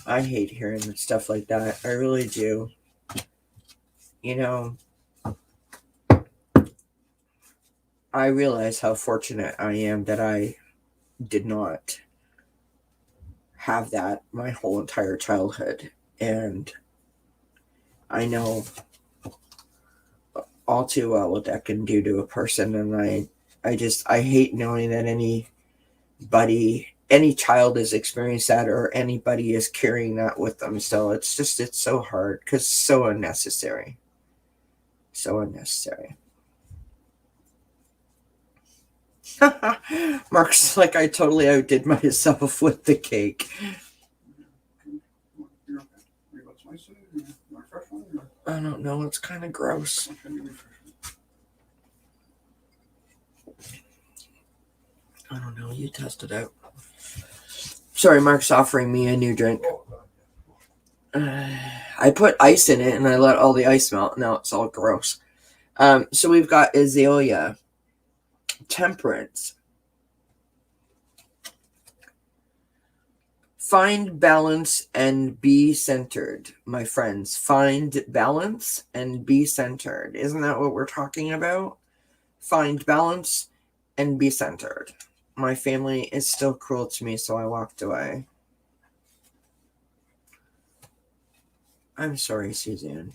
I hate hearing stuff like that. I really do. I realize how fortunate I am that I did not have that my whole entire childhood. And I know all too well what that can do to a person. And I hate knowing that any child has experienced that, or anybody is carrying that with them. So it's so hard, because it's so unnecessary. So unnecessary. Mark's like, I totally outdid myself with the cake. I don't know. It's kind of gross. I don't know. You test it out. Sorry, Mark's offering me a new drink. I put ice in it and I let all the ice melt. Now it's all gross. So we've got Azalea. Temperance. Find balance and be centered, my friends. Find balance and be centered. Isn't that what we're talking about? Find balance and be centered. My family is still cruel to me, so I walked away. I'm sorry, Suzanne.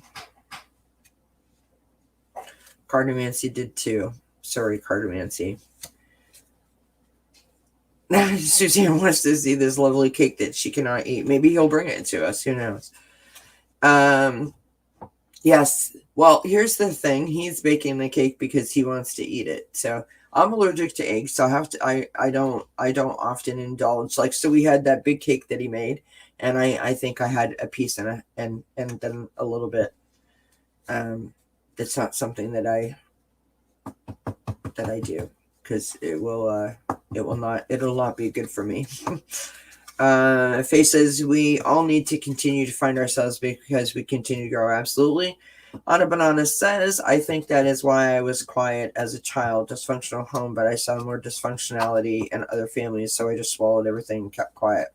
Cardomancy did too. Sorry, Cardomancy. Suzanne wants to see this lovely cake that she cannot eat. Maybe he'll bring it to us. Who knows? Yes. Well, here's the thing. He's baking the cake because he wants to eat it. So I'm allergic to eggs, so I don't often indulge. Like, so we had that big cake that he made. And I think I had a piece in it, and then a little bit. It's not something that I do, because it'll not be good for me. Faye says we all need to continue to find ourselves because we continue to grow. Absolutely. Anna Banana says, I think that is why I was quiet as a child. Dysfunctional home, but I saw more dysfunctionality in other families, so I just swallowed everything and kept quiet.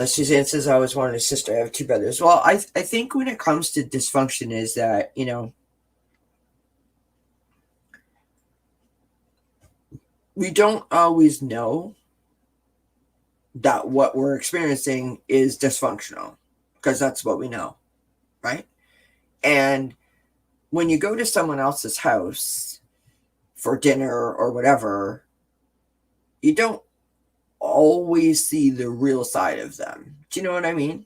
Suzanne says, I always wanted a sister. I have 2 brothers. Well, I think when it comes to dysfunction is that, we don't always know that what we're experiencing is dysfunctional, because that's what we know, right? And when you go to someone else's house for dinner or whatever, you don't always see the real side of them. Do you know what I mean?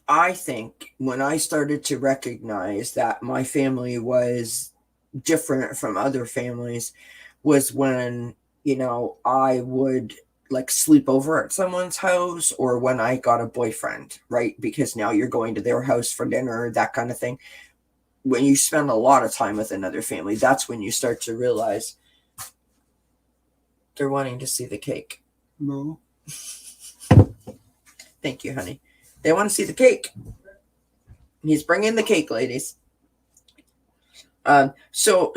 I think when I started to recognize that my family was different from other families was when, I would like sleep over at someone's house, or when I got a boyfriend, right? Because now you're going to their house for dinner, that kind of thing. When you spend a lot of time with another family, that's when you start to realize they're wanting to see the cake. No. Thank you, honey. They want to see the cake. He's bringing the cake, ladies. So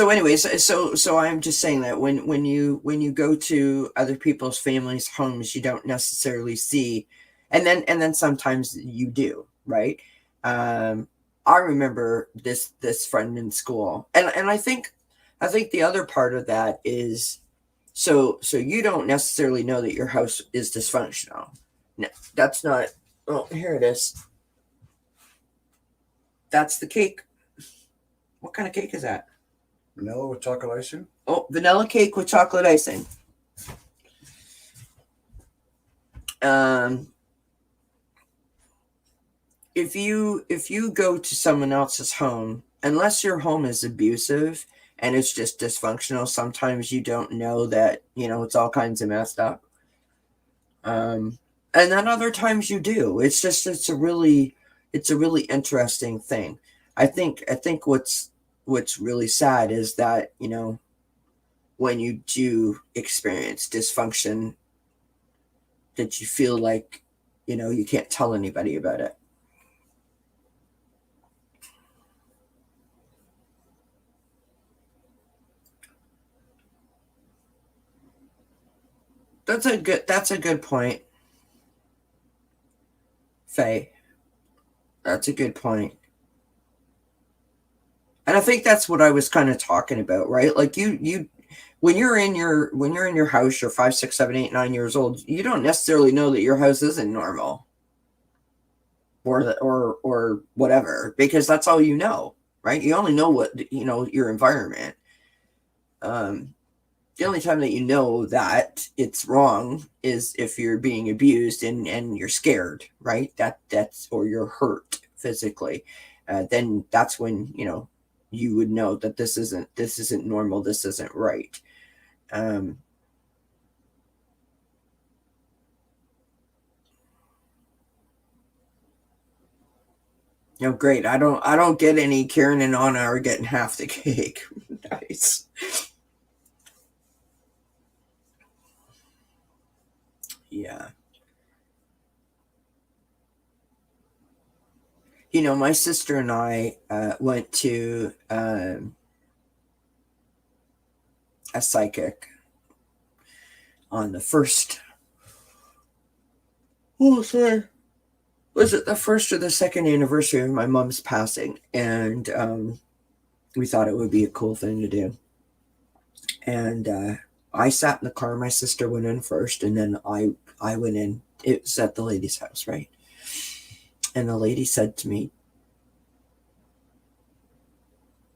anyways, so I'm just saying that when you go to other people's families' homes, you don't necessarily see, and then sometimes you do, right? I remember this friend in school, and I think the other part of that is, so you don't necessarily know that your house is dysfunctional. No, that's not. Oh, here it is. That's the cake. What kind of cake is that? Vanilla with chocolate icing. Oh, vanilla cake with chocolate icing. If you go to someone else's home, unless your home is abusive and it's just dysfunctional, sometimes you don't know that, it's all kinds of messed up. And then other times you do. It's a really interesting thing. I think what's really sad is that, when you do experience dysfunction, that you feel like, you can't tell anybody about it. That's a good point, Faye. That's a good point. And I think that's what I was kind of talking about, right? Like you when you're in your house, you're 5, 6, 7, 8, 9 years old, you don't necessarily know that your house isn't normal, or whatever, because that's all you know, right? You only know what, your environment. The only time that you know that it's wrong is if you're being abused and you're scared, right? That's or you're hurt physically. Then that's when, you would know that this isn't normal. This isn't right. Great. I don't get any. Karen and Anna are getting half the cake. Nice. Yeah. My sister and I went to a psychic on the first. Oh, sorry. Was it the first or the second anniversary of my mom's passing? And we thought it would be a cool thing to do. And I sat in the car. My sister went in first, and then I went in. It was at the lady's house, right? And the lady said to me,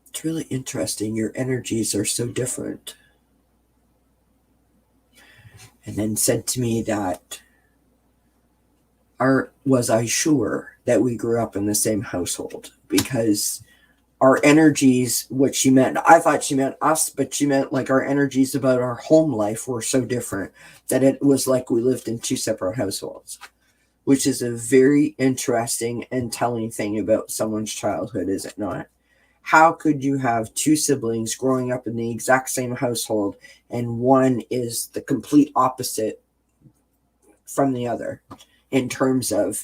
"It's really interesting. Your energies are so different." and then said to me that was I sure that we grew up in the same household, because our energies, what she meant, I thought she meant us, but she meant like our energies about our home life were so different that it was like we lived in two separate households, which is a very interesting and telling thing about someone's childhood, is it not? How could you have two siblings growing up in the exact same household and one is the complete opposite from the other in terms of,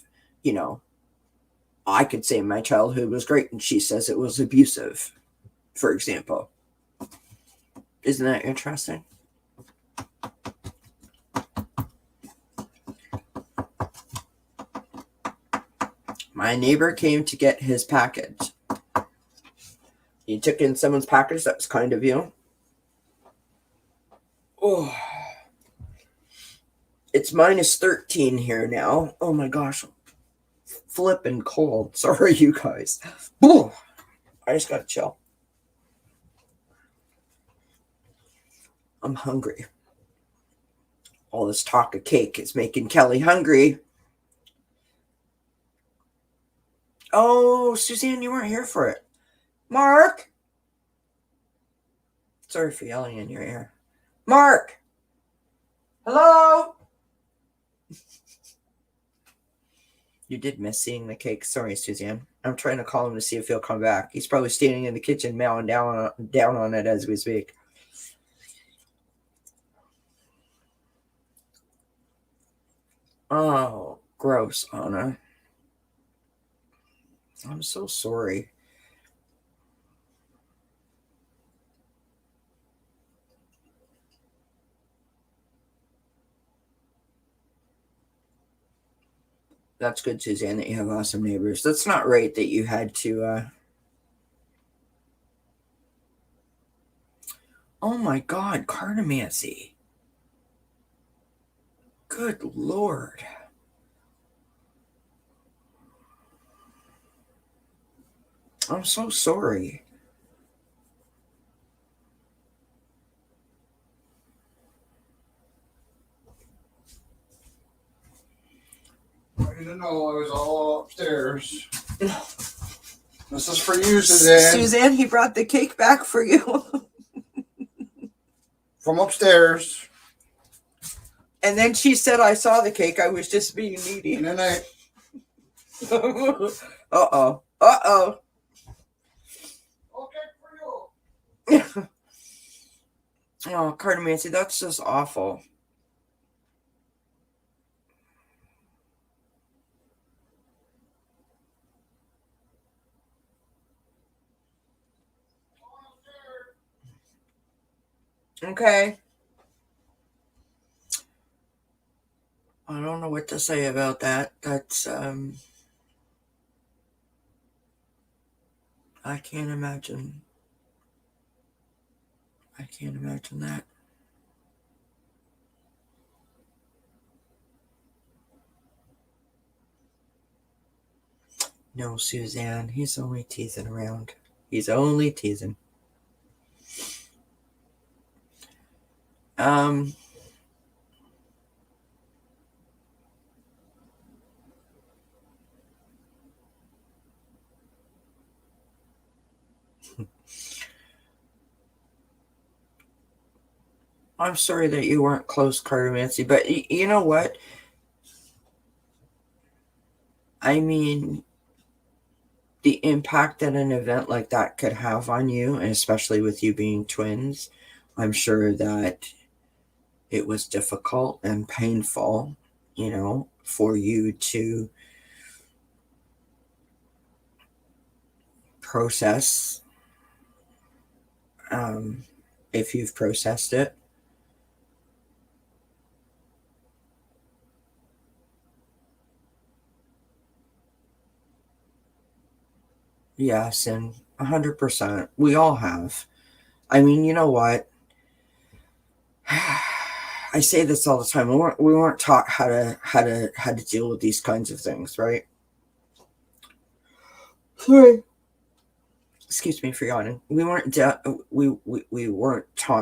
I could say my childhood was great and she says it was abusive, for example. Isn't that interesting? My neighbor came to get his package. You took in someone's package. That was kind of you. Oh, it's -13 here now. Oh my gosh. Flipping cold. Sorry, you guys. Oh, I just gotta chill. I'm hungry. All this talk of cake is making Kelly hungry. Oh, Suzanne, you weren't here for it. Mark! Sorry for yelling in your ear. Mark! Hello? You did miss seeing the cake. Sorry, Suzanne. I'm trying to call him to see if he'll come back. He's probably standing in the kitchen mowing down on it as we speak. Oh, gross, Anna. I'm so sorry. That's good, Suzanne, that you have awesome neighbors. That's not right that you had to... Oh my God, cartomancy. Good Lord. I'm so sorry. I didn't know I was all upstairs. This is for you, Suzanne. Suzanne, he brought the cake back for you. From upstairs. And then she said, I saw the cake. I was just being needy. And then I... Uh-oh. Uh-oh. Okay for you. Oh, cartomancy, that's just awful. Okay. I don't know what to say about that. That's, I can't imagine. I can't imagine that. No, Suzanne, he's only teasing around. He's only teasing. I'm sorry that you weren't close, cartomancy, but you know what? I mean, the impact that an event like that could have on you, and especially with you being twins, I'm sure that it was difficult and painful, for you to process, if you've processed it. Yes, and 100%. We all have. I mean, you know what? I say this all the time. We weren't taught how to deal with these kinds of things, right? Sorry. Excuse me for yawning. We weren't taught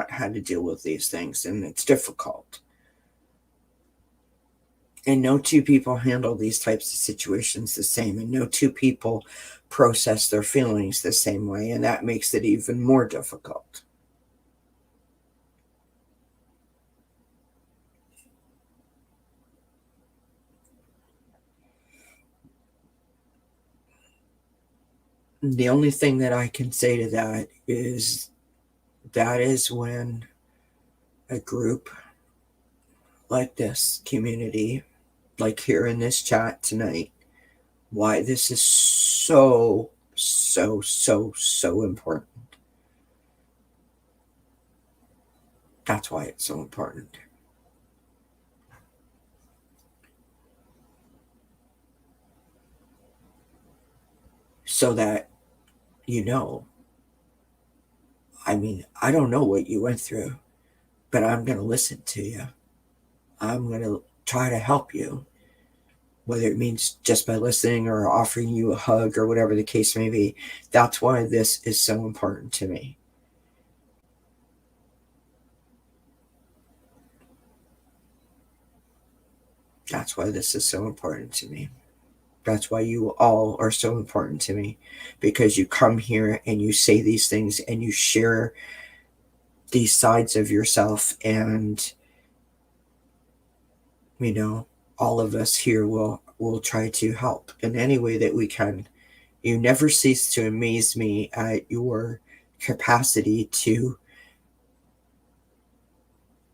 how to deal with these things, and it's difficult. And no two people handle these types of situations the same, and no two people process their feelings the same way, and that makes it even more difficult. The only thing that I can say to that is when a group like this community, like here in this chat tonight, why this is so, so, so, so important. That's why it's so important. So that you know, I mean, I don't know what you went through, but I'm going to listen to you. I'm going to try to help you, whether it means just by listening or offering you a hug or whatever the case may be. That's why this is so important to me. That's why this is so important to me. That's why you all are so important to me, because you come here and you say these things and you share these sides of yourself, and you know, all of us here will try to help in any way that we can. You never cease to amaze me at your capacity to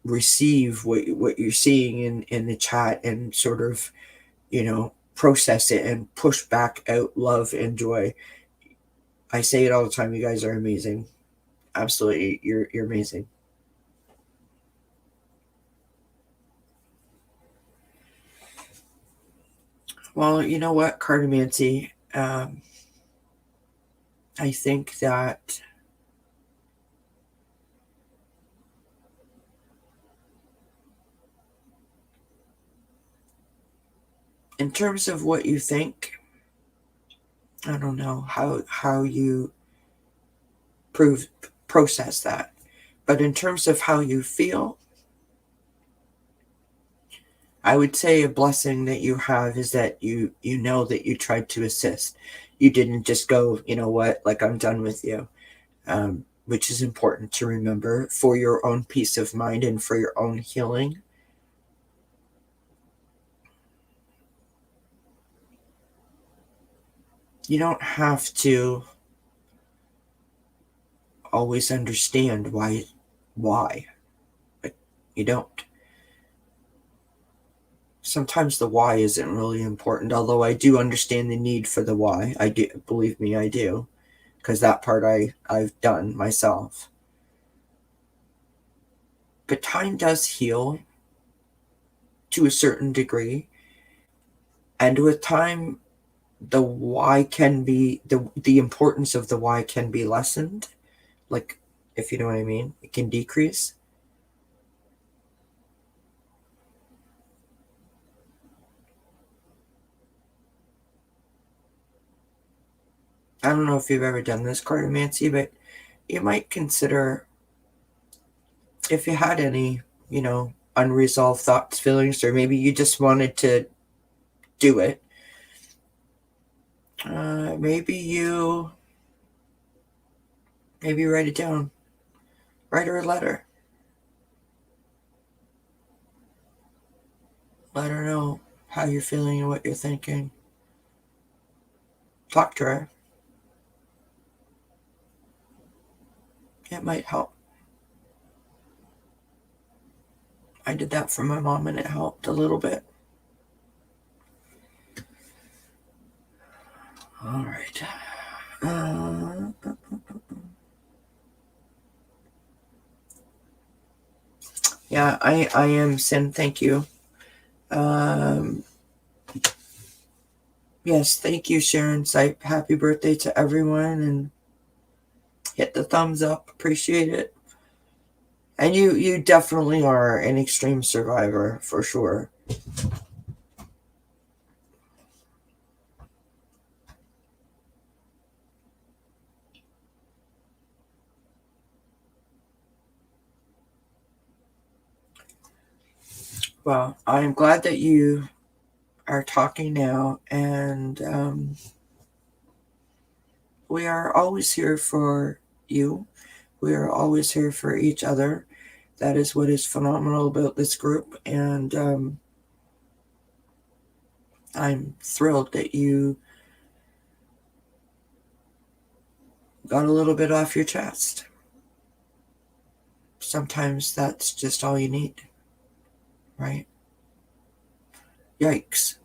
receive what you're seeing in the chat and sort of, you know, process it and push back out love and joy. I say it all the time. You guys are amazing. Absolutely, you're amazing. Well, you know what, Cartomancy, I think that in terms of what you think, I don't know how you process that, but in terms of how you feel, I would say a blessing that you have is that you know that you tried to assist. You didn't just go, you know what, like I'm done with you, which is important to remember for your own peace of mind and for your own healing. You don't have to always understand why. Like, you don't. Sometimes the why isn't really important, although I do understand the need for the why. I do, believe me, I do, because that part I've done myself. But time does heal to a certain degree, and with time the why can be the importance of the why can be lessened, like, if you know what I mean, it can decrease. I don't know if you've ever done this, Cartomancy, but you might consider, if you had any, you know, unresolved thoughts, feelings, or maybe you just wanted to do it, maybe write it down. Write her a letter. Let her know how you're feeling and what you're thinking. Talk to her. It might help. I did that for my mom and it helped a little bit. All right. Yeah, I am Sin. Thank you. Yes, thank you, Sharon. Happy birthday to everyone, and hit the thumbs up. Appreciate it. And you definitely are an extreme survivor for sure. Well, I'm glad that you are talking now, and we are always here for you. We are always here for each other. That is what is phenomenal about this group, and I'm thrilled that you got a little bit off your chest. Sometimes that's just all you need, right? Yikes.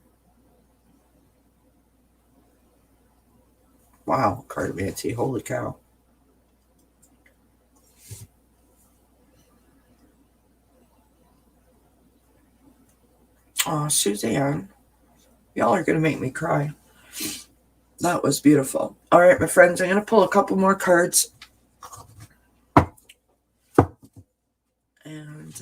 Wow, Cardamancy, holy cow. Oh, Suzanne, y'all are going to make me cry. That was beautiful. All right, my friends, I'm going to pull a couple more cards. And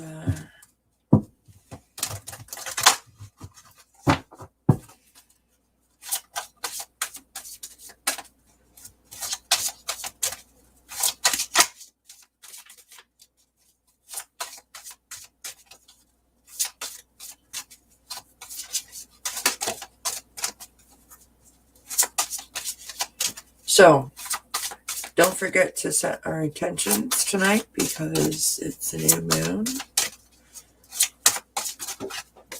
so, don't forget to set our intentions tonight because it's a new moon.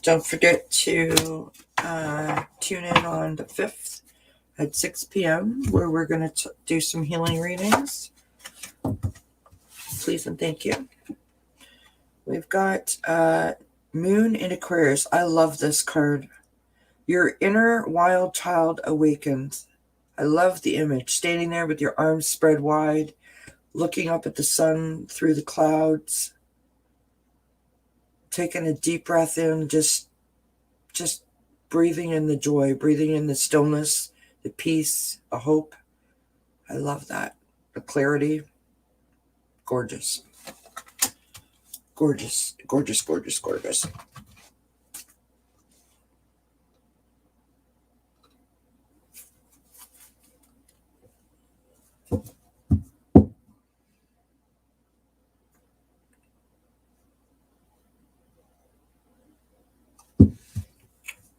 Don't forget to tune in on the 5th at 6 p.m. where we're going to do some healing readings. Please and thank you. We've got Moon in Aquarius. I love this card. Your inner wild child awakens. I love the image. Standing there with your arms spread wide, looking up at the sun through the clouds, taking a deep breath in, just breathing in the joy, breathing in the stillness, the peace, the hope. I love that. The clarity. Gorgeous. Gorgeous, gorgeous, gorgeous, gorgeous.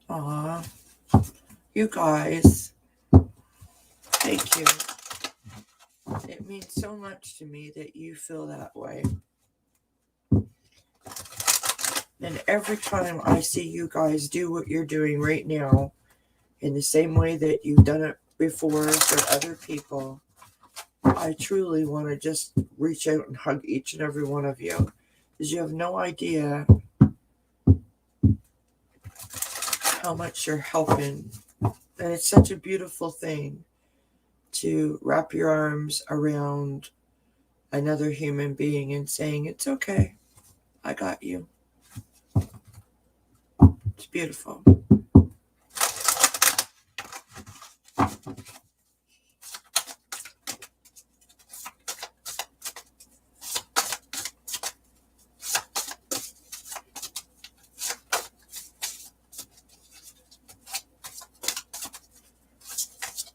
Aw, you guys, thank you. It means so much to me that you feel that way. And every time I see you guys do what you're doing right now, in the same way that you've done it before for other people, I truly want to just reach out and hug each and every one of you, because you have no idea how much you're helping. And it's such a beautiful thing to wrap your arms around another human being and saying, it's okay, I got you. It's beautiful.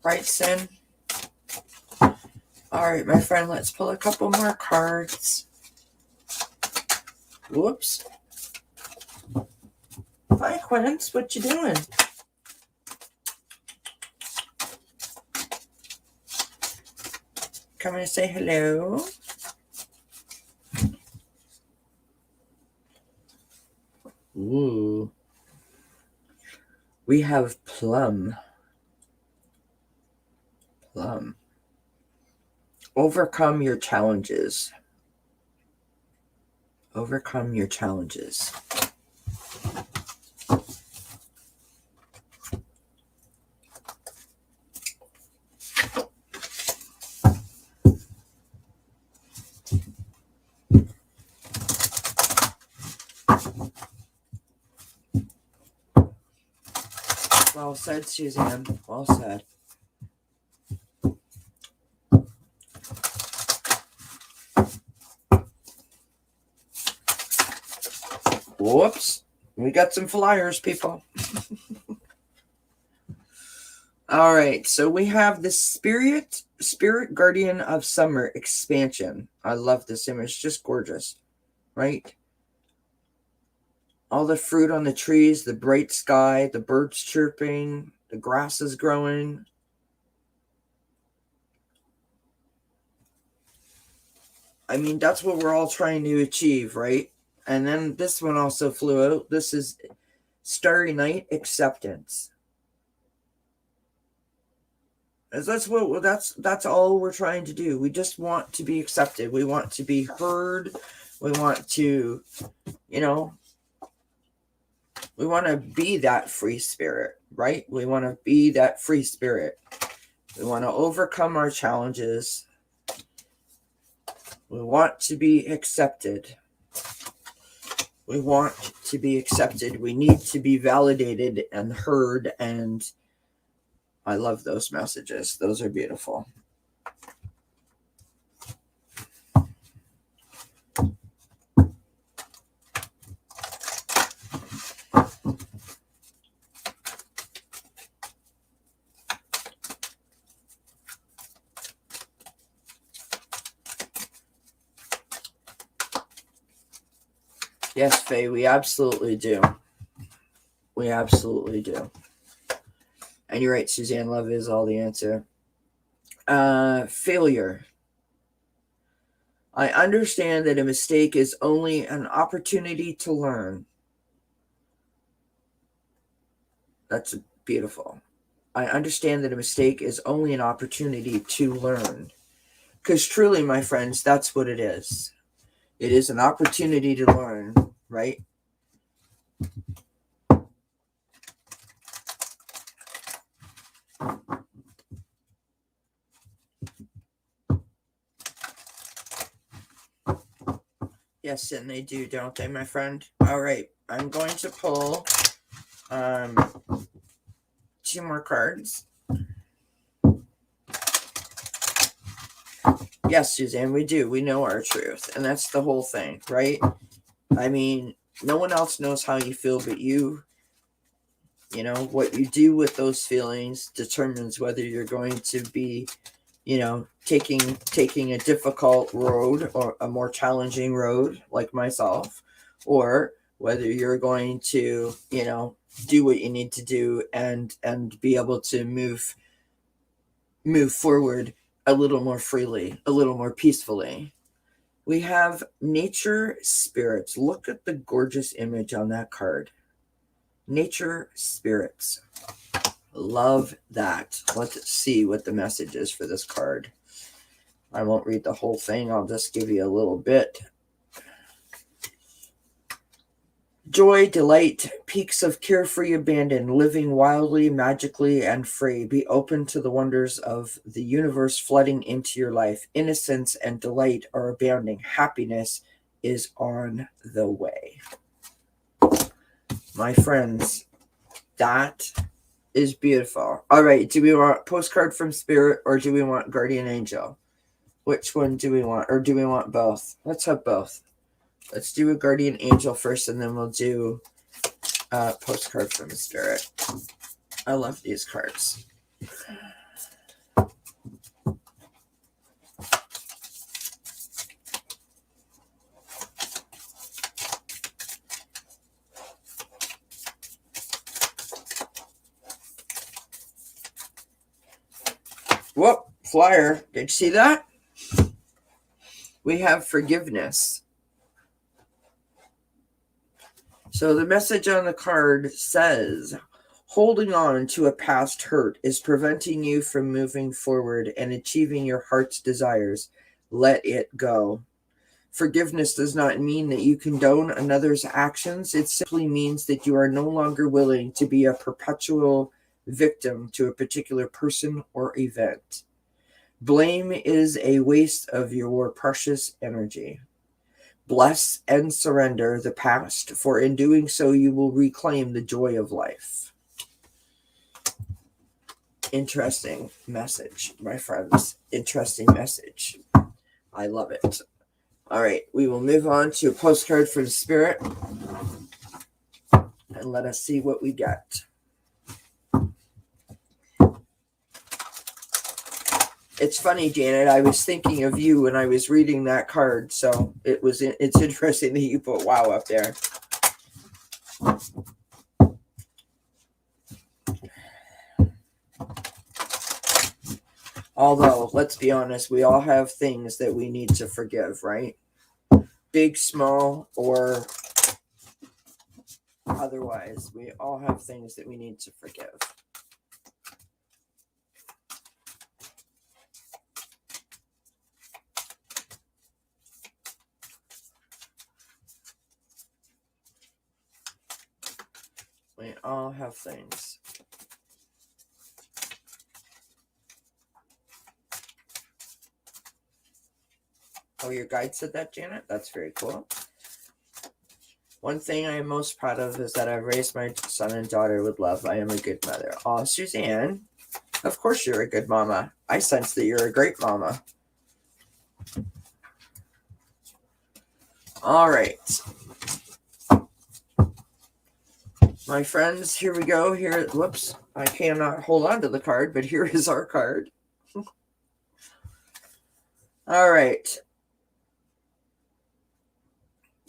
Right, Sin? All right, my friend, let's pull a couple more cards. Whoops. Hi, Quince. What you doing? Coming to say hello. Ooh. We have plum. Plum. Overcome your challenges. Overcome your challenges. Well said, Suzanne. Well said. Whoops. We got some flyers, people. All right. So we have the Spirit Guardian of Summer expansion. I love this image. Just gorgeous. Right? all the fruit on the trees, the bright sky, the birds chirping, the grass is growing. I mean, that's what we're all trying to achieve, right? And then this one also flew out. This is Starry Night Acceptance. That's all we're trying to do. We just want to be accepted. We want to be heard. We want to, we want to be that free spirit, right? We want to be that free spirit. We want to overcome our challenges. We want to be accepted. We want to be accepted. We need to be validated and heard. And I love those messages. Those are beautiful. Yes, Faye, we absolutely do. We absolutely do. And you're right, Suzanne, love is all the answer. Failure. I understand that a mistake is only an opportunity to learn. That's beautiful. I understand that a mistake is only an opportunity to learn. Because truly, my friends, that's what it is. It is an opportunity to learn, right? Yes, and they do, don't they, my friend? All right, I'm going to pull 2 more cards. Yes, Suzanne, we do. We know our truth, and that's the whole thing, right? I mean, no one else knows how you feel but you. What you do with those feelings determines whether you're going to be, taking a difficult road or a more challenging road like myself, or whether you're going to, do what you need to do and be able to move forward a little more freely, a little more peacefully. We have nature spirits. Look at the gorgeous image on that card. Nature spirits. Love that. Let's see what the message is for this card. I won't read the whole thing. I'll just give you a little bit. Joy, delight, peaks of carefree abandon, living wildly, magically, and free. Be open to the wonders of the universe flooding into your life. Innocence and delight are abounding. Happiness is on the way. My friends, that is beautiful. All right, do we want postcard from Spirit or do we want Guardian Angel? Which one do we want? Or do we want both? Let's have both. Let's do a Guardian Angel first, and then we'll do a postcard from Spirit. I love these cards. Whoop, flyer. Did you see that? We have forgiveness. So the message on the card says, holding on to a past hurt is preventing you from moving forward and achieving your heart's desires. Let it go. Forgiveness does not mean that you condone another's actions. It simply means that you are no longer willing to be a perpetual victim to a particular person or event. Blame is a waste of your precious energy. Bless and surrender the past, for in doing so you will reclaim the joy of life. Interesting message, my friends. Interesting message. I love it. All right, we will move on to a postcard from Spirit. And let us see what we get. It's funny, Janet, I was thinking of you when I was reading that card, so it's interesting that you put wow up there. Although, let's be honest, we all have things that we need to forgive, right? Big, small, or otherwise, we all have things that we need to forgive. We all have things. Oh, your guide said that, Janet? That's very cool. One thing I am most proud of is that I've raised my son and daughter with love. I am a good mother. Oh, Suzanne, of course you're a good mama. I sense that you're a great mama. All right. My friends, here we go. Here, whoops. I cannot hold on to the card, but here is our card. All right.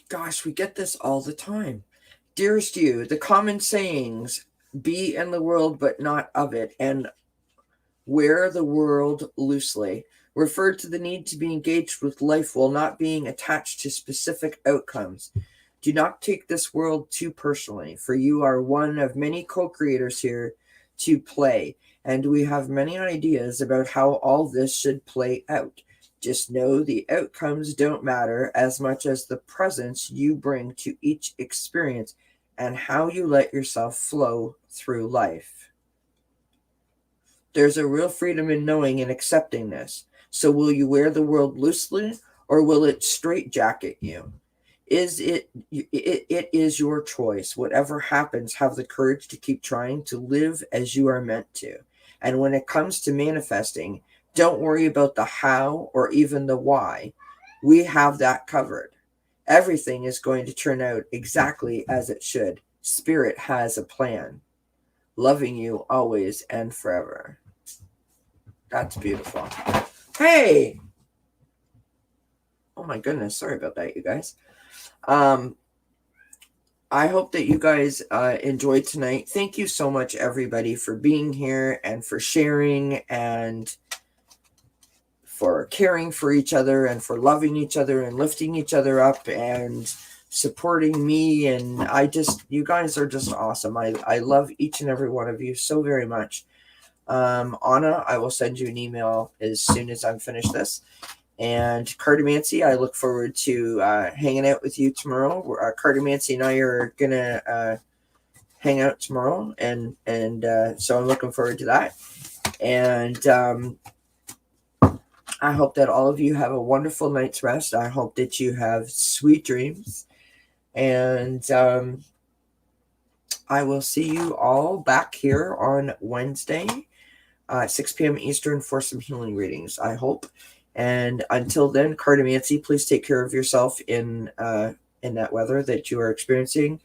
Gosh, we get this all the time. Dearest you, the common sayings, be in the world but not of it, and wear the world loosely, refer to the need to be engaged with life while not being attached to specific outcomes. Do not take this world too personally, for you are one of many co-creators here to play, and we have many ideas about how all this should play out. Just know the outcomes don't matter as much as the presence you bring to each experience and how you let yourself flow through life. There's a real freedom in knowing and accepting this. So will you wear the world loosely, or will it straitjacket you? It is your choice. Whatever happens, have the courage to keep trying to live as you are meant to. And when it comes to manifesting, don't worry about the how or even the why. We have that covered. Everything is going to turn out exactly as it should. Spirit has a plan. Loving you always and forever. That's beautiful. Hey! Oh my goodness. Sorry about that, you guys. I hope that you guys enjoyed tonight. Thank you so much, everybody, for being here and for sharing and for caring for each other and for loving each other and lifting each other up and supporting me. And you guys are just awesome. I love each and every one of you so very much. Anna, I will send you an email as soon as I'm finished this. And Cartomancy, I look forward to hanging out with you tomorrow. Cartomancy and I are gonna hang out tomorrow, and so I'm looking forward to that. And I hope that all of you have a wonderful night's rest. I hope that you have sweet dreams, and I will see you all back here on Wednesday, 6 p.m. Eastern for some healing readings, I hope. And until then, Cartomancy, please take care of yourself in that weather that you are experiencing.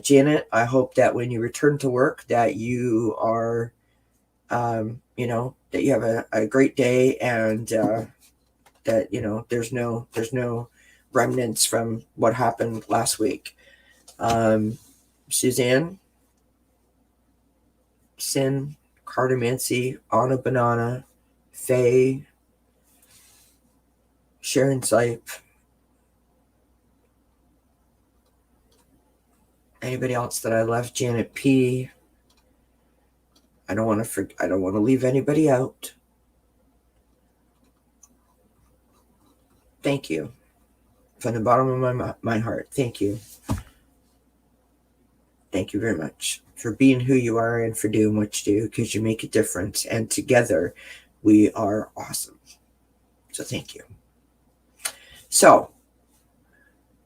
Janet, I hope that when you return to work that you are, that you have a great day, and that, there's no remnants from what happened last week. Suzanne, Sin, Cartomancy, Anna Banana, Faye, Sharon Sipe, anybody else that I left, Janet P. I don't want to leave anybody out. Thank you. From the bottom of my heart, thank you. Thank you very much for being who you are and for doing what you do, because you make a difference. And together, we are awesome. So thank you. So,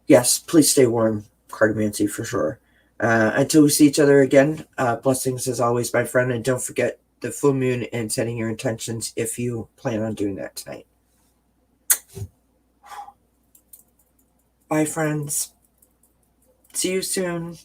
yes, please stay warm, Cartomancy, for sure. Until we see each other again, blessings as always, my friend. And don't forget the full moon and setting your intentions if you plan on doing that tonight. Bye, friends. See you soon.